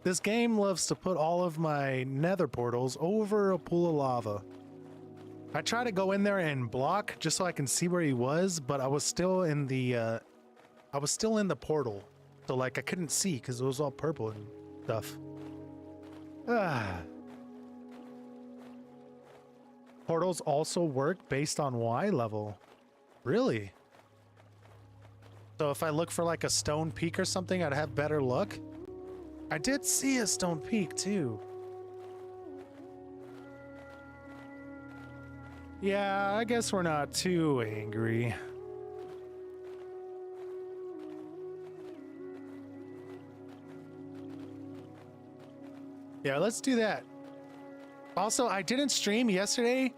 this game loves to put all of my Nether portals over a pool of lava. I tried to go in there and block just so I can see where he was, but I was still in the portal, so like I couldn't see because it was all purple and stuff. Portals also work based on Y level. Really? So if I look for like a stone peak or something, I'd have better luck? I did see a stone peak too. Yeah, I guess we're not too angry. Yeah, let's do that. Also, I didn't stream yesterday.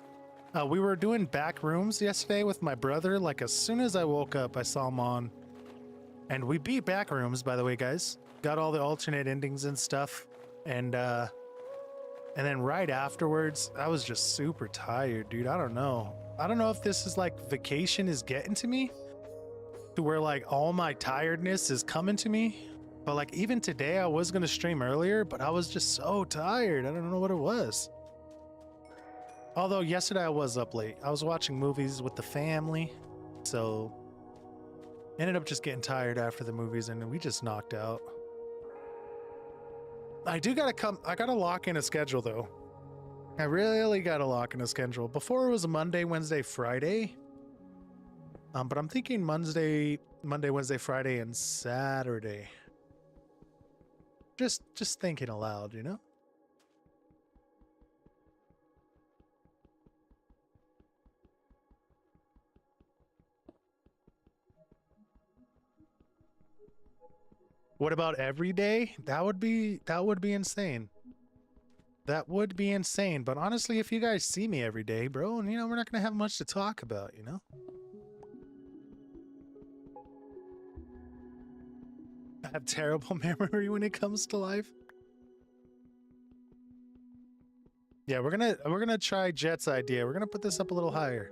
We were doing back rooms yesterday with my brother. Like as soon as I woke up, I saw him on. And we beat back rooms, by the way, guys. Got all the alternate endings and stuff. And then right afterwards, I was just super tired, dude. I don't know. I don't know if this is like vacation is getting to me to where like all my tiredness is coming to me. But like even today, I was going to stream earlier, but I was just so tired. I don't know what it was. Although yesterday I was up late. I was watching movies with the family. So ended up just getting tired after the movies and we just knocked out. I gotta lock in a schedule though. I really gotta lock in a schedule. Before it was a Monday, Wednesday, Friday. But I'm thinking Monday, Wednesday, Friday, and Saturday. Just thinking aloud, you know? What about every day? That would be insane. That would be insane. But honestly, if you guys see me every day, bro, and you know, we're not gonna have much to talk about, you know? I have terrible memory when it comes to life. Yeah, we're gonna try Jet's idea. We're gonna put this up a little higher.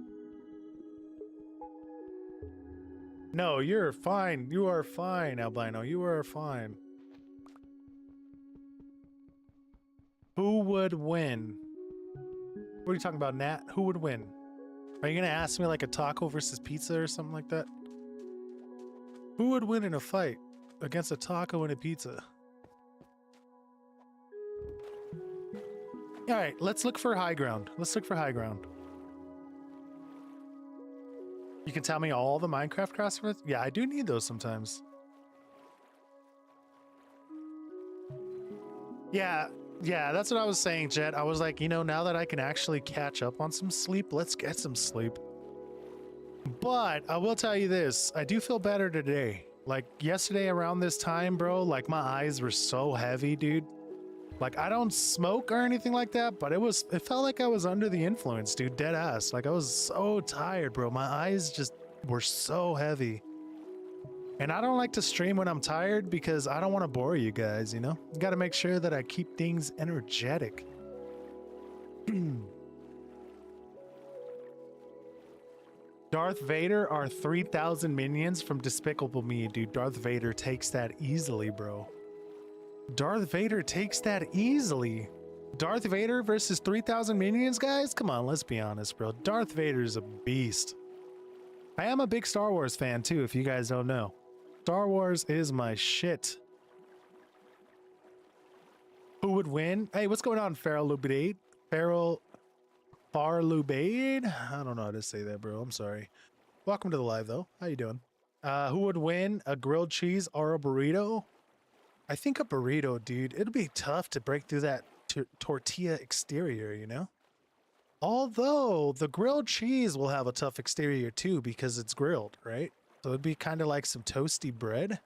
No, you're fine. You are fine, Albino. You are fine. Who would win? What are you talking about, Nat? Who would win? Are you gonna ask me like a taco versus pizza or something like that? Who would win in a fight against a taco and a pizza? All right, let's look for high ground. Let's look for high ground. You can tell me all the Minecraft crosswords? Yeah, I do need those sometimes. Yeah, that's what I was saying, Jet. I was like, you know, now that I can actually catch up on some sleep, let's get some sleep. But I will tell you this, I do feel better today. Like yesterday around this time, bro, like my eyes were so heavy, dude. Like I don't smoke or anything like that, but it felt like I was under the influence, dude, dead ass. Like I was so tired, bro. My eyes just were so heavy. And I don't like to stream when I'm tired because I don't want to bore you guys, you know? Got to make sure that I keep things energetic. Darth Vader are 3,000 minions from Despicable Me, dude. Darth Vader takes that easily, bro. Darth Vader takes that easily. Darth Vader versus 3,000 minions, guys? Come on, let's be honest, bro. Darth Vader's a beast. I am a big Star Wars fan, too, if you guys don't know. Star Wars is my shit. Who would win? Hey, what's going on, Farrell Lubade? Farlubade? I don't know how to say that, bro. I'm sorry. Welcome to the live, though. How you doing? Who would win, a grilled cheese or a burrito? I think a burrito, dude. It'll be tough to break through that tortilla exterior, you know? Although the grilled cheese will have a tough exterior too because it's grilled, right? So it'd be kind of like some toasty bread.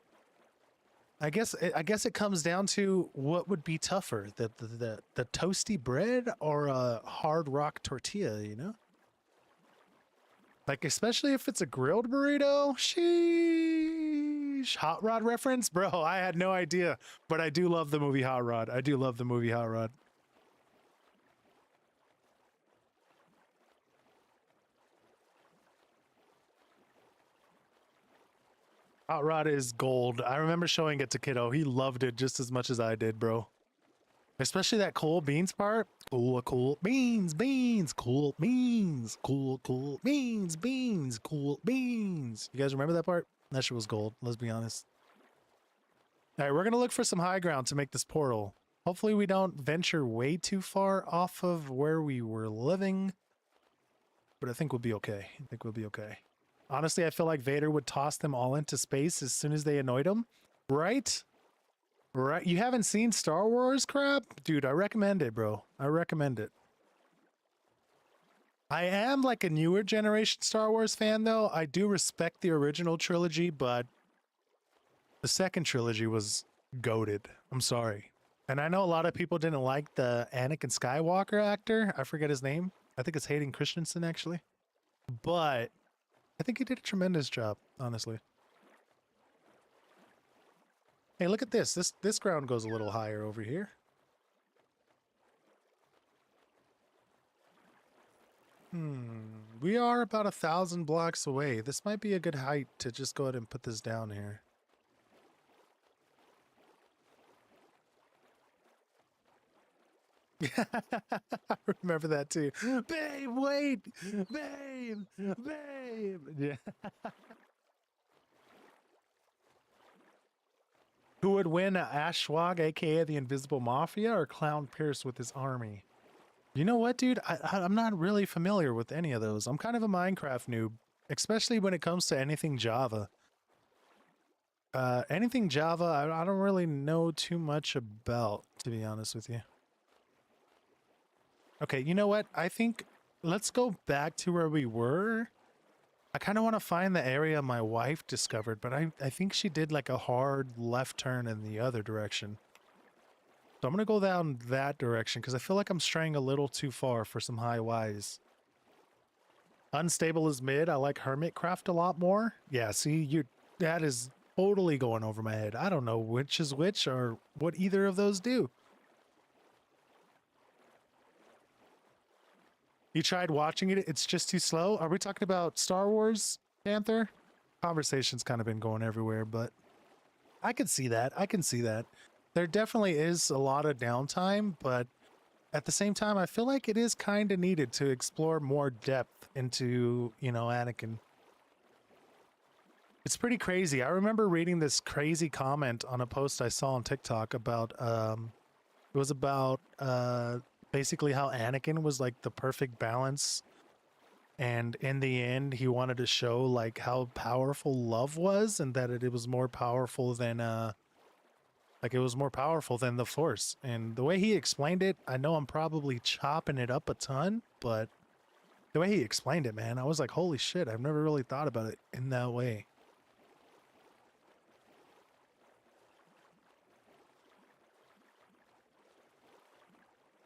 I guess it comes down to what would be tougher, the toasty bread or a hard rock tortilla, you know? Like, especially if it's a grilled burrito. Sheesh. Hot Rod reference? Bro, I had no idea, but I do love the movie Hot Rod. I do love the movie Hot Rod. Hot Rod is gold. I remember showing it to Kiddo. He loved it just as much as I did, bro. Especially that cool beans part. Cool beans, cool beans, cool beans, cool beans. You guys remember that part? That shit was gold, let's be honest. All right, we're gonna look for some high ground to make this portal. Hopefully we don't venture way too far off of where we were living. But I think we'll be okay. I think we'll be okay. Honestly, I feel like Vader would toss them all into space as soon as they annoyed him. Right? Right? You haven't seen Star Wars, crap? Dude, I recommend it, bro. I recommend it. I am like a newer generation Star Wars fan, though. I do respect the original trilogy, but the second trilogy was goated. I'm sorry. And I know a lot of people didn't like the Anakin Skywalker actor. I forget his name. I think it's Hayden Christensen, actually. But I think he did a tremendous job, honestly. Hey, look at this. This ground goes a little higher over here. We are about 1,000 blocks away. This might be a good height to just go ahead and put this down here. I remember that too. Babe, wait! Babe! Babe! Yeah. Who would win, Ashwag, aka the Invisible Mafia, or Clown Pierce with his army? You know what, dude? I'm not really familiar with any of those. I'm kind of a Minecraft noob, especially when it comes to anything Java. Anything Java, I don't really know too much about, to be honest with you. Okay, you know what? I think let's go back to where we were. I kind of want to find the area my wife discovered, but I think she did like a hard left turn in the other direction. So I'm going to go down that direction because I feel like I'm straying a little too far for some high Ys. Unstable is mid. I like Hermitcraft a lot more. Yeah, see, that is totally going over my head. I don't know which is which or what either of those do. You tried watching it, it's just too slow? Are we talking about Star Wars, Panther? Conversation's kind of been going everywhere, but I can see that. I can see that. There definitely is a lot of downtime, but at the same time, I feel like it is kind of needed to explore more depth into, you know, Anakin. It's pretty crazy. I remember reading this crazy comment on a post I saw on TikTok about, it was about, basically how Anakin was like the perfect balance, and in the end he wanted to show like how powerful love was, and that it was more powerful than like it was more powerful than the Force. And the way he explained it, I know I'm probably chopping it up a ton, but the way he explained it, man, I was like, holy shit, I've never really thought about it in that way.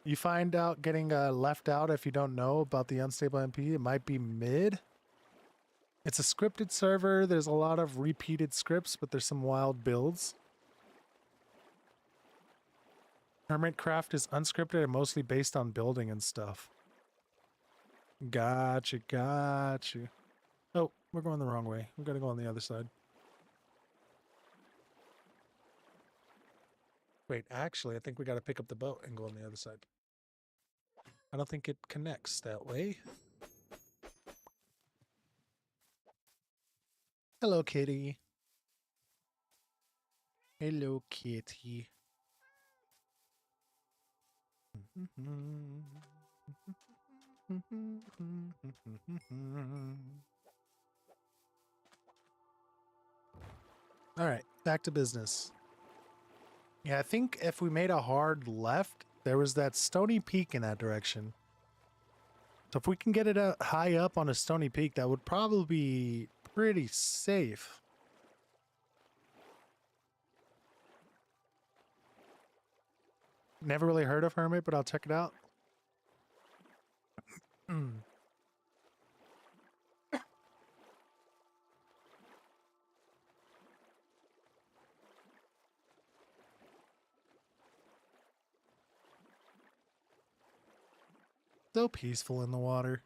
You find out getting left out if you don't know about the unstable MP. It might be mid. It's a scripted server. There's a lot of repeated scripts, but there's some wild builds. Hermitcraft is unscripted and mostly based on building and stuff. Gotcha, gotcha. Oh, We're going the wrong way. We gotta go on the other side. Wait, actually, I think we gotta pick up the boat and go on the other side. I don't think it connects that way. Hello, kitty. Hello, kitty. All right, back to business. Yeah, I think if we made a hard left, there was that stony peak in that direction. So if we can get it high up on a stony peak, that would probably be pretty safe. Never really heard of Hermit, but I'll check it out. So peaceful in the water.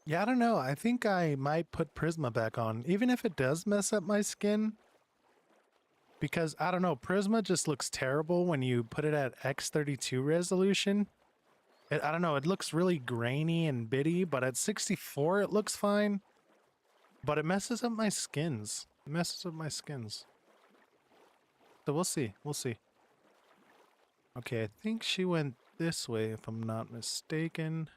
Yeah, I don't know. I think I might put Prisma back on, even if it does mess up my skin. Because, I don't know, Prisma just looks terrible when you put it at X32 resolution. I don't know, it looks really grainy and bitty, but at 64 it looks fine. But it messes up my skins. It messes up my skins. So we'll see. We'll see. Okay, I think she went this way, if I'm not mistaken.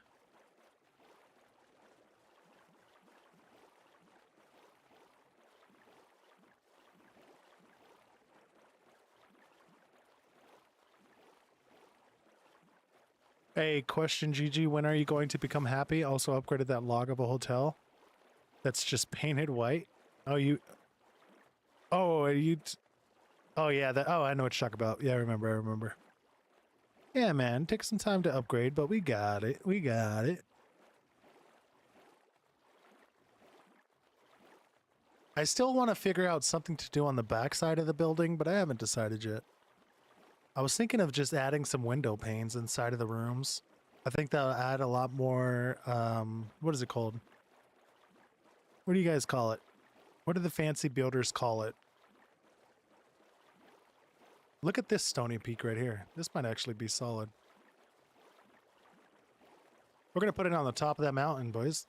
Hey, question GG, when are you going to become happy? Also upgraded that log of a hotel that's just painted white. Oh, you... Oh, you... Oh, yeah, that... Oh, I know what you're talking about. Yeah, I remember. Yeah, man, take some time to upgrade, but we got it. We got it. I still want to figure out something to do on the backside of the building, but I haven't decided yet. I was thinking of just adding some window panes inside of the rooms. I think that'll add a lot more, what is it called? What do you guys call it? What do the fancy builders call it? Look at this stony peak right here. This might actually be solid. We're going to put it on the top of that mountain, boys.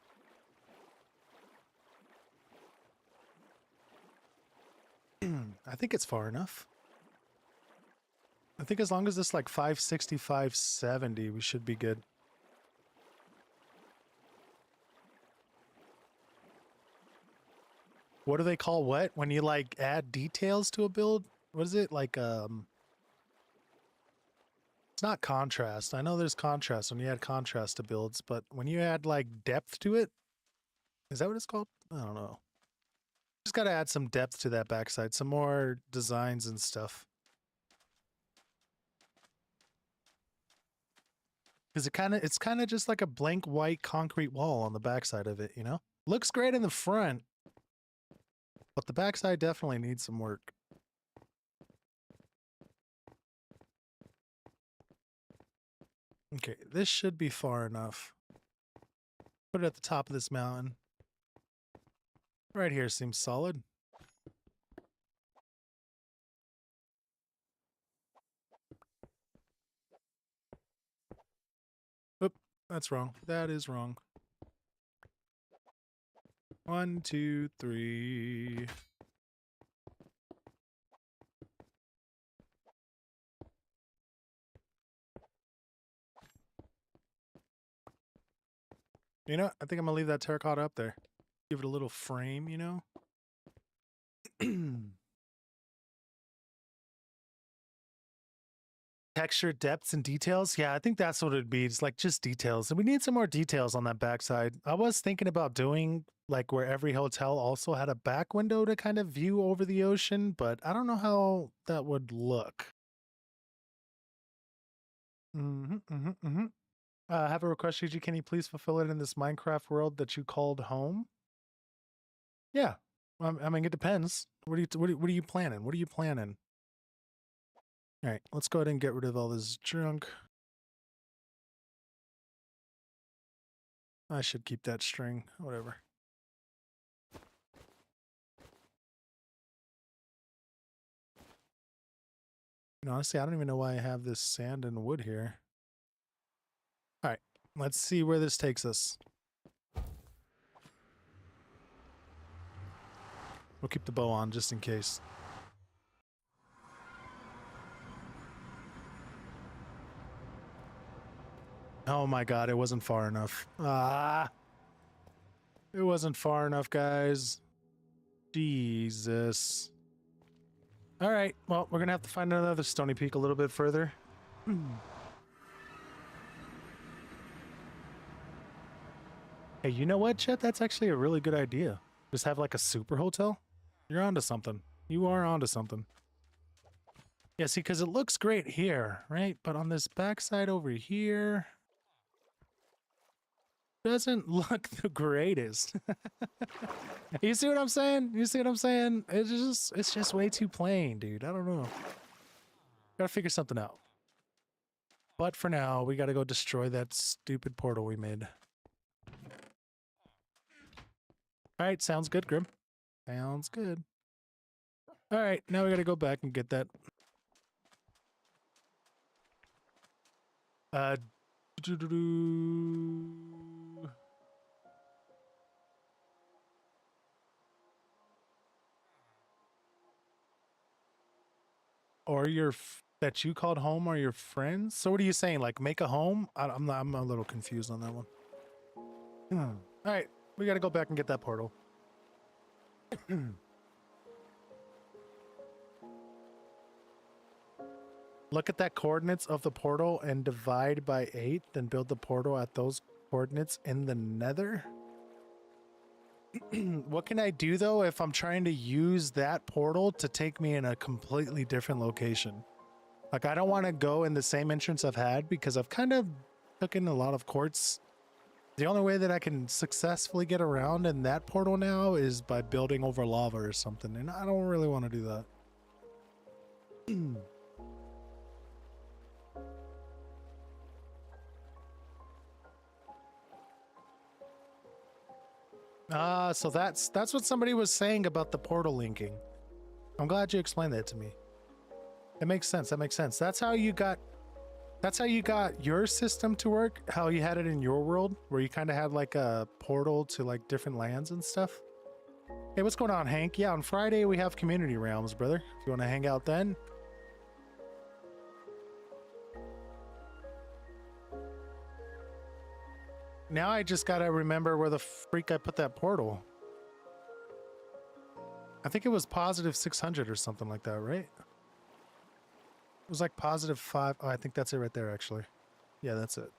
I think it's far enough. I think as long as it's like 560, 570, we should be good. What do they call what? When you like add details to a build? What is it? Like, it's not contrast. I know there's contrast when you add contrast to builds, but when you add like depth to it, is that what it's called? I don't know. Just gotta add some depth to that backside, some more designs and stuff. Because it's kind of just like a blank white concrete wall on the backside of it, you know? Looks great in the front, but the backside definitely needs some work. Okay, this should be far enough. Put it at the top of this mountain. Right here seems solid. Oop, that's wrong. That is wrong. 1, 2, 3. You know, I think I'm gonna leave that terracotta up there. Give it a little frame, you know? Texture, depths, and details? Yeah, I think that's what it'd be. It's like just details. And we need some more details on that backside. I was thinking about doing like where every hotel also had a back window to kind of view over the ocean, but I don't know how that would look. I have a request, Gigi. Can you please fulfill it in this Minecraft world that you called home? Yeah. I mean, it depends. What are you planning? What are you planning? All right, let's go ahead and get rid of all this junk. I should keep that string. Whatever. And honestly, I don't even know why I have this sand and wood here. All right, let's see where this takes us. We'll keep the bow on just in case. Oh my god, it wasn't far enough. Ah! It wasn't far enough, guys. Jesus. Alright, well, we're gonna have to find another stony peak a little bit further. Hey, you know what, Chet? That's actually a really good idea. Just have like a super hotel. You're onto something. You are onto something. Yeah, see, because it looks great here, right? But on this backside over here, doesn't look the greatest. You see what I'm saying? You see what I'm saying? It's just way too plain, dude. I don't know. Gotta figure something out. But for now, we gotta go destroy that stupid portal we made. Alright, sounds good, Grim. Sounds good. Alright, now we gotta go back and get that. Or that you called home are your friends? So what are you saying? Like make a home? I'm a little confused on that one. All right, we got to go back and get that portal. Look at that coordinates of the portal and divide by 8, then build the portal at those coordinates in the Nether. What can I do though if I'm trying to use that portal to take me in a completely different location? Like I don't want to go in the same entrance I've had because I've kind of taken a lot of quartz. The only way that I can successfully get around in that portal now is by building over lava or something, and I don't really want to do that. So that's what somebody was saying about the portal linking. I'm glad you explained that to me. It makes sense. That makes sense. That's how you got your system to work, how you had it in your world, where you kind of had like a portal to like different lands and stuff. Hey, what's going on, Hank? Yeah, on Friday we have community realms, brother. If you want to hang out then. Now I just gotta remember where the freak I put that portal. I think it was positive 600 or something like that, right? It was like positive 5. Oh, I think that's it right there, actually. Yeah, that's it.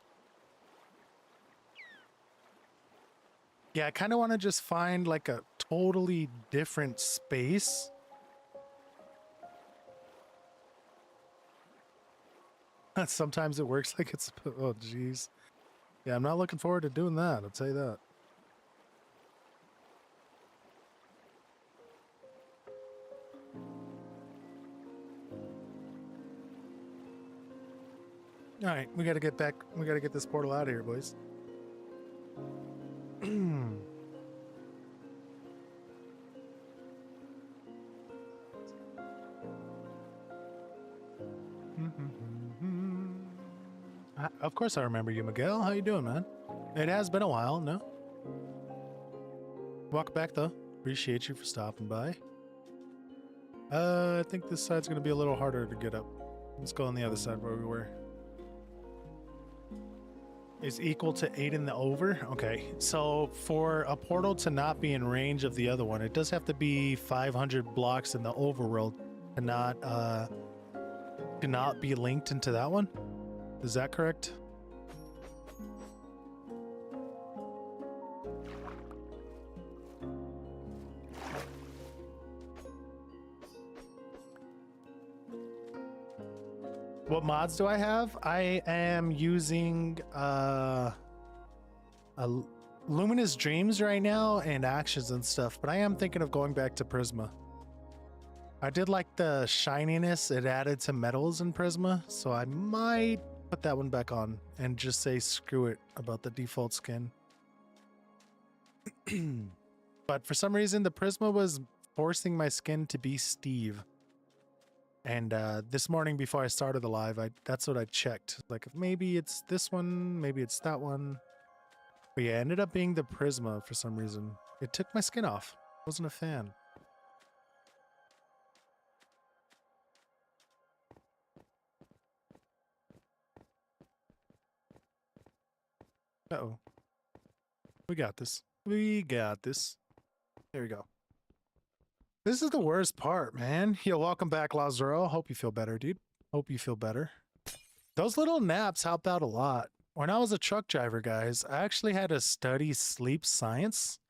Yeah, I kind of want to just find like a totally different space. Sometimes it works like it's... Oh, jeez. Yeah, I'm not looking forward to doing that, I'll tell you that. All right, we got to get back. We got to get this portal out of here, boys. Of course I remember you, Miguel. How you doing, man? It has been a while, no? Welcome back, though. Appreciate you for stopping by. I think this side's going to be a little harder to get up. Let's go on the other side where we were. Is equal to 8 in the over? Okay, so for a portal to not be in range of the other one, it does have to be 500 blocks in the overworld to not be linked into that one. Is that correct? What mods do I have? I am using Luminous Dreams right now and Actions and stuff, but I am thinking of going back to Prisma. I did like the shininess it added to metals in Prisma, so I might put that one back on and just say screw it about the default skin. But for some reason, the Prisma was forcing my skin to be Steve. And this morning before I started the live, that's what I checked. Like, maybe it's this one, maybe it's that one. But yeah, it ended up being the Prisma for some reason. It took my skin off. Wasn't a fan. Uh-oh. We got this. We got this. There we go. This is the worst part, man. Yo, welcome back, Lazaro. Hope you feel better, dude. Hope you feel better. Those little naps help out a lot. When I was a truck driver, guys, I actually had to study sleep science.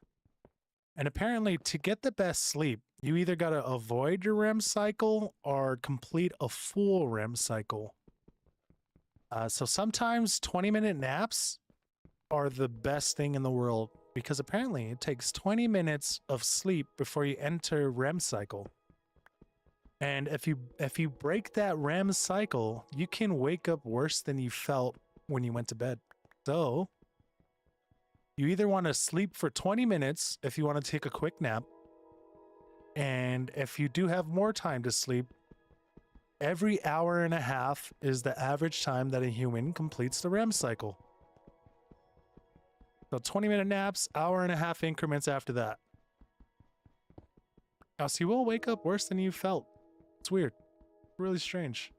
And apparently, to get the best sleep, you either got to avoid your REM cycle or complete a full REM cycle. So sometimes 20-minute naps are the best thing in the world because apparently it takes 20 minutes of sleep before you enter REM cycle. And if you break that REM cycle, you can wake up worse than you felt when you went to bed. So you either want to sleep for 20 minutes if you want to take a quick nap, and if you do have more time to sleep, every hour and a half is the average time that a human completes the REM cycle. So 20-minute naps, hour and a half increments after that. Else you will wake up worse than you felt. It's weird. Really strange.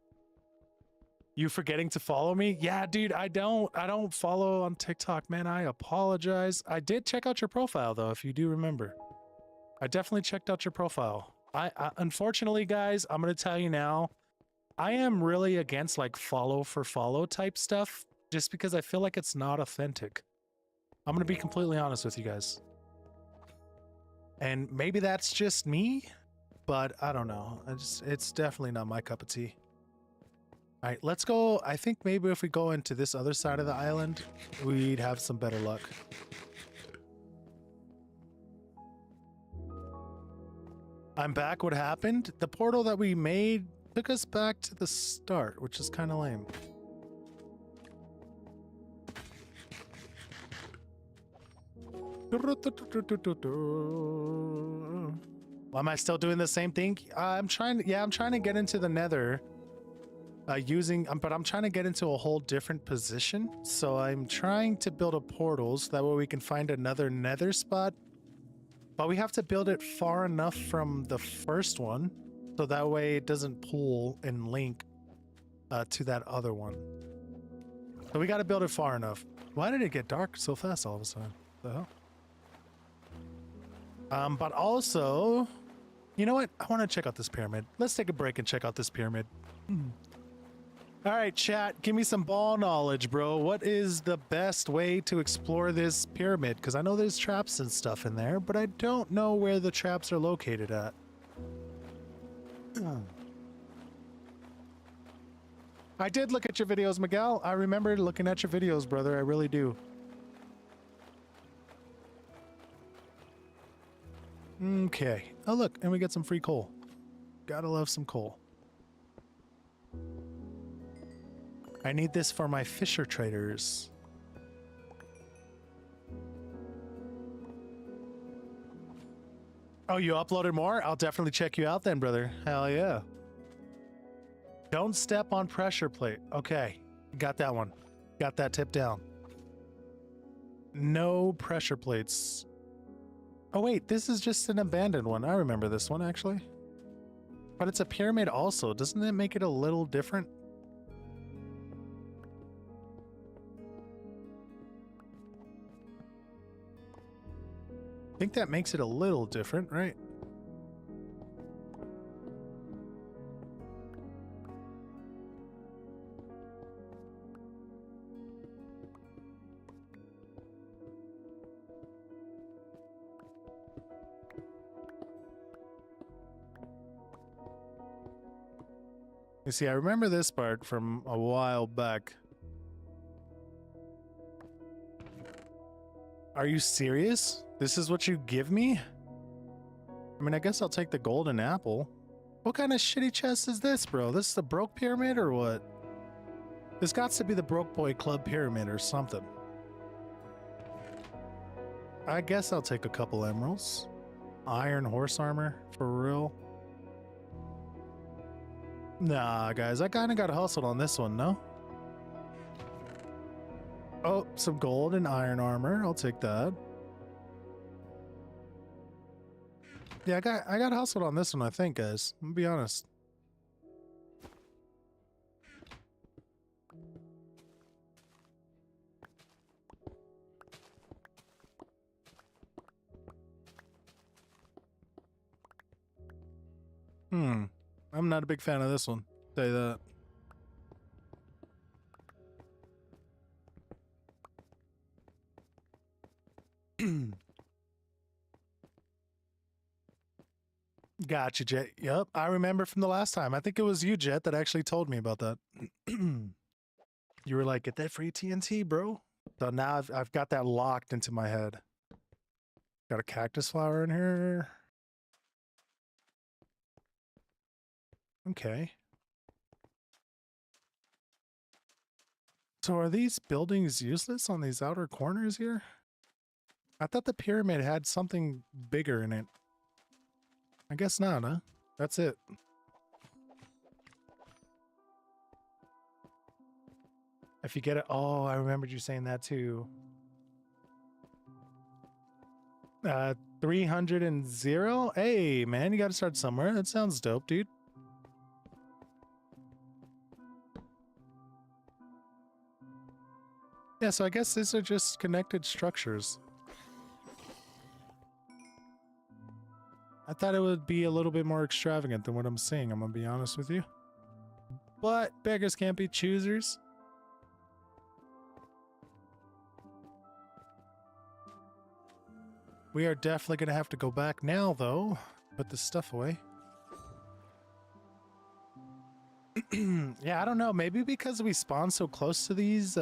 You forgetting to follow me? Yeah, dude, I don't follow on TikTok, man. I apologize. I did check out your profile though, if you do remember. I definitely checked out your profile. I unfortunately, guys, I'm going to tell you now, I am really against like follow for follow type stuff just because I feel like it's not authentic. I'm going to be completely honest with you guys. And maybe that's just me, but I don't know. It's definitely not my cup of tea. All right, let's go. I think maybe if we go into this other side of the island, we'd have some better luck. I'm back. What happened? The portal that we made took us back to the start, which is kind of lame. Why am I still doing the same thing? I'm trying to get into the Nether but I'm trying to get into a whole different position. So I'm trying to build a portal so that way we can find another Nether spot. But we have to build it far enough from the first one so that way it doesn't pull and link to that other one. So we got to build it far enough. Why did it get dark so fast all of a sudden? What the hell? But also, you know what? I want to check out this pyramid. Let's take a break and check out this pyramid. All right, chat, give me some ball knowledge, bro. What is the best way to explore this pyramid? Because I know there's traps and stuff in there, but I don't know where the traps are located at. I did look at your videos, Miguel. I remember looking at your videos, brother. I really do. Okay. Oh, look, and we get some free coal. Gotta love some coal. I need this for my fisher traders. Oh, you uploaded more? I'll definitely check you out then, brother. Hell yeah. Don't step on pressure plate. Okay. Got that one. Got that tip down. No pressure plates. Oh wait, this is just an abandoned one. I remember this one actually. But it's a pyramid also. Doesn't that make it a little different? I think that makes it a little different, right? You see, I remember this part from a while back. Are you serious? This is what you give me? I mean, I guess I'll take the golden apple. What kind of shitty chest is this, bro? This is the broke pyramid or what? This got to be the broke boy club pyramid or something. I guess I'll take a couple emeralds. Iron horse armor, for real. Nah, guys, I kind of got hustled on this one, no? Oh, some gold and iron armor. I'll take that. Yeah, I got hustled on this one, I think, guys. I'm gonna be honest. I'm not a big fan of this one. Say that. Gotcha, Jet. Yep, I remember from the last time. I think it was you, Jet, that actually told me about that. You were like, get that free TNT, bro. So now I've got that locked into my head. Got a cactus flower in here. Okay. So are these buildings useless on these outer corners here? I thought the pyramid had something bigger in it. I guess not, huh? That's it. If you get it, oh, I remembered you saying that too. 300 and 0? Hey, man, you gotta start somewhere. That sounds dope, dude. Yeah, so I guess these are just connected structures. I thought it would be a little bit more extravagant than what I'm seeing, I'm gonna be honest with you. But beggars can't be choosers. We are definitely gonna have to go back now, though. Put this stuff away. Yeah, I don't know. Maybe because we spawn so close to these,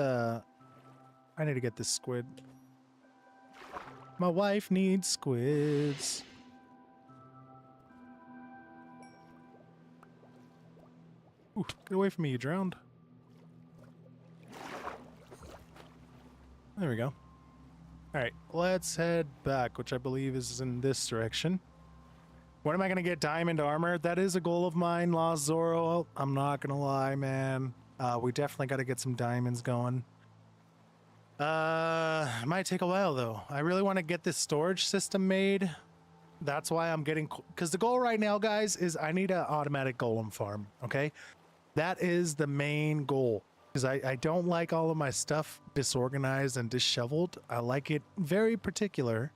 I need to get this squid. My wife needs squids. Ooh, get away from me, you drowned. There we go. Alright, let's head back, which I believe is in this direction. When am I going to get diamond armor? That is a goal of mine, Lost Zoro. I'm not going to lie, man. We definitely got to get some diamonds going. It might take a while, though. I really want to get this storage system made. That's why I'm getting... Because the goal right now, guys, is I need an automatic golem farm, okay? That is the main goal. Because I don't like all of my stuff disorganized and disheveled. I like it very particular.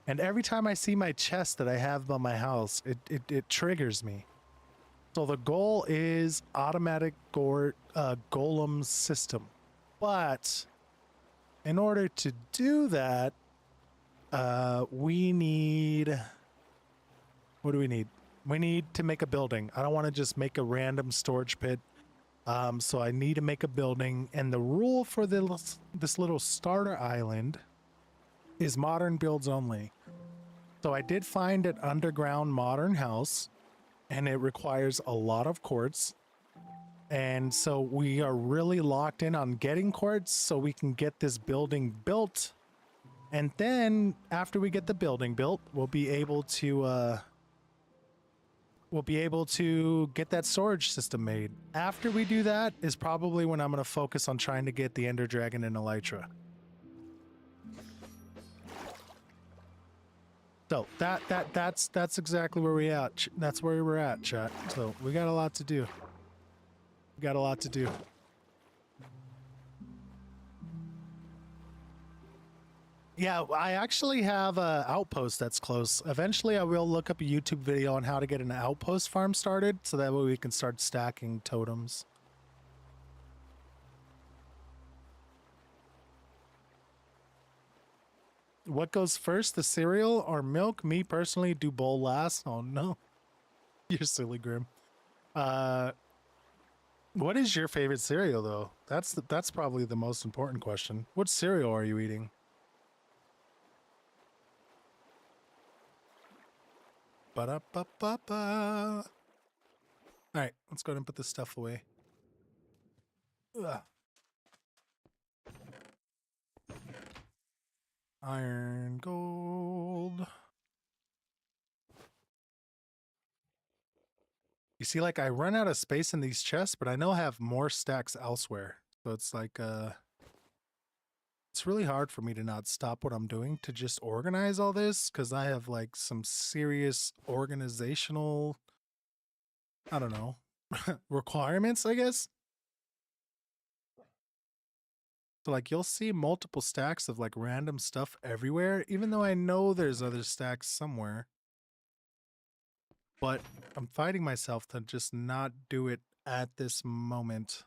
And every time I see my chest that I have by my house, it triggers me. So the goal is automatic golem system. But in order to do that, we need... What do we need? We need to make a building. I don't want to just make a random storage pit. So I need to make a building. And the rule for this little starter island is modern builds only. So I did find an underground modern house, and it requires a lot of quartz. And so we are really locked in on getting quartz so we can get this building built. And then after we get the building built, we'll be able to get that storage system made. After we do that is probably when I'm going to focus on trying to get the Ender Dragon and Elytra. So that's exactly where we at. That's where we're at, chat. So we got a lot to do. We got a lot to do. Yeah, I actually have an outpost that's close. Eventually, I will look up a YouTube video on how to get an outpost farm started, so that way we can start stacking totems. What goes first, the cereal or milk? Me personally do bowl last. Oh no, you're silly, Grim. What is your favorite cereal though? That's probably the most important question. What cereal are you eating? Ba-da-ba-ba-ba. All right, let's go ahead and put this stuff away. Ugh. Iron, gold. You see, like, I run out of space in these chests, but I know I have more stacks elsewhere. So it's like, it's really hard for me to not stop what I'm doing to just organize all this, because I have, like, some serious organizational, I don't know, requirements, I guess. So, like, you'll see multiple stacks of, like, random stuff everywhere, even though I know there's other stacks somewhere. But I'm fighting myself to just not do it at this moment.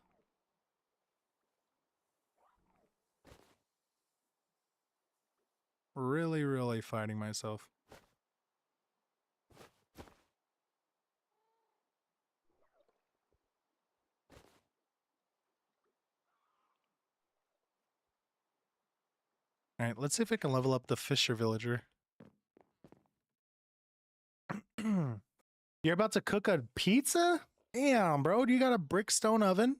Really, really fighting myself. All right, let's see if I can level up the Fisher villager. You're about to cook a pizza? Damn, bro. Do you got a brickstone oven?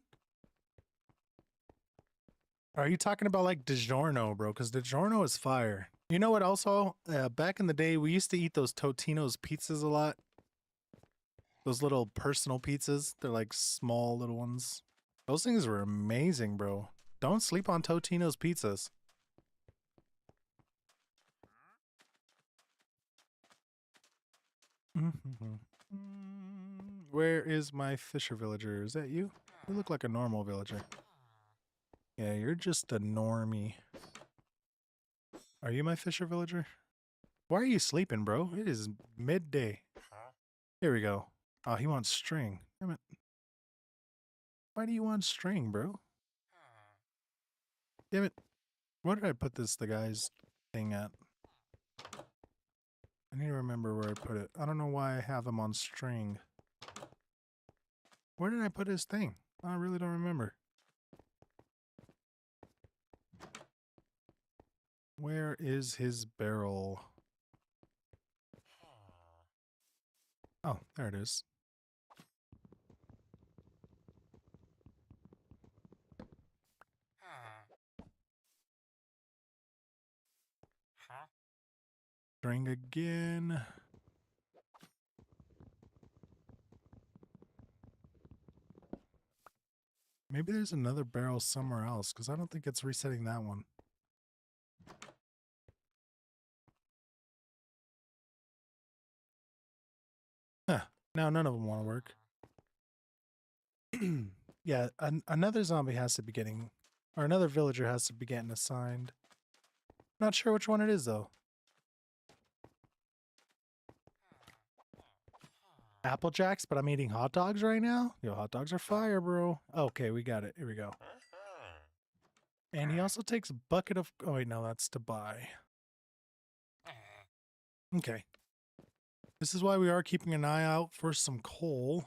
Or are you talking about like DiGiorno, bro? Because DiGiorno is fire. You know what also? Back in the day, we used to eat those Totino's pizzas a lot. Those little personal pizzas. They're like small little ones. Those things were amazing, bro. Don't sleep on Totino's pizzas. Where is my Fisher villager? Is that you? You look like a normal villager. Yeah, you're just a normie. Are you my Fisher villager? Why are you sleeping, bro? It is midday. Here we go. Oh, he wants string. Damn it. Why do you want string, bro? Damn it. Where did I put the guy's thing at? I need to remember where I put it. I don't know why I have him on string. Where did I put his thing? I really don't remember. Where is his barrel? Oh, there it is. String again. Maybe there's another barrel somewhere else, because I don't think it's resetting that one. Huh. Now none of them want to work. Yeah, another zombie has to be getting, or another villager has to be getting assigned. Not sure which one it is, though. Apple Jacks, but I'm eating hot dogs right now? Yo, hot dogs are fire, bro. Okay, we got it. Here we go. And he also takes a bucket of... Oh, wait, no, that's to buy. Okay. This is why we are keeping an eye out for some coal.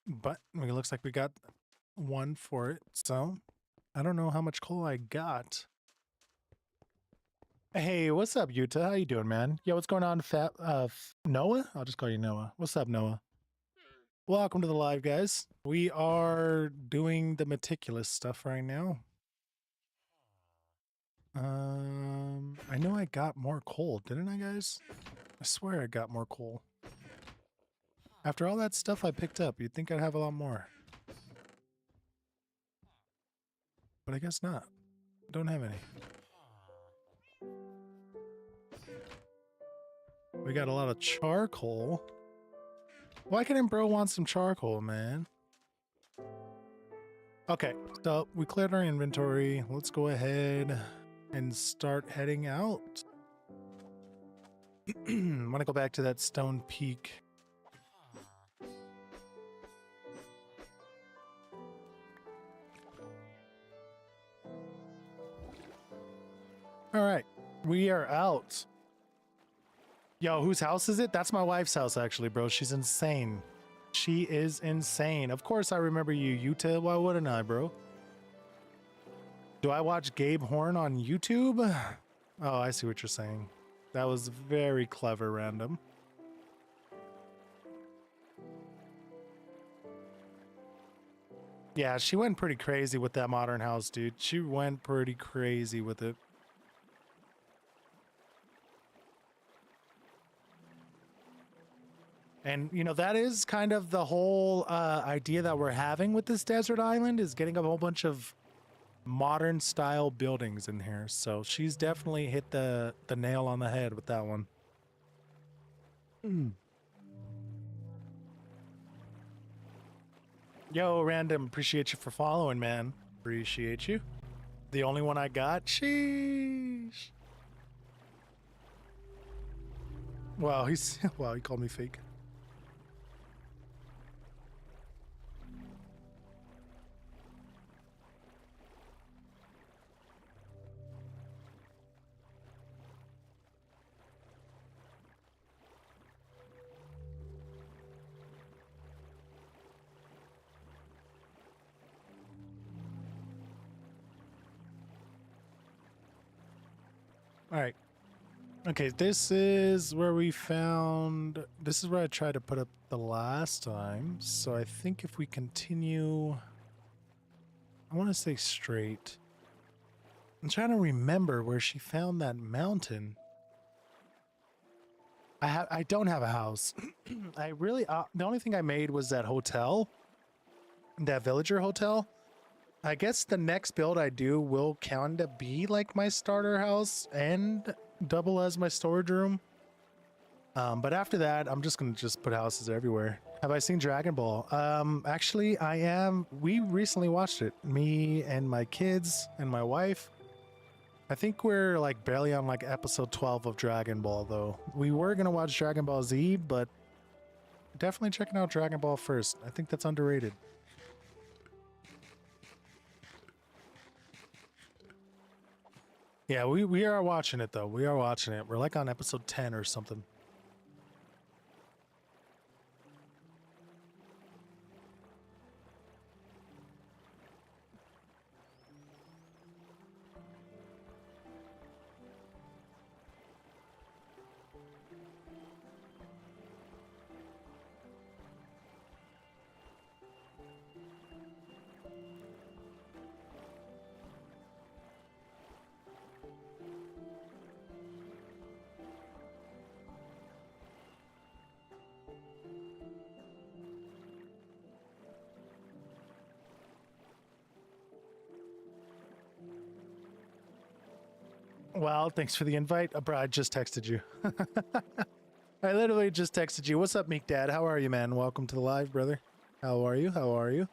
But it looks like we got one for it, so I don't know how much coal I got. Hey, what's up, Utah? How you doing, man? Yo, what's going on, Noah? I'll just call you Noah. What's up, Noah? Welcome to the live, guys. We are doing the meticulous stuff right now. I know I got more coal, didn't I, guys? I swear I got more coal. After all that stuff I picked up, you'd think I'd have a lot more. But I guess not. Don't have any. We got a lot of charcoal. Why couldn't bro want some charcoal, man? Okay, so we cleared our inventory. Let's go ahead and start heading out. I want to go back to that stone peak. All right, we are out. Yo, whose house is it? That's my wife's house, actually, bro. She's insane. She is insane. Of course I remember you, Utah. Why wouldn't I, bro? Do I watch Gabe Horn on YouTube? Oh, I see what you're saying. That was very clever, random. Yeah, she went pretty crazy with that modern house, dude. She went pretty crazy with it. And, you know, that is kind of the whole idea that we're having with this desert island is getting a whole bunch of modern style buildings in here. So she's definitely hit the nail on the head with that one. Yo, Random, appreciate you for following, man. Appreciate you. The only one I got? Sheesh. Wow, wow, he called me fake. All right. Okay, this is where we found... This is where I tried to put up the last time. So I think if we continue... I want to say straight. I'm trying to remember where she found that mountain. I don't have a house. I really... the only thing I made was that hotel. That villager hotel. I guess the next build I do will kind of be like my starter house and double as my storage room. But after that, I'm just gonna put houses everywhere. Have I seen Dragon Ball? Actually, I am. We recently watched it. Me and my kids and my wife. I think we're like barely on like episode 12 of Dragon Ball though. We were gonna watch Dragon Ball Z, but definitely checking out Dragon Ball first. I think that's underrated. Yeah, we are watching it though. We are watching it. We're like on episode 10 or something. Well, thanks for the invite. Bro, I just texted you. I literally just texted you. What's up, Meek Dad? How are you, man? Welcome to the live, brother. How are you? How are you?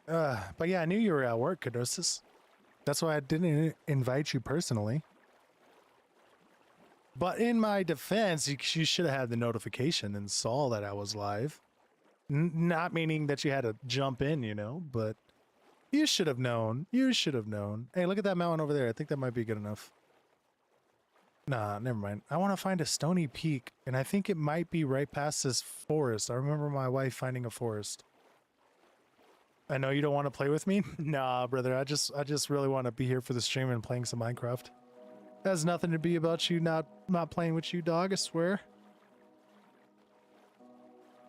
But yeah, I knew you were at work, Cadosis. That's why I didn't invite you personally. But in my defense, you should have had the notification and saw that I was live. Not meaning that you had to jump in, you know, but you should have known. You should have known. Hey, look at that mountain over there. I think that might be good enough. Nah, never mind. I want to find a stony peak, and I think it might be right past this forest. I remember my wife finding a forest. I know you don't want to play with me. Nah, brother. I just really want to be here for the stream and playing some Minecraft. It has nothing to be about you not playing with you, dog. I swear.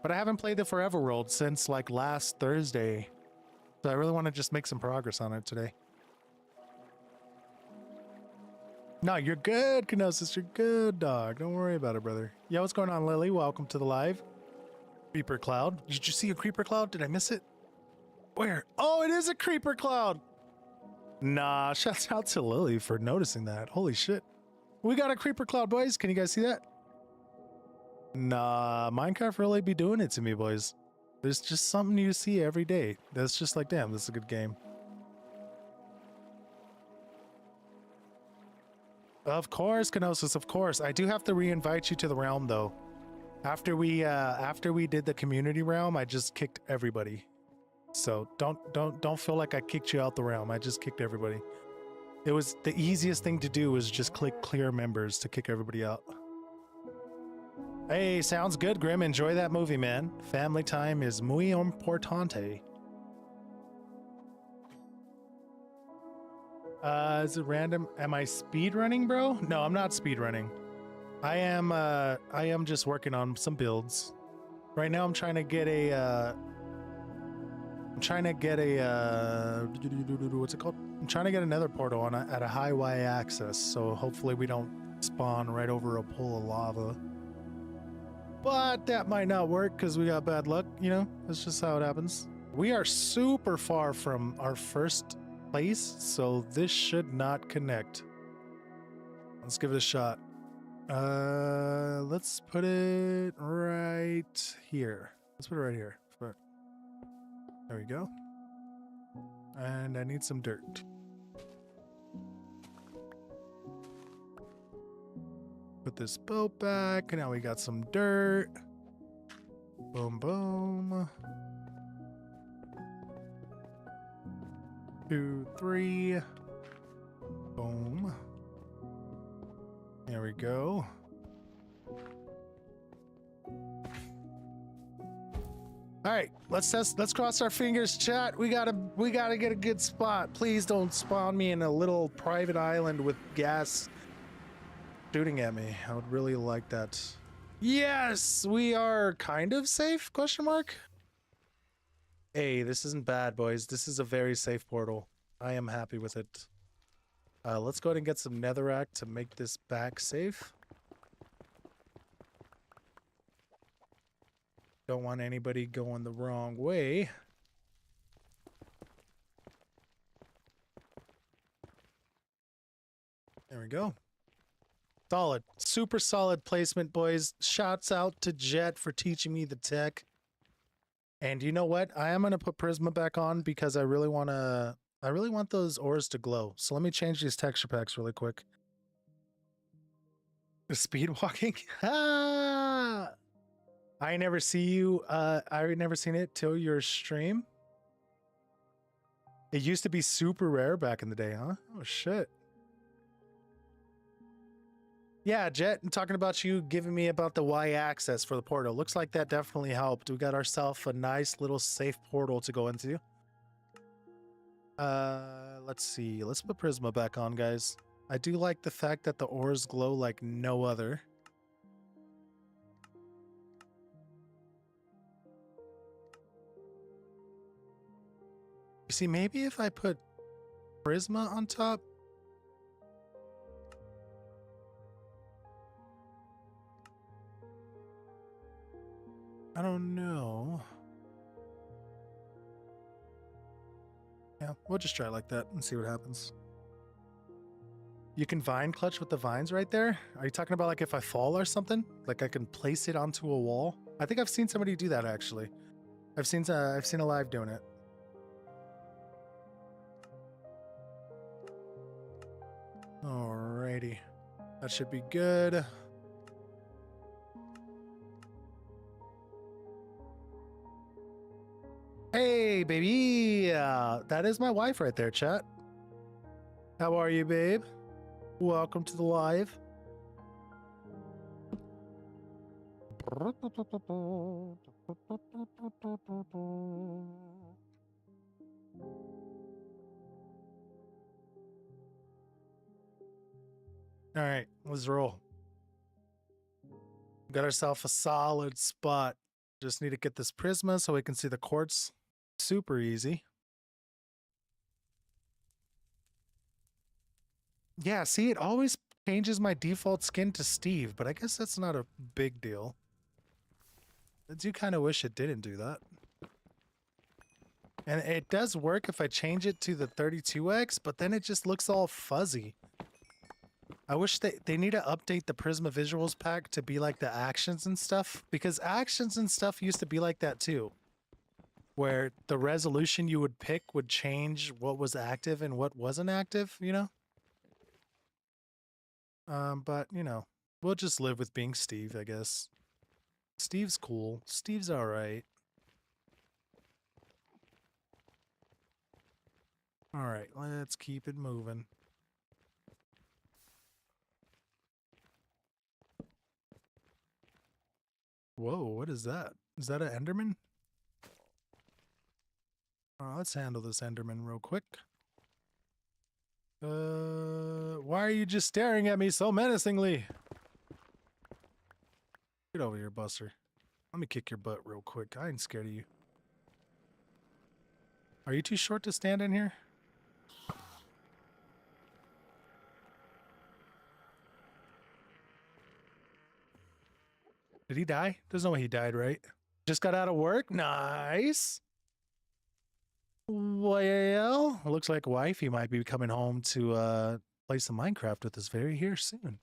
But I haven't played the Forever World since like last Thursday. So I really want to just make some progress on it today. No, you're good, Kenosis. You're good, dog. Don't worry about it, brother. Yeah, what's going on, Lily? Welcome to the live. Creeper cloud. Did you see a creeper cloud? Did I miss it? Where? Oh, it is a creeper cloud. Nah, shouts out to Lily for noticing that. Holy shit. We got a creeper cloud, boys. Can you guys see that? Nah, Minecraft really be doing it to me, boys. There's just something you see every day. That's just like, damn, this is a good game. Of course, Kenosis, of course. I do have to re-invite you to the realm, though. After we did the community realm, I just kicked everybody. So don't feel like I kicked you out the realm. I just kicked everybody. It was the easiest thing to do was just click clear members to kick everybody out. Hey, sounds good, Grim. Enjoy that movie, man. Family time is muy importante. Is it random? Am I speed running, bro? No, I'm not speed running. I am just working on some builds. Right now I'm trying to get a I'm trying to get a, what's it called? I'm trying to get another portal on at a high y-axis, so hopefully we don't spawn right over a pool of lava. But that might not work because we got bad luck, you know? That's just how it happens. We are super far from our first place, so this should not connect. Let's give it a shot. Let's put it right here. Let's put it right here. There we go. And I need some dirt. Put this boat back. Now we got some dirt. Boom, boom. 2, 3. Boom. There we go. All right, let's cross our fingers, chat. We gotta get a good spot. Please don't spawn me in a little private island with gas shooting at me. I would really like that. Yes, we are kind of safe, question mark. Hey, this isn't bad, boys. This is a very safe portal. I am happy with it. Let's go ahead and get some netherrack to make this back safe. Don't want anybody going the wrong way. There we go. Solid. Super solid placement, boys. Shouts out to Jet for teaching me the tech. And you know what? I am going to put Prisma back on because I really want those ores to glow. So let me change these texture packs really quick. The speed walking? Ah! I never see you. I never seen it till your stream. It used to be super rare back in the day, huh? Oh shit. Yeah, Jet, I'm talking about you giving me about the y-axis for the portal. Looks like that definitely helped. We got ourselves a nice little safe portal to go into. Let's see. Let's put Prisma back on, guys. I do like the fact that the ores glow like no other. You see, maybe if I put Prisma on top. I don't know. Yeah, we'll just try it like that and see what happens. You can vine clutch with the vines right there? Are you talking about like if I fall or something? Like I can place it onto a wall? I think I've seen somebody do that actually. I've seen a live doing it. Alrighty. That should be good. Hey, baby. That is my wife right there, chat. How are you, babe? Welcome to the live. All right, let's roll. Got ourselves a solid spot. Just need to get this Prisma so we can see the quartz. Super easy. Yeah, see, it always changes my default skin to Steve, but I guess that's not a big deal. I do kind of wish it didn't do that. And it does work if I change it to the 32x, but then it just looks all fuzzy. I wish they need to update the Prisma Visuals pack to be like the actions and stuff, because actions and stuff used to be like that too. Where the resolution you would pick would change what was active and what wasn't active, you know? But, you know, we'll just live with being Steve, I guess. Steve's cool. Steve's alright. Alright, let's keep it moving. Whoa, what is that? Is that an Enderman? Let's handle this Enderman real quick. Why are you just staring at me so menacingly? Get over here, Buster. Let me kick your butt real quick. I ain't scared of you. Are you too short to stand in here? Did he die? There's no way he died, right? Just got out of work? Nice. Well, looks like wifey might be coming home to play some Minecraft with us very here soon.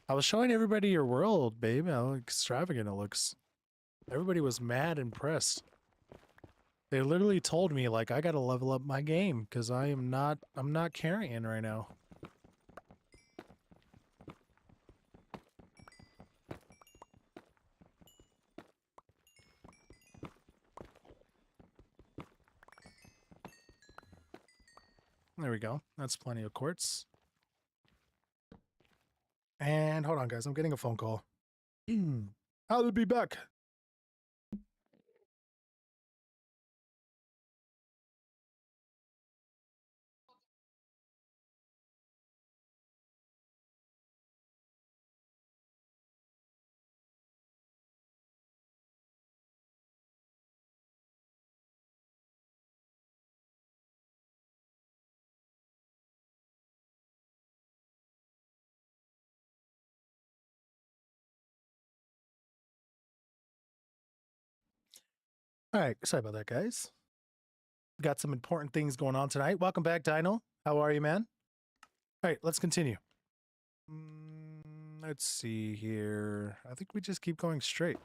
I was showing everybody your world, babe, how extravagant it looks. Everybody was mad impressed. They literally told me, like, I gotta level up my game because I'm not carrying right now. There we go. That's plenty of quartz. And hold on, guys. I'm getting a phone call. I'll be back. All right. Sorry about that, guys. Got some important things going on tonight. Welcome back, Dino. How are you, man? All right, let's continue. Let's see here. I think we just keep going straight.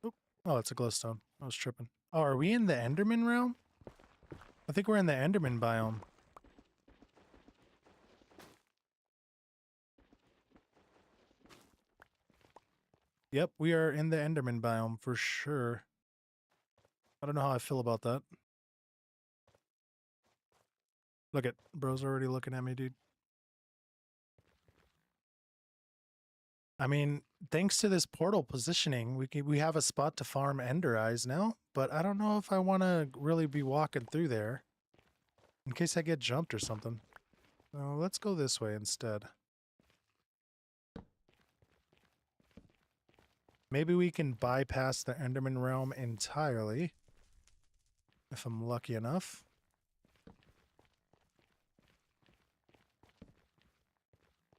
Oop. Oh, it's a glowstone. I was tripping. Oh, are we in the Enderman realm? I think we're in the Enderman biome. Yep, we are in the Enderman biome for sure. I don't know how I feel about that. Look at bro's already looking at me, dude. I mean, thanks to this portal positioning, we have a spot to farm Ender Eyes now, but I don't know if I want to really be walking through there in case I get jumped or something. So let's go this way instead. Maybe we can bypass the Enderman realm entirely if I'm lucky enough.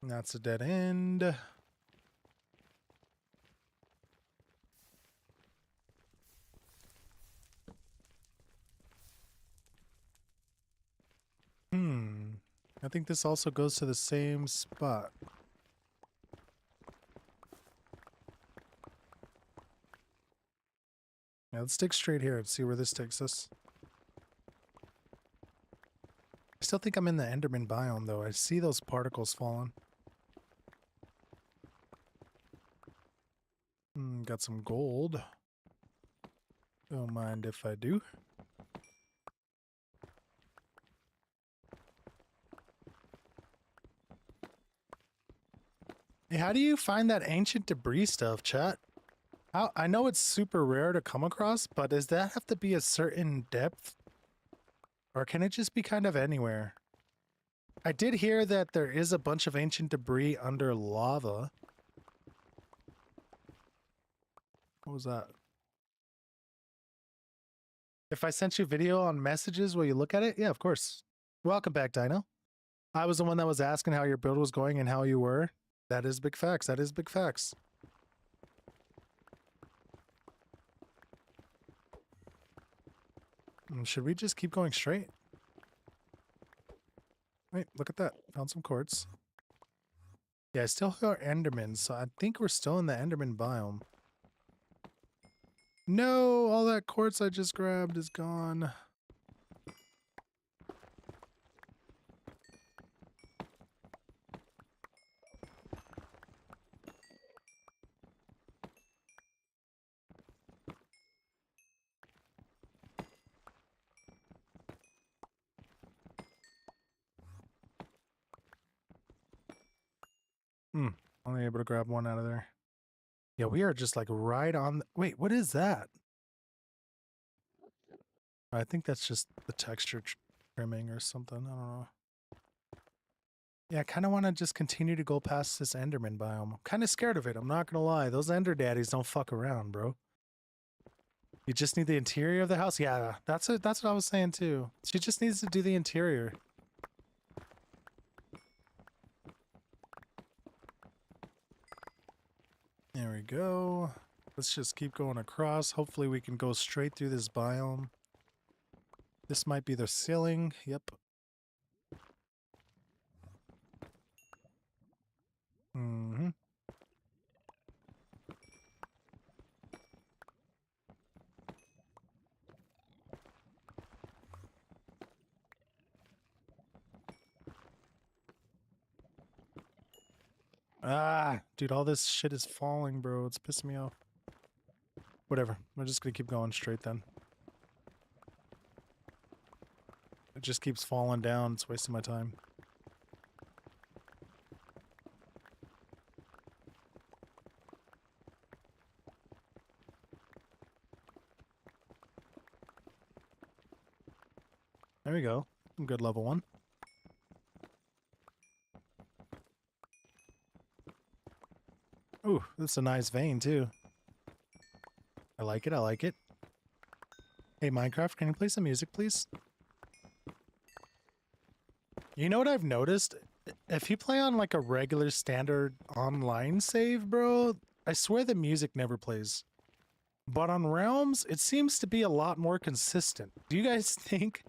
That's a dead end. I think this also goes to the same spot. Now let's stick straight here and see where this takes us. I still think I'm in the Enderman biome though. I see those particles falling. Got some gold. Don't mind if I do. Hey, how do you find that ancient debris stuff, chat? I know it's super rare to come across, but does that have to be a certain depth? Or can it just be kind of anywhere? I did hear that there is a bunch of ancient debris under lava. What was that? If I sent you a video on messages, will you look at it? Yeah, of course. Welcome back, Dino. I was the one that was asking how your build was going and how you were. That is big facts. That is big facts. Should we just keep going straight? Wait, look at that. Found some quartz. Yeah, I still hear Endermans, so I think we're still in the Enderman biome. No, all that quartz I just grabbed is gone. Only able to grab one out of there. Yeah, we are just like right on. Wait, what is that? I think that's just the texture trimming or something. I don't know. Yeah, I kind of want to just continue to go past this Enderman biome. I'm kind of scared of it. I'm not gonna lie. Those Ender daddies don't fuck around, bro. You just need the interior of the house. Yeah, that's it. That's what I was saying too. She just needs to do the interior. There we go. Let's just keep going across. Hopefully we can go straight through this biome. This might be the ceiling. Yep. Mm-hmm. Ah, dude, all this shit is falling, bro. It's pissing me off. Whatever. We're just gonna keep going straight then. It just keeps falling down. It's wasting my time. There we go. Good level 1. Ooh, that's a nice vein too. I like it, I like it. Hey Minecraft, can you play some music, please? You know what I've noticed? If you play on like a regular standard online save, bro, I swear the music never plays. But on Realms, it seems to be a lot more consistent. Do you guys think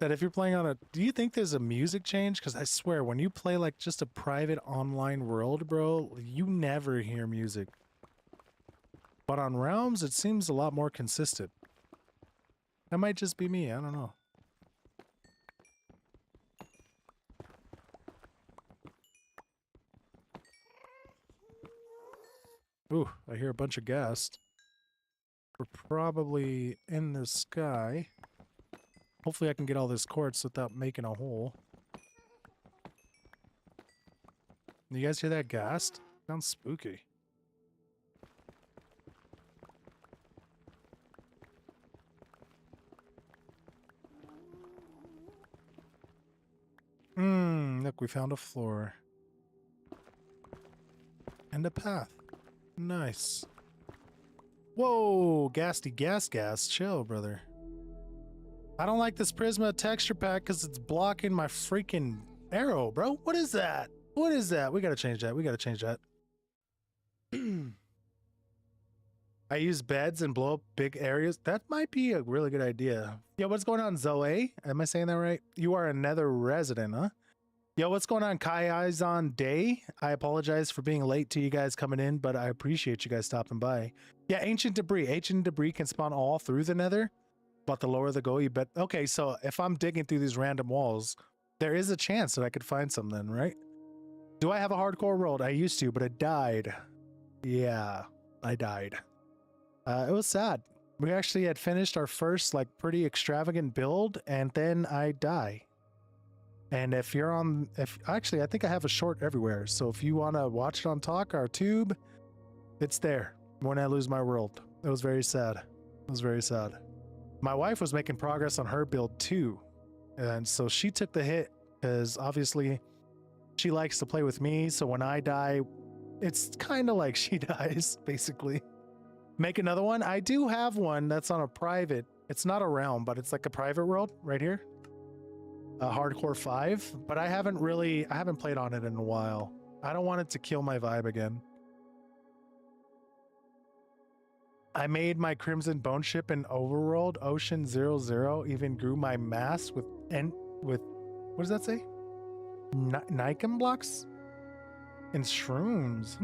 that if you're playing on a... Do you think there's a music change? Because I swear, when you play like just a private online world, bro, you never hear music. But on Realms, it seems a lot more consistent. That might just be me, I don't know. Ooh, I hear a bunch of gas. We're probably in the sky. Hopefully I can get all this quartz without making a hole. You guys hear that ghast? Sounds spooky. Look, we found a floor. And a path. Nice. Whoa, ghasty gas. Chill, brother. I don't like this Prisma texture pack because it's blocking my freaking arrow, bro. What is that? What is that? We gotta change that. We gotta change that. I use beds and blow up big areas. That might be a really good idea. Yo, what's going on, Zoe? Am I saying that right? You are a Nether resident, huh? Yo, what's going on, Kai Eyes on Day? I apologize for being late to you guys coming in, but I appreciate you guys stopping by. Yeah, ancient debris. Ancient debris can spawn all through the Nether, but the lower the go, you bet. Okay, so if I'm digging through these random walls, there is a chance that I could find some then, right? Do I have a hardcore world? I used to, but it died. Yeah, I died. It was sad. We actually had finished our first like pretty extravagant build, and then I die. And if you're on, actually, I think I have a short everywhere. So if you want to watch it on Talk or Tube, it's there. When I lose my world, it was very sad. It was very sad. My wife was making progress on her build too, and so she took the hit because obviously she likes to play with me. So when I die, it's kind of like she dies, basically. Make another one. I do have one that's on a private. It's not a realm, but it's like a private world right here. Hardcore 5, but I haven't played on it in a while. I don't want it to kill my vibe again. I made my Crimson Bone Ship in Overworld. Ocean 00 even grew my mass with what does that say? Nicum blocks? And shrooms.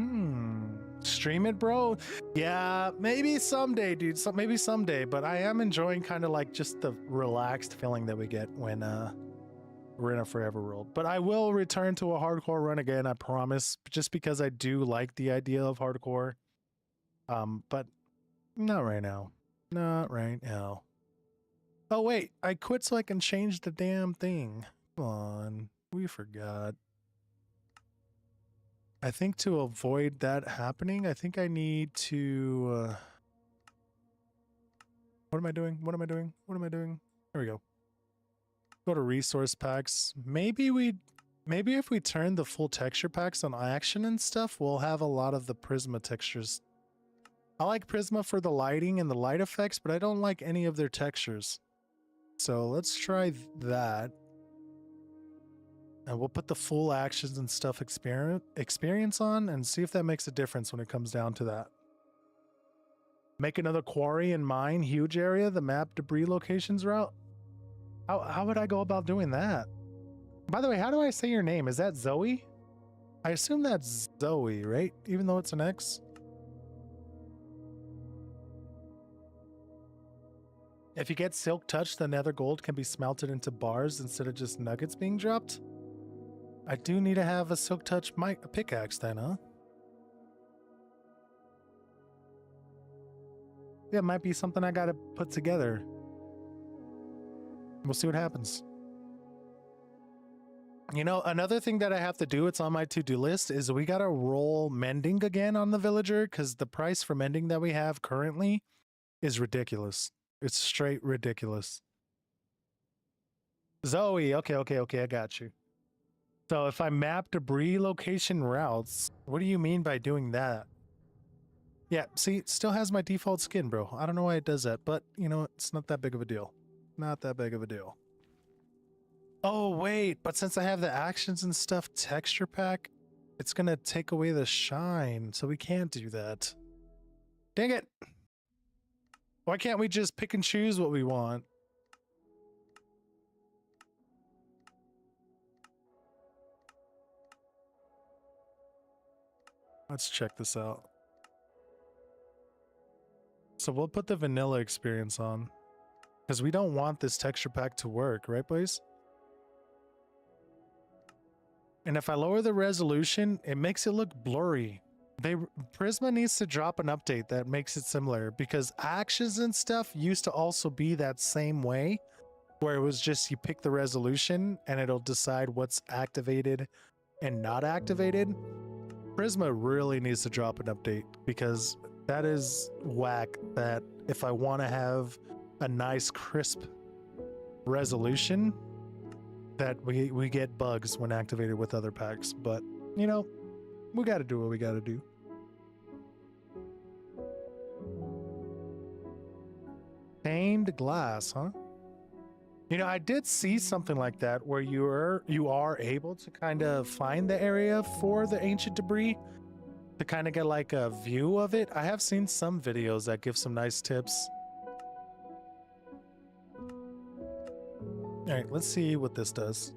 Stream it, bro. Yeah, maybe someday, dude. Maybe someday, but I am enjoying kind of like just the relaxed feeling that we get when we're in a forever world. But I will return to a hardcore run again, I promise, just because I do like the idea of hardcore. But not right now. Not right now. Oh wait, I quit so I can change the damn thing. Come on, we forgot. I think to avoid that happening, I think I need to what am I doing? What am I doing? What am I doing? There we go. Go to resource packs. Maybe we Maybe if we turn the full texture packs on action and stuff, we'll have a lot of the Prisma textures. I like Prisma for the lighting and the light effects, but I don't like any of their textures. So let's try that. And we'll put the full actions and stuff experience on and see if that makes a difference when it comes down to that. Make another quarry and mine huge area, the map debris locations route. How would I go about doing that? By the way, how do I say your name? Is that Zoe? I assume that's Zoe, right? Even though it's an X. If you get Silk Touch, the Nether Gold can be smelted into bars instead of just nuggets being dropped. I do need to have a Silk Touch pickaxe then, huh? Yeah, it might be something I gotta put together. We'll see what happens. You know, another thing that I have to do, it's on my to-do list, is we gotta roll mending again on the villager, because the price for mending that we have currently is ridiculous. It's straight ridiculous. Zoe, okay, I got you. So if I map debris location routes, what do you mean by doing that? Yeah, see, it still has my default skin, bro. I don't know why it does that, but, you know, it's not that big of a deal. Not that big of a deal. Oh, wait, but since I have the actions and stuff texture pack, it's gonna take away the shine, so we can't do that. Dang it! Why can't we just pick and choose what we want? Let's check this out. So we'll put the vanilla experience on, because we don't want this texture pack to work, right, boys? And if I lower the resolution, it makes it look blurry. Prisma needs to drop an update that makes it similar, because actions and stuff used to also be that same way, where it was just you pick the resolution and it'll decide what's activated and not activated. Prisma really needs to drop an update, because that is whack. That if I want to have a nice crisp resolution, that we get bugs when activated with other packs. But you know, we got to do what we got to do. Stained glass, huh? You know, I did see something like that where you are able to kind of find the area for the ancient debris to kind of get like a view of it. I have seen some videos that give some nice tips. All right, let's see what this does.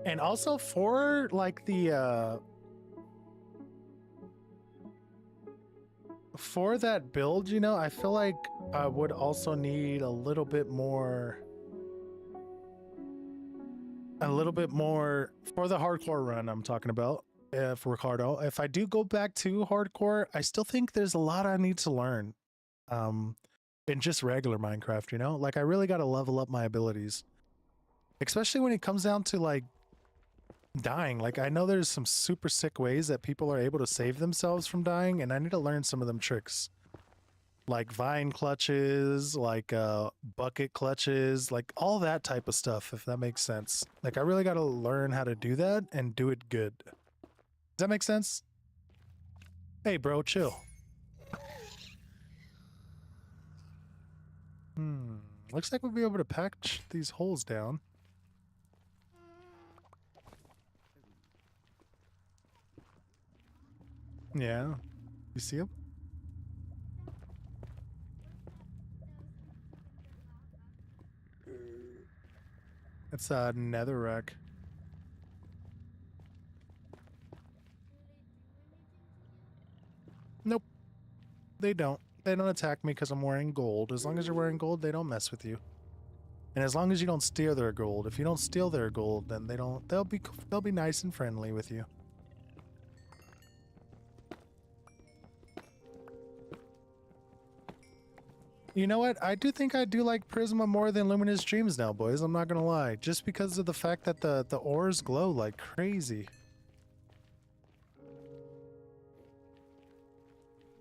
And also for like the for that build, you know, I feel like I would also need a little bit more for the hardcore run I'm talking about. For Ricardo, if I do go back to hardcore, I still think there's a lot I need to learn in just regular Minecraft, you know? Like I really got to level up my abilities, especially when it comes down to like dying. Like I know there's some super sick ways that people are able to save themselves from dying, and I need to learn some of them tricks, like vine clutches, like bucket clutches, like all that type of stuff, if that makes sense. Like I really got to learn how to do that and do it good. Does that make sense? Hey bro, chill. Looks like we'll be able to patch these holes down. Yeah, you see them? It's a netherrack. Nope, they don't. They don't attack me because I'm wearing gold. As long as you're wearing gold, they don't mess with you. And as long as you don't steal their gold. If you don't steal their gold, then they don't. They'll be nice and friendly with you. You know what? I do think I do like Prisma more than Luminous Dreams now, boys. I'm not gonna lie. Just because of the fact that the ores glow like crazy.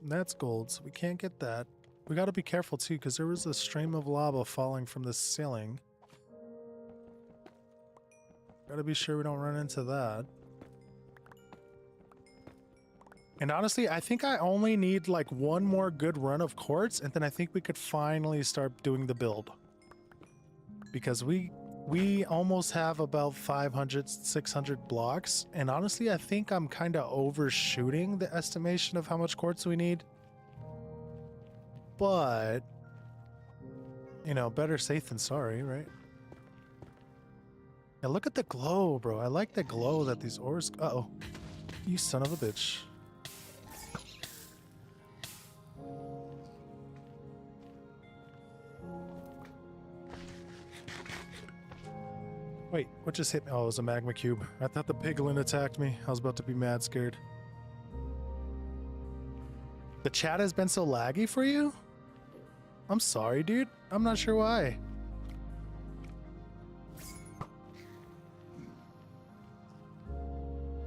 That's gold, so we can't get that. We gotta be careful too, because there was a stream of lava falling from the ceiling. Gotta be sure we don't run into that. And honestly, I think I only need like one more good run of quartz, and then I think we could finally start doing the build. Because we almost have about 500, 600 blocks, and honestly, I think I'm kind of overshooting the estimation of how much quartz we need. But, you know, better safe than sorry, right? Yeah, look at the glow, bro. I like the glow that these ores... Uh-oh. You son of a bitch. Wait, what just hit me? Oh, it was a magma cube. I thought the piglin attacked me. I was about to be mad scared. The chat has been so laggy for you? I'm sorry, dude. I'm not sure why.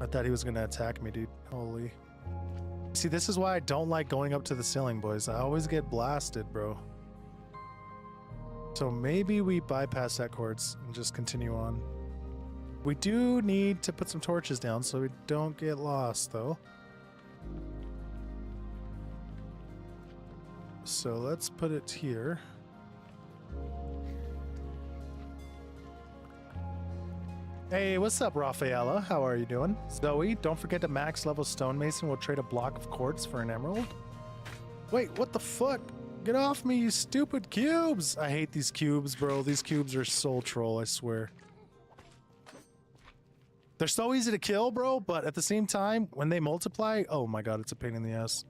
I thought he was gonna attack me, dude. Holy. See, this is why I don't like going up to the ceiling, boys. I always get blasted, bro. So maybe we bypass that quartz and just continue on. We do need to put some torches down so we don't get lost, though. So let's put it here. Hey, what's up, Rafaela? How are you doing? Zoe, don't forget to max level stonemason. We'll trade a block of quartz for an emerald. Wait, what the fuck? Get off me, you stupid cubes! I hate these cubes, bro. These cubes are so troll, I swear. They're so easy to kill, bro, but at the same time, when they multiply, oh my god, it's a pain in the ass.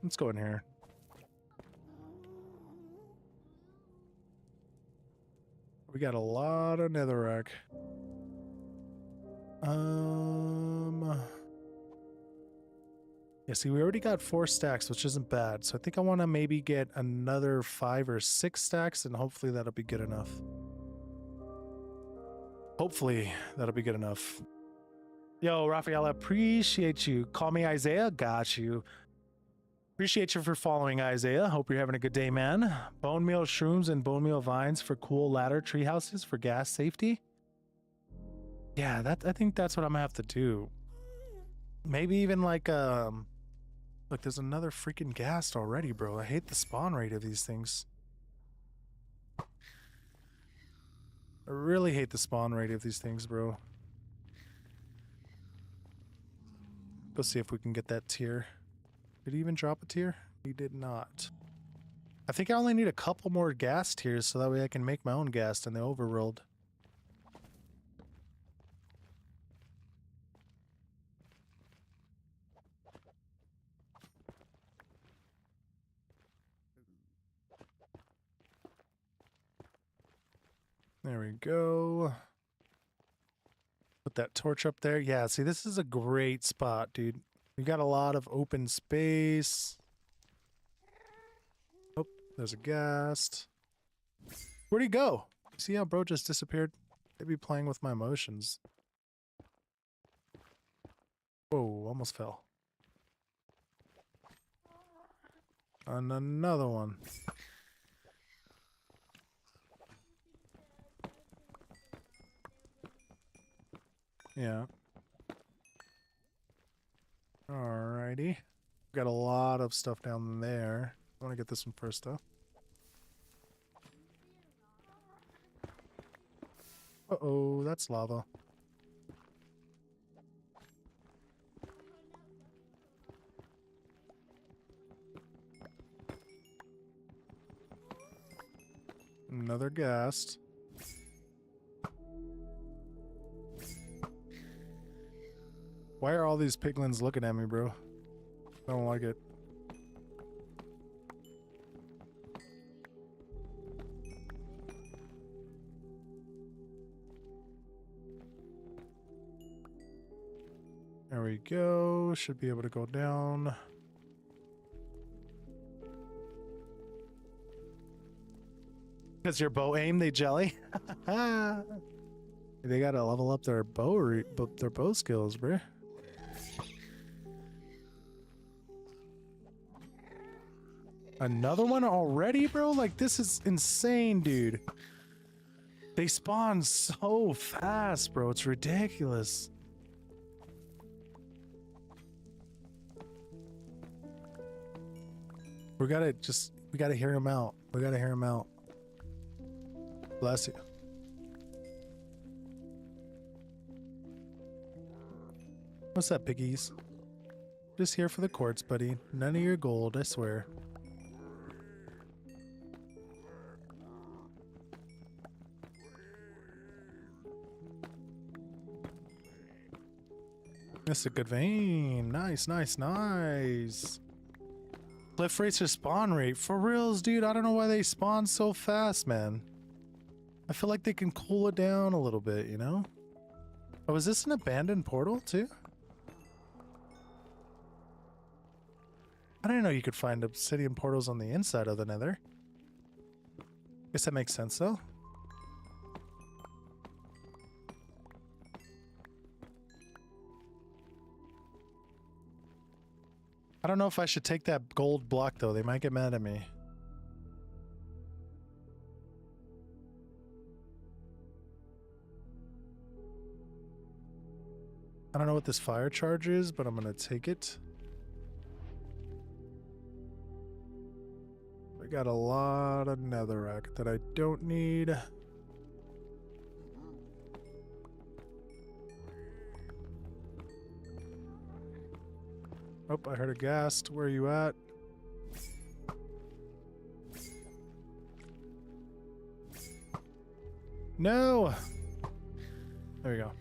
Let's go in here. We got a lot of netherrack. Yeah, see, we already got 4 stacks, which isn't bad. So I think I want to maybe get another 5 or 6 stacks, and hopefully that'll be good enough. Hopefully that'll be good enough. Yo, Raphael, I appreciate you. Call me Isaiah. Got you. Appreciate you for following, Isaiah. Hope you're having a good day, man. Bone meal shrooms and bone meal vines for cool ladder tree houses for gas safety. Yeah, I think that's what I'm gonna have to do. Maybe even like look, there's another freaking ghast already, bro. I hate the spawn rate of these things. I really hate the spawn rate of these things, bro. Go see if we can get that tier. Did he even drop a tier? He did not. I think I only need a couple more gas tiers so that way I can make my own ghast in the overworld. There we go. Put that torch up there. Yeah, see, this is a great spot, dude. We got a lot of open space. Oh, there's a ghast. Where'd he go? See how bro just disappeared? Maybe playing with my emotions. Whoa, almost fell. And another one. Yeah. Alrighty. Got a lot of stuff down there. I want to get this one first, though. Uh-oh, that's lava. Another ghast. Why are all these piglins looking at me, bro? I don't like it. There we go. Should be able to go down. Because your bow aim, they jelly. They gotta level up their bow skills, bruh. Another one already, bro? Like, this is insane, dude. They spawn so fast, bro. It's ridiculous. We gotta hear him out. We gotta hear him out. Bless you. What's that, piggies? Just here for the quartz, buddy. None of your gold, I swear. That's a good vein. Nice, nice, nice. Cliff rates or spawn rate. For reals, dude. I don't know why they spawn so fast, man. I feel like they can cool it down a little bit, you know? Oh, is this an abandoned portal, too? I didn't know you could find obsidian portals on the inside of the Nether. Guess that makes sense, though. I don't know if I should take that gold block, though. They might get mad at me. I don't know what this fire charge is, but I'm gonna take it. I got a lot of netherrack that I don't need. Oh, I heard a ghast. Where are you at? No! There we go.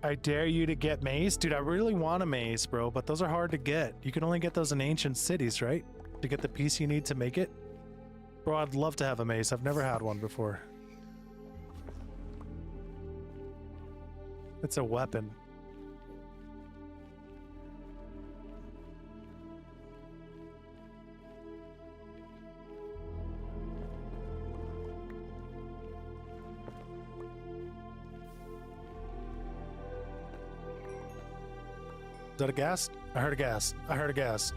I dare you to get mace? Dude, I really want a mace, bro, but those are hard to get. You can only get those in ancient cities, right? To get the piece you need to make it? Bro, I'd love to have a mace. I've never had one before. It's a weapon. Is that a ghast? I heard a ghast. I heard a ghast.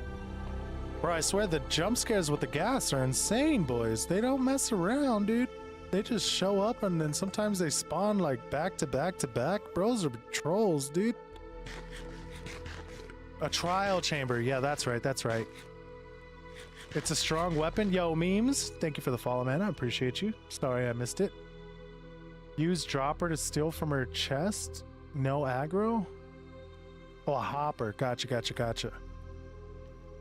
Bro, I swear the jump scares with the ghast are insane, boys. They don't mess around, dude. They just show up and then sometimes they spawn like back to back to back. Bros are trolls, dude. A trial chamber. Yeah, that's right. That's right. It's a strong weapon. Yo, memes. Thank you for the follow, man. I appreciate you. Sorry I missed it. Use dropper to steal from her chest. No aggro. Oh, a hopper. Gotcha, gotcha, gotcha.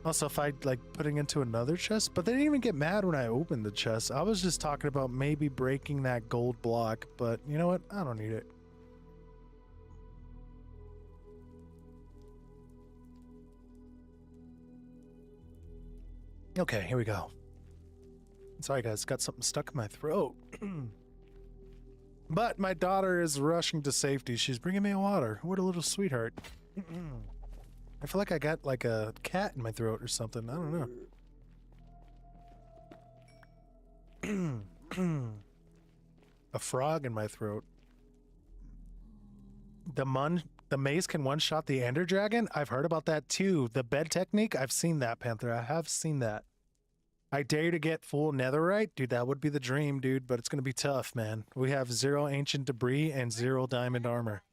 Also, if I like putting into another chest, but they didn't even get mad when I opened the chest. I was just talking about maybe breaking that gold block, but you know what? I don't need it. Okay, here we go. Sorry guys, got something stuck in my throat. But my daughter is rushing to safety. She's bringing me a water. What a little sweetheart. I feel like I got like a cat in my throat or something. I don't know. A frog in my throat. The maze can one-shot the Ender Dragon? I've heard about that too. The bed technique? I've seen that, Panther. I have seen that. I dare you to get full netherite? Dude, that would be the dream, dude, but it's going to be tough, man. We have 0 ancient debris and 0 diamond armor.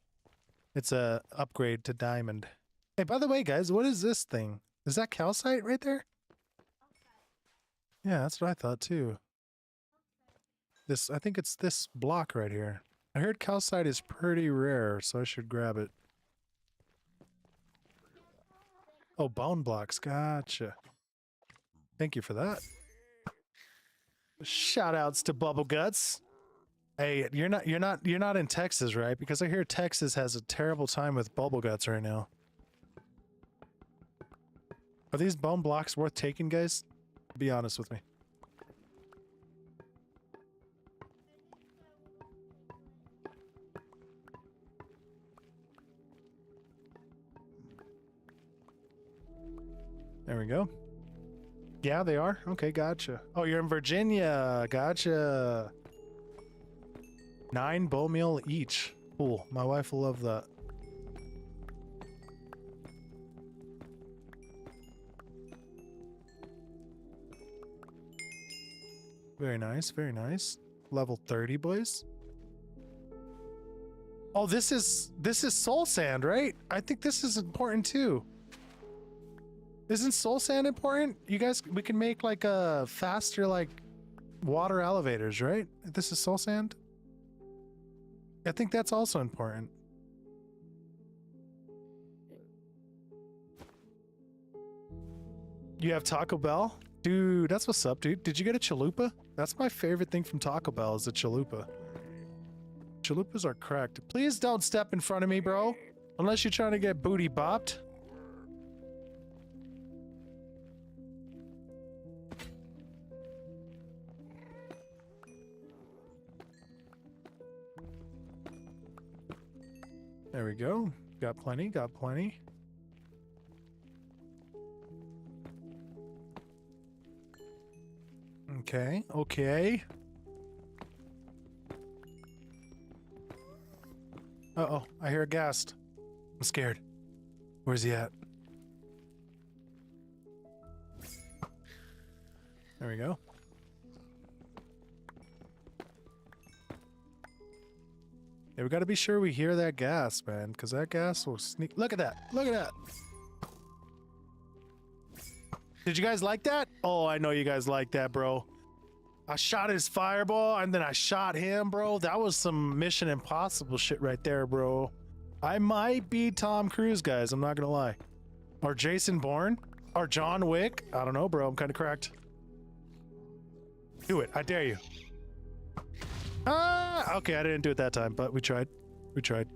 It's a upgrade to diamond. Hey, by the way, guys, what is this thing? Is that calcite right there? Yeah, that's what I thought too. This, I think it's this block right here. I heard calcite is pretty rare, so I should grab it. Oh, bone blocks. Gotcha. Thank you for that. Shout outs to Bubble Guts. Hey, you're not in Texas, right? Because I hear Texas has a terrible time with Bubble Guts right now. Are these bone blocks worth taking, guys? Be honest with me. There we go. Yeah, they are? Okay, gotcha. Oh, you're in Virginia. Gotcha. 9 bone meal each. Cool. My wife will love that. Very nice, very nice. Level 30, boys. Oh, this is soul sand, right? I think this is important too. Isn't soul sand important? You guys, we can make like a faster like water elevators, right? This is soul sand. I think that's also important. You have Taco Bell? Dude, that's what's up, dude. Did you get a chalupa? That's my favorite thing from Taco Bell is a chalupa. Chalupas are cracked. Please don't step in front of me, bro. Unless you're trying to get booty bopped. There we go. Got plenty, got plenty. Okay, okay. Uh-oh, I hear a ghast. I'm scared. Where's he at? There we go. Yeah, we gotta be sure we hear that gas, man, because that gas will sneak. Look at that! Look at that! Did you guys like that? Oh, I know you guys like that, bro. I shot his fireball and then I shot him, bro. That was some Mission Impossible shit right there, bro. I might be Tom Cruise, guys. I'm not gonna lie. Or Jason Bourne. Or John Wick. I don't know, bro. I'm kind of cracked. Do it. I dare you. Ah! Okay, I didn't do it that time, but we tried. We tried.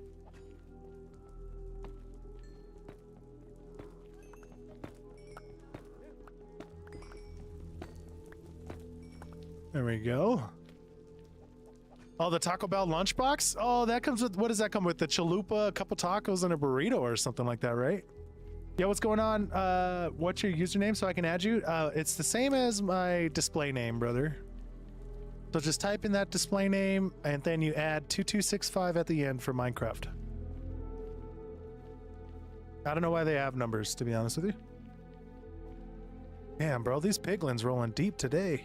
There we go. Oh, the Taco Bell lunchbox? Oh, that comes with, what does that come with? The chalupa, a couple tacos, and a burrito or something like that, right? Yeah, what's going on? What's your username so I can add you? It's the same as my display name, brother. So just type in that display name, and then you add 2265 at the end for Minecraft. I don't know why they have numbers, to be honest with you. Damn, bro, these piglins rolling deep today.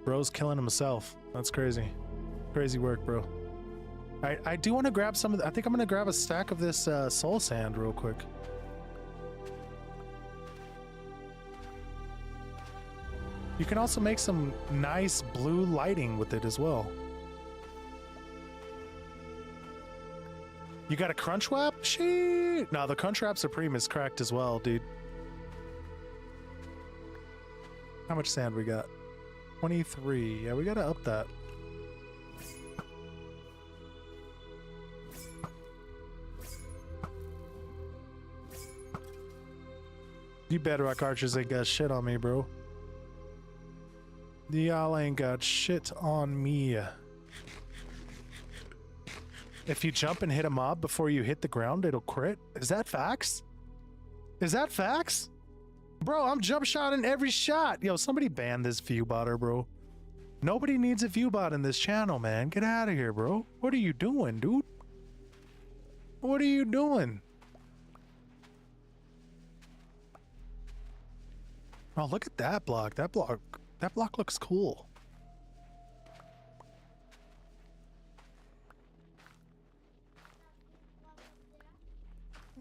Bro's killing himself. That's crazy. Crazy work, bro. I do want to grab some of the, I think I'm going to grab a stack of this soul sand real quick. You can also make some nice blue lighting with it as well. You got a crunch wrap? Shit. No, the crunch wrap supreme is cracked as well, dude. How much sand we got? 23. Yeah, we gotta up that. You bedrock archers ain't got shit on me, bro. Y'all ain't got shit on me. If you jump and hit a mob before you hit the ground, it'll crit? Is that facts? Is that facts? Bro, I'm jump shotting every shot. Yo, somebody ban this view botter, bro. Nobody needs a view bot in this channel, man. Get out of here, bro. What are you doing, dude? What are you doing? Oh, look at that block. That block looks cool.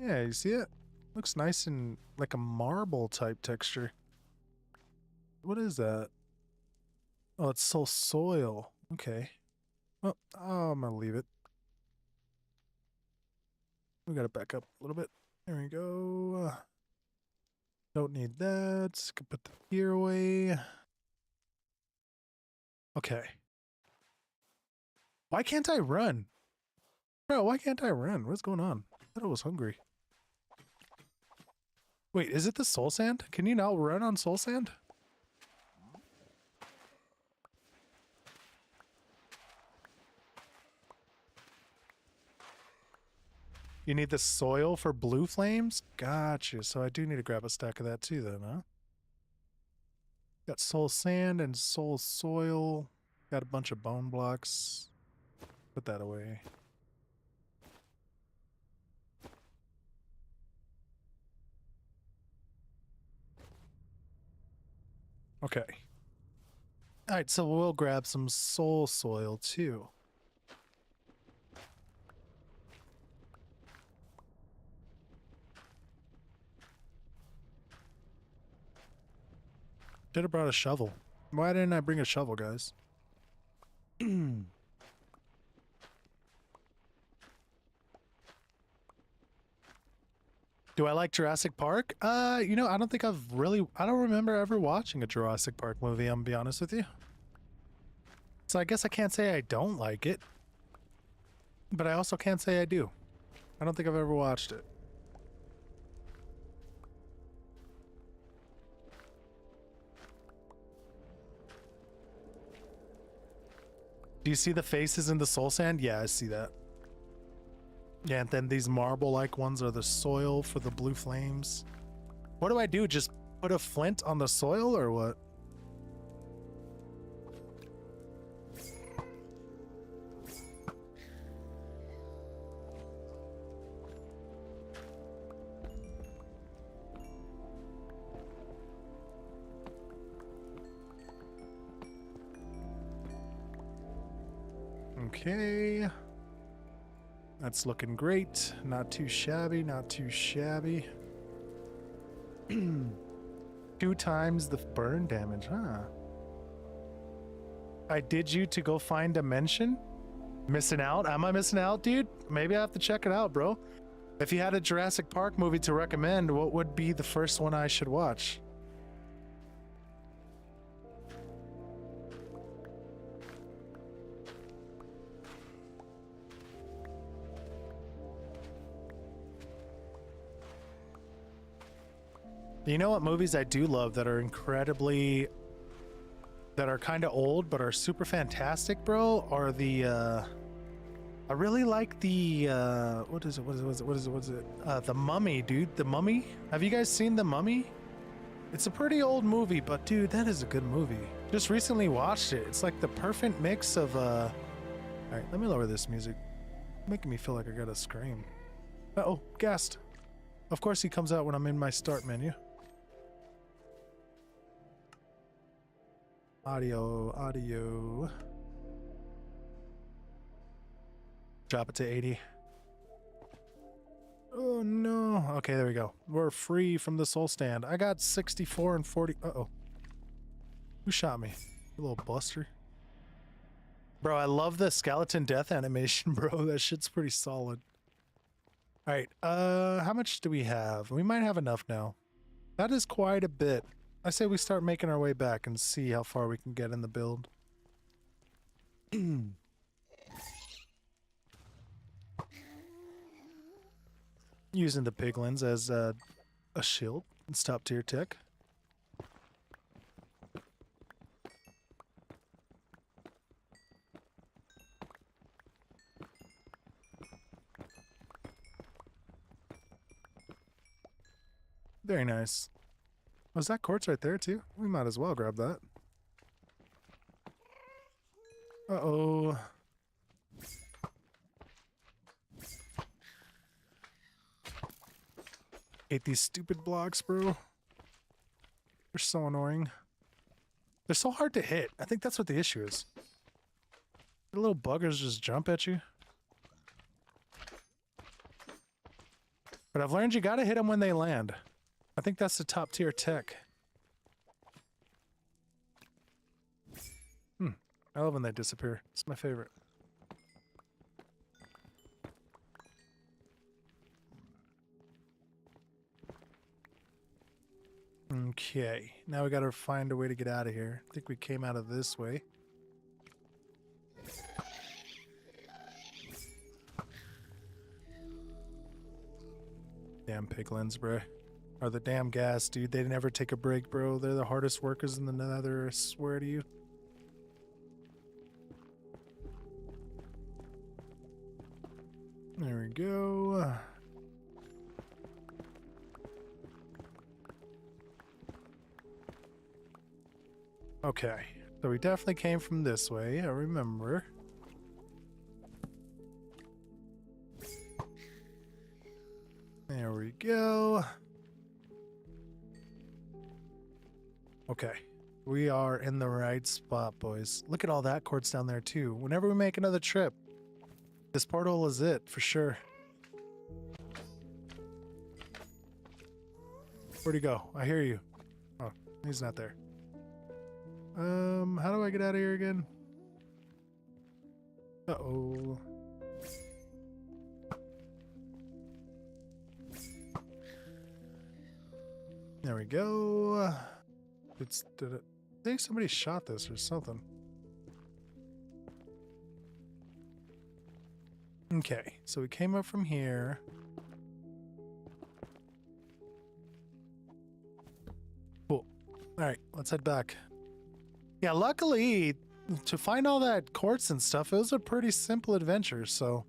Yeah, you see it? Looks nice and like a marble type texture. What is that? Oh, it's soil. Okay. Well, I'm gonna leave it. We gotta back up a little bit. There we go. Don't need that. Can put the gear away. Okay. Why can't I run? Bro, why can't I run? What's going on? I thought I was hungry. Wait, is it the soul sand? Can you now run on soul sand? You need the soil for blue flames? Gotcha. So I do need to grab a stack of that too then, huh? Got soul sand and soul soil. Got a bunch of bone blocks. Put that away. Okay. Alright, so we'll grab some soul soil too. Should have brought a shovel. Why didn't I bring a shovel, guys? Do I like Jurassic Park? You know, I don't think I don't remember ever watching a Jurassic Park movie, I'm gonna be honest with you. So I guess I can't say I don't like it. But I also can't say I do. I don't think I've ever watched it. Do you see the faces in the soul sand? Yeah, I see that. Yeah, and then these marble-like ones are the soil for the blue flames. What do I do? Just put a flint on the soil or what? Okay. That's looking great. Not too shabby, not too shabby. 2 times the burn damage, huh? I did you to go find Dimension? Missing out? Am I missing out, dude? Maybe I have to check it out, bro. If you had a Jurassic Park movie to recommend, what would be the first one I should watch? You know what movies I do love that are incredibly, that are kind of old but are super fantastic, bro, are the I really like the what is it? The Mummy, dude. The Mummy. Have you guys seen The Mummy? It's a pretty old movie, but dude, that is a good movie. Just recently watched it. It's like the perfect mix of all right, let me lower this music. Making me feel like I gotta scream. Uh-oh, guest. Of course he comes out when I'm in my start menu. Audio. Drop it to 80. Oh no. Okay, there we go. We're free from the soul stand. I got 64 and 40. Uh-oh. Who shot me? You little buster. Bro, I love the skeleton death animation, bro. That shit's pretty solid. Alright, how much do we have? We might have enough now. That is quite a bit. I say we start making our way back and see how far we can get in the build. Using the piglins as a shield. It's top tier tech. Very nice. Was that quartz right there too? We might as well grab that. Uh-oh. Hate these stupid blocks, bro. They're so annoying. They're so hard to hit. I think that's what the issue is. The little buggers just jump at you. But I've learned you gotta hit them when they land. I think that's the top tier tech. I love when they disappear. It's my favorite. Okay, now we gotta find a way to get out of here. I think we came out of this way. Damn piglins, bro. Are the damn gas, dude. They never take a break, bro. They're the hardest workers in the Nether, I swear to you. There we go. Okay, so we definitely came from this way, I remember. There we go. Okay, we are in the right spot, boys. Look at all that quartz down there, too. Whenever we make another trip, this portal is it, for sure. Where'd he go? I hear you. Oh, he's not there. How do I get out of here again? Uh-oh. There we go. I think somebody shot this or something. Okay, so we came up from here. Cool. Alright, let's head back. Yeah, luckily, to find all that quartz and stuff, it was a pretty simple adventure, so...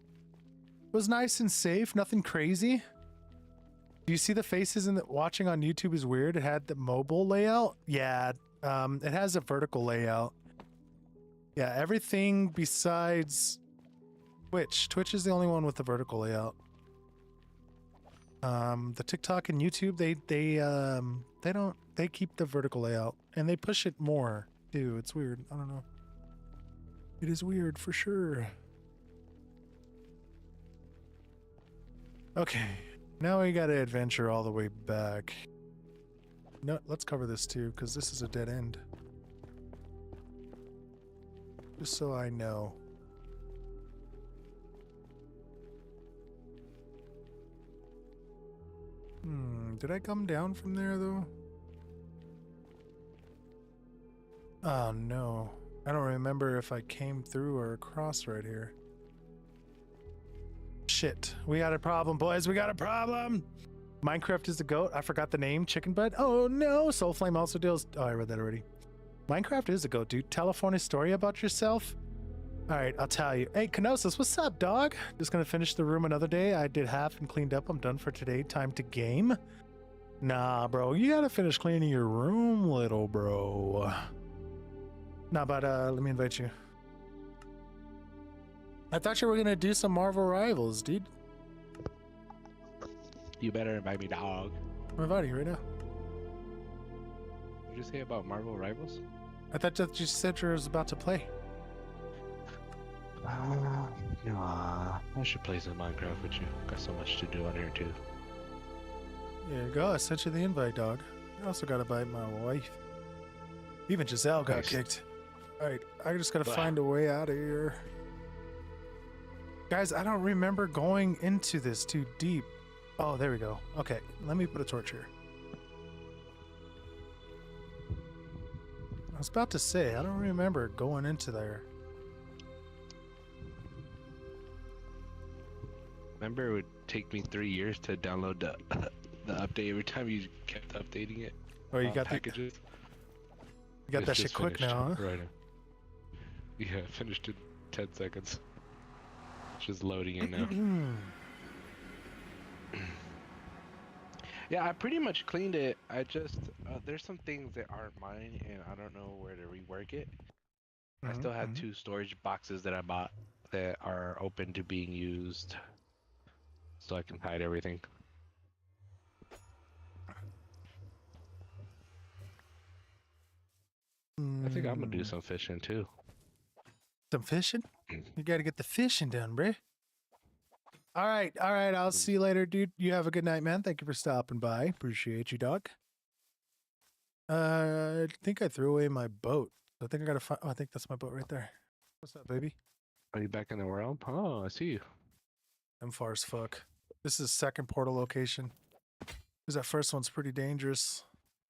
It was nice and safe, nothing crazy. Do you see the faces in the watching on YouTube is weird? It had the mobile layout. Yeah, it has a vertical layout. Yeah, everything besides Twitch. Twitch is the only one with the vertical layout. The TikTok and YouTube, they keep the vertical layout and they push it more too. It's weird. I don't know. It is weird for sure. Okay. Now we gotta adventure all the way back. No, let's cover this too, because this is a dead end. Just so I know. Did I come down from there though? Oh no. I don't remember if I came through or across right here. Shit, we got a problem, boys. We got a problem. Minecraft is the GOAT. I forgot the name. Chicken butt. Oh no. Soulflame also deals. Oh, I read that already. Minecraft is the GOAT, dude. Tell a funny story about yourself. All right, I'll tell you. Hey, Kenosis, what's up, dog? Just gonna finish the room another day. I did half and cleaned up. I'm done for today. Time to game. Nah, bro. You gotta finish cleaning your room, little bro. Nah, but let me invite you. I thought you were gonna do some Marvel Rivals, dude. You better invite me, dog. I'm inviting you right now. What did you say about Marvel Rivals? I thought that you said you was about to play. Nah. I should play some Minecraft with you. Got so much to do on here too. There you go. I sent you the invite, dog. I also gotta invite my wife. Even Giselle got kicked. Alright, I just gotta find a way out of here. Guys, I don't remember going into this too deep. Oh, there we go. Okay, let me put a torch here. I was about to say, I don't remember going into there. Remember, it would take me 3 years to download the update every time you kept updating it. Oh, you got packages. You got that shit quick now, huh? Right. Yeah, finished in 10 seconds. Just loading in now. Yeah, I pretty much cleaned it. I just there's some things that aren't mine, and I don't know where to rework it. I still have 2 storage boxes that I bought that are open to being used, so I can hide everything. I think I'm gonna do some fishing too. Some fishing? You gotta get the fishing done, bruh. All right. I'll see you later, dude. You have a good night, man. Thank you for stopping by. Appreciate you, dog. I think I threw away my boat. I think I gotta find. Oh, I think that's my boat right there. What's up, baby? Are you back in the world? Oh, I see you. I'm far as fuck. This is second portal location. Because that first one's pretty dangerous.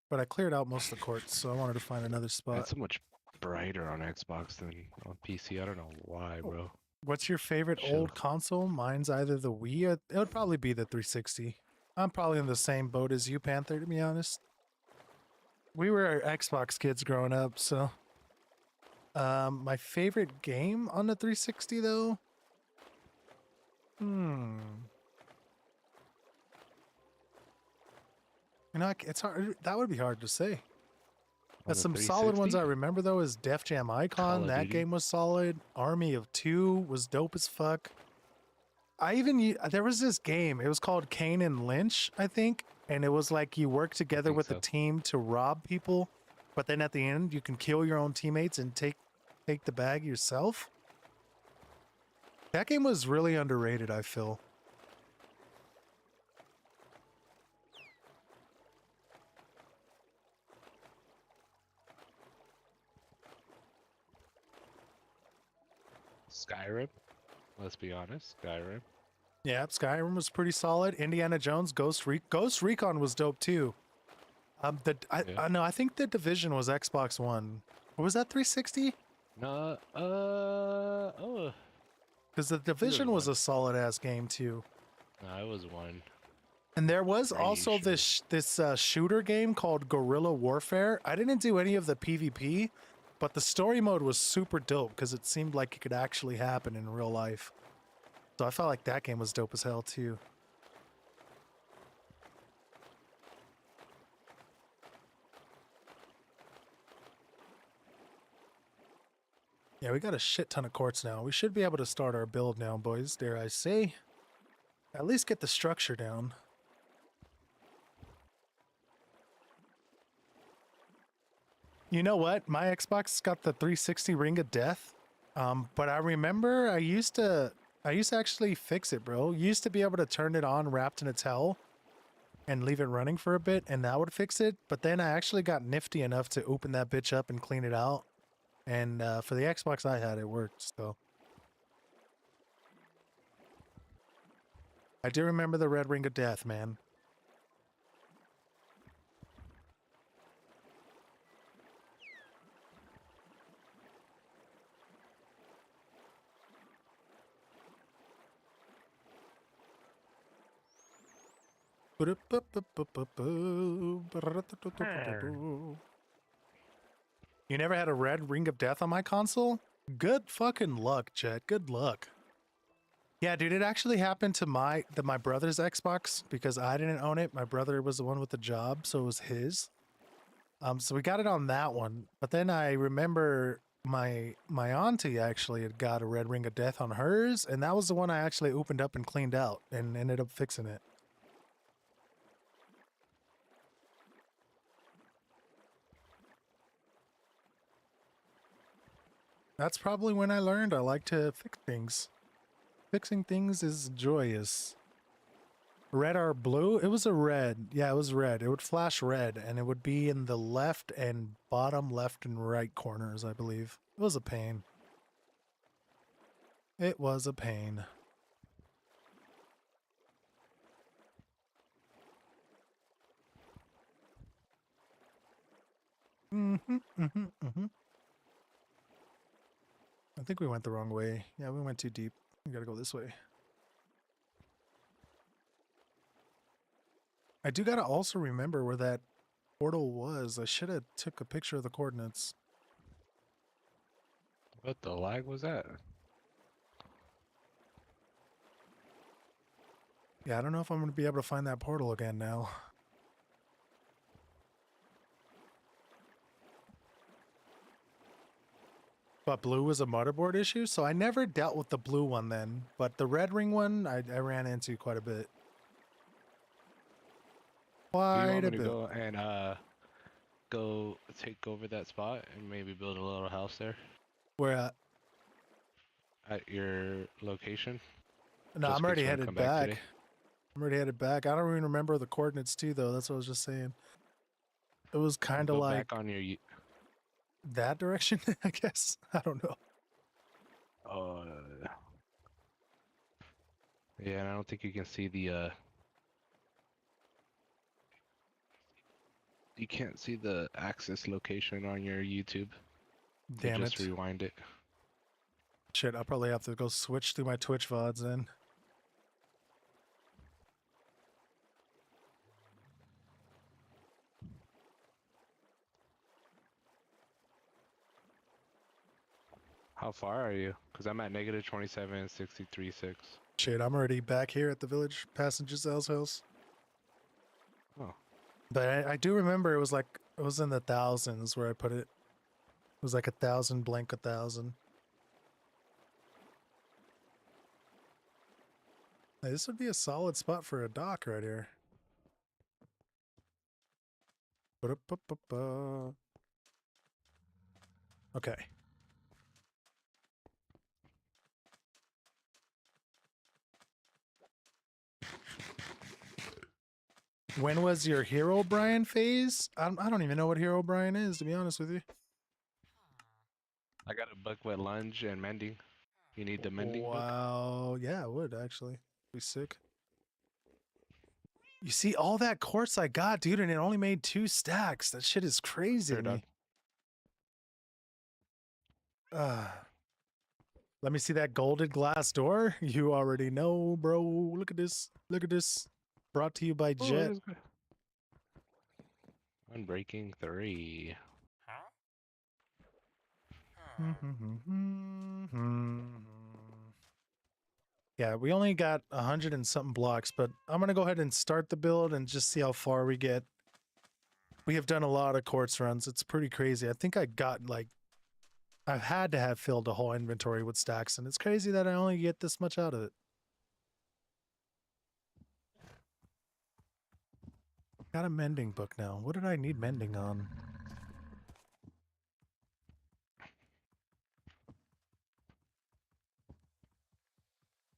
But I cleared out most of the courts, so I wanted to find another spot. It's so much brighter on Xbox than on PC. I don't know why, bro. What's your favorite old console? Mine's either the Wii or it would probably be the 360. I'm probably in the same boat as you, Panther, to be honest. We were Xbox kids growing up, so... my favorite game on the 360, though? You know, it's hard. That would be hard to say. On the Some solid ones 360? I remember though is Def Jam Call Icon. of That Duty. game was solid. Army of Two was dope as fuck. There was this game. It was called Kane and Lynch, I think, and it was like you work I together think with a so. team to rob people, but then at the end you can kill your own teammates and take the bag yourself. That game was really underrated, I feel. Skyrim. Let's be honest, Skyrim. Yeah, Skyrim was pretty solid. Indiana Jones, Ghost Recon was dope too. Yeah. I think the Division was Xbox One. Or was that 360? No, oh, Because the it was Division was one. a solid ass game too. No, it was one. And there was Pretty also sure. this shooter game called Guerrilla Warfare. I didn't do any of the PvP, but the story mode was super dope because it seemed like it could actually happen in real life. So I felt like that game was dope as hell too. Yeah, we got a shit ton of quartz now. We should be able to start our build now, boys, dare I say. At least get the structure down. You know what? My Xbox got the 360 Ring of Death. But I remember I used to actually fix it, bro. Used to be able to turn it on wrapped in a towel and leave it running for a bit, and that would fix it. But then I actually got nifty enough to open that bitch up and clean it out. And for the Xbox I had, it worked. So I do remember the Red Ring of Death, man. You never had a Red Ring of Death on my console? Good fucking luck, Chet. Good luck. Yeah, dude, it actually happened to my brother's Xbox because I didn't own it. My brother was the one with the job, so it was his. So we got it on that one. But then I remember my auntie actually had got a Red Ring of Death on hers, and that was the one I actually opened up and cleaned out and ended up fixing it. That's probably when I learned I like to fix things. Fixing things is joyous. Red or blue? It was a red. Yeah, it was red. It would flash red, and it would be in the left and bottom left and right corners, I believe. It was a pain. It was a pain. I think we went the wrong way. Yeah, we went too deep. We gotta go this way. I do gotta also remember where that portal was. I should have took a picture of the coordinates. What the lag was that? Yeah, I don't know if I'm gonna be able to find that portal again now. But blue was a motherboard issue, so I never dealt with the blue one then. But the red ring one, I ran into quite a bit. Do you want Quite me a to bit. go and go take over that spot and maybe build a little house there Where at? at your location? No, Just I'm in already case you wanna headed come back back. today. I'm already headed back. I don't even remember the coordinates too, though. That's what I was just saying. It was kind of Go like back on your that direction, I guess. I don't know. uh yeah, and I don't think you can see the you can't see the access location on your YouTube. You Damn just it. rewind it. Shit, I'll probably have to go switch through my Twitch VODs then. How far are you? Because I'm at negative 27, 63, 6. Shit, I'm already back here at the village, past Giselle's house. Oh. But I do remember it was like It was in the thousands where I put it. It was like 1,000 blank 1,000. Hey, this would be a solid spot for a dock right here. Ba-da-ba-ba-ba. Okay. When was your Hero Brian phase? I don't even know what Hero Brian is, to be honest with you. I got a buckwheat lunge and mending. You need the mending book? Wow. Yeah, I would actually. Be sick. You see all that quartz I got, dude, and it only made 2 stacks. That shit is crazy Sure, to me. Let me see that golden glass door. You already know, bro. Look at this. Look at this. Brought to you by Oh, Jet. that is good. Unbreaking 3. Yeah, we only got 100 and something blocks, but I'm gonna go ahead and start the build and just see how far we get. We have done a lot of quartz runs. It's pretty crazy. I think I got like, I've had to have filled a whole inventory with stacks, and it's crazy that I only get this much out of it. Got a mending book now. What did I need mending on?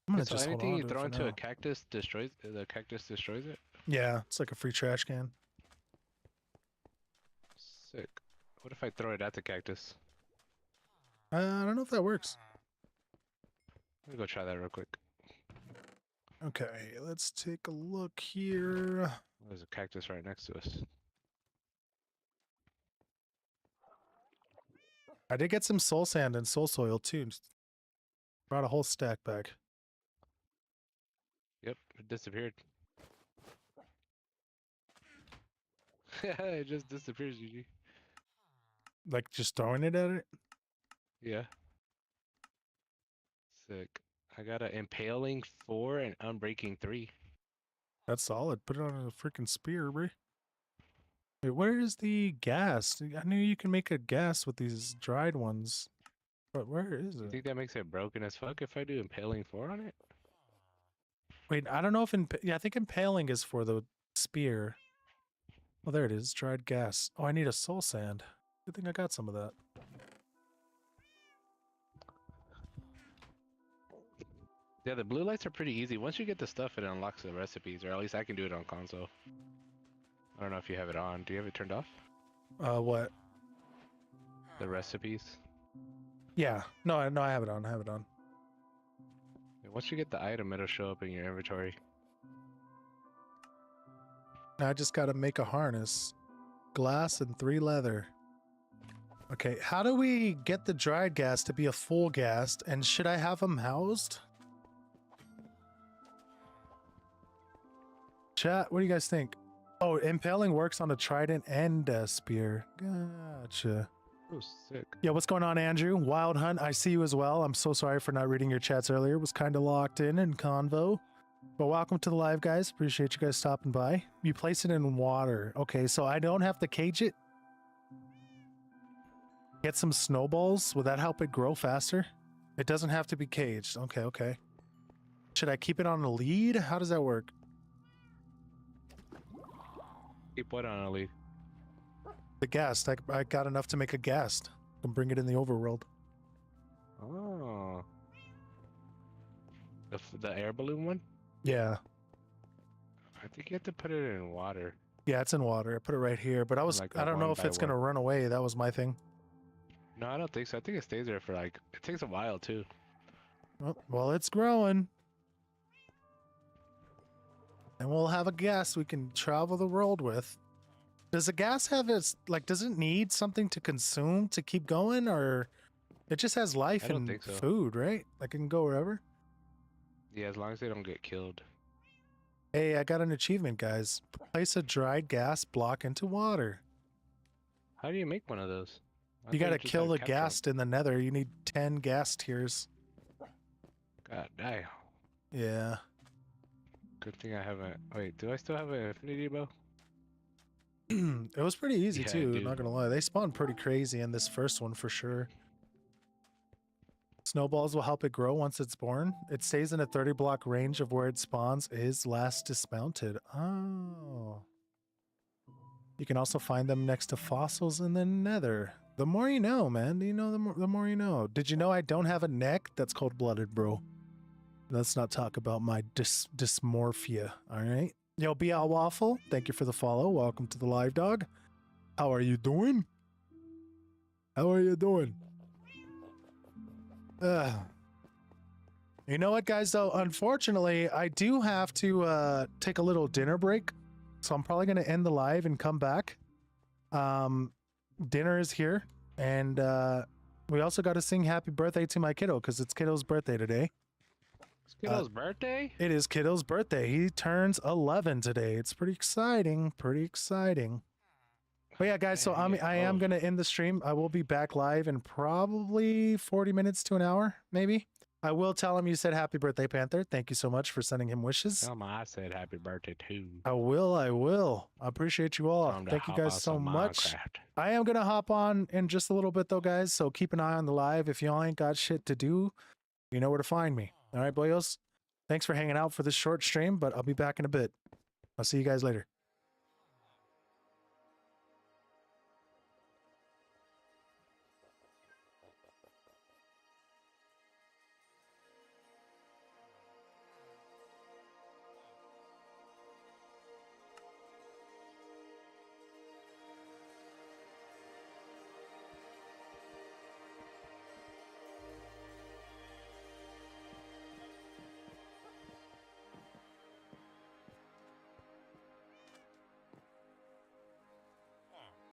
I'm gonna So just hold anything on you to it throw for into a now. cactus destroys the cactus destroys it? Yeah, it's like a free trash can. Sick. What if I throw it at the cactus? I don't know if that works. Let me go try that real quick. Okay, let's take a look here. There's a cactus right next to us. I did get some soul sand and soul soil too. Brought a whole stack back. Yep, it disappeared. It just disappears, GG. Like just throwing it at it? Yeah. Sick. I got an impaling 4 and unbreaking 3. That's solid. Put it on a freaking spear, bro. Wait, where is the gas? I knew you can make a gas with these dried ones. But where is You it? think that makes it broken as fuck if I do impaling 4 on it? Wait, I don't know if yeah, I think impaling is for the spear. Oh, there it is. Dried gas. Oh, I need a soul sand. Good thing I got some of that. Yeah, the blue lights are pretty easy. Once you get the stuff, it unlocks the recipes, or at least I can do it on console. I don't know if you have it on. Do you have it turned off? What? The recipes? Yeah. No, I have it on. I have it on. Yeah, once you get the item, it'll show up in your inventory. Now I just gotta make a harness. Glass and 3 leather. Okay, how do we get the dried gas to be a full gas? And should I have them housed? Chat, what do you guys think? Oh, impaling works on a trident and a spear. Gotcha. Oh, sick. Yeah, what's going on, Andrew? Wild Hunt, I see you as well. I'm so sorry for not reading your chats earlier. Was kind of locked in convo. But welcome to the live, guys. Appreciate you guys stopping by. You place it in water. Okay, so I don't have to cage it? Get some snowballs? Will that help it grow faster? It doesn't have to be caged. Okay, okay. Should I keep it on a lead? How does that work? Keep what on a lead? The ghast. I got enough to make a ghast. Can bring it in the overworld. Oh. The air balloon one? Yeah. I think you have to put it in water. Yeah, it's in water. I put it right here, but Like I don't know if it's gonna run away. That was my thing. No, I don't think so. I think it stays there for like, it takes a while too. Oh, well, it's growing. And we'll have a gas we can travel the world with. Does a gas have its, like, does it need something to consume to keep going, or it just has life I don't and think so. food, right? Like, it can go wherever? Yeah, as long as they don't get killed. Hey, I got an achievement, guys. Place a dried gas block into water. How do you make one of those? You gotta kill the ghast in the nether. You need 10 gas tiers. God damn. Yeah. Good thing I haven't. Wait, do I still have an infinity bow? It was pretty easy Yeah, too, dude. not gonna lie. They spawned pretty crazy in this first one for sure. Snowballs will help it grow once it's born. It stays in a 30 block range of where it spawns is last dismounted. Oh. You can also find them next to fossils in the Nether. The more you know, man. You know, the more you know. Did you know I don't have a neck? That's cold-blooded, bro. Let's not talk about my dysmorphia, all right? Yo, Be Out Waffle, thank you for the follow. Welcome to the live, dog. How are you doing? How are you doing? You know what, guys, though? Unfortunately, I do have to take a little dinner break. So I'm probably going to end the live and come back. Dinner is here. And we also got to sing happy birthday to my kiddo because it's kiddo's birthday today. It's Kiddo's birthday? It is kiddo's birthday. He turns 11 today. It's pretty exciting. Pretty exciting. But yeah, guys, so I am going to end the stream. I will be back live in probably 40 minutes to an hour, maybe. I will tell him you said happy birthday, Panther. Thank you so much for sending him wishes. Tell him I said happy birthday too. I will. I appreciate you all. Thank you guys so much. I am going to hop on in just a little bit though, guys. So keep an eye on the live. If y'all ain't got shit to do, you know where to find me. All right, boyos. Thanks for hanging out for this short stream, but I'll be back in a bit. I'll see you guys later.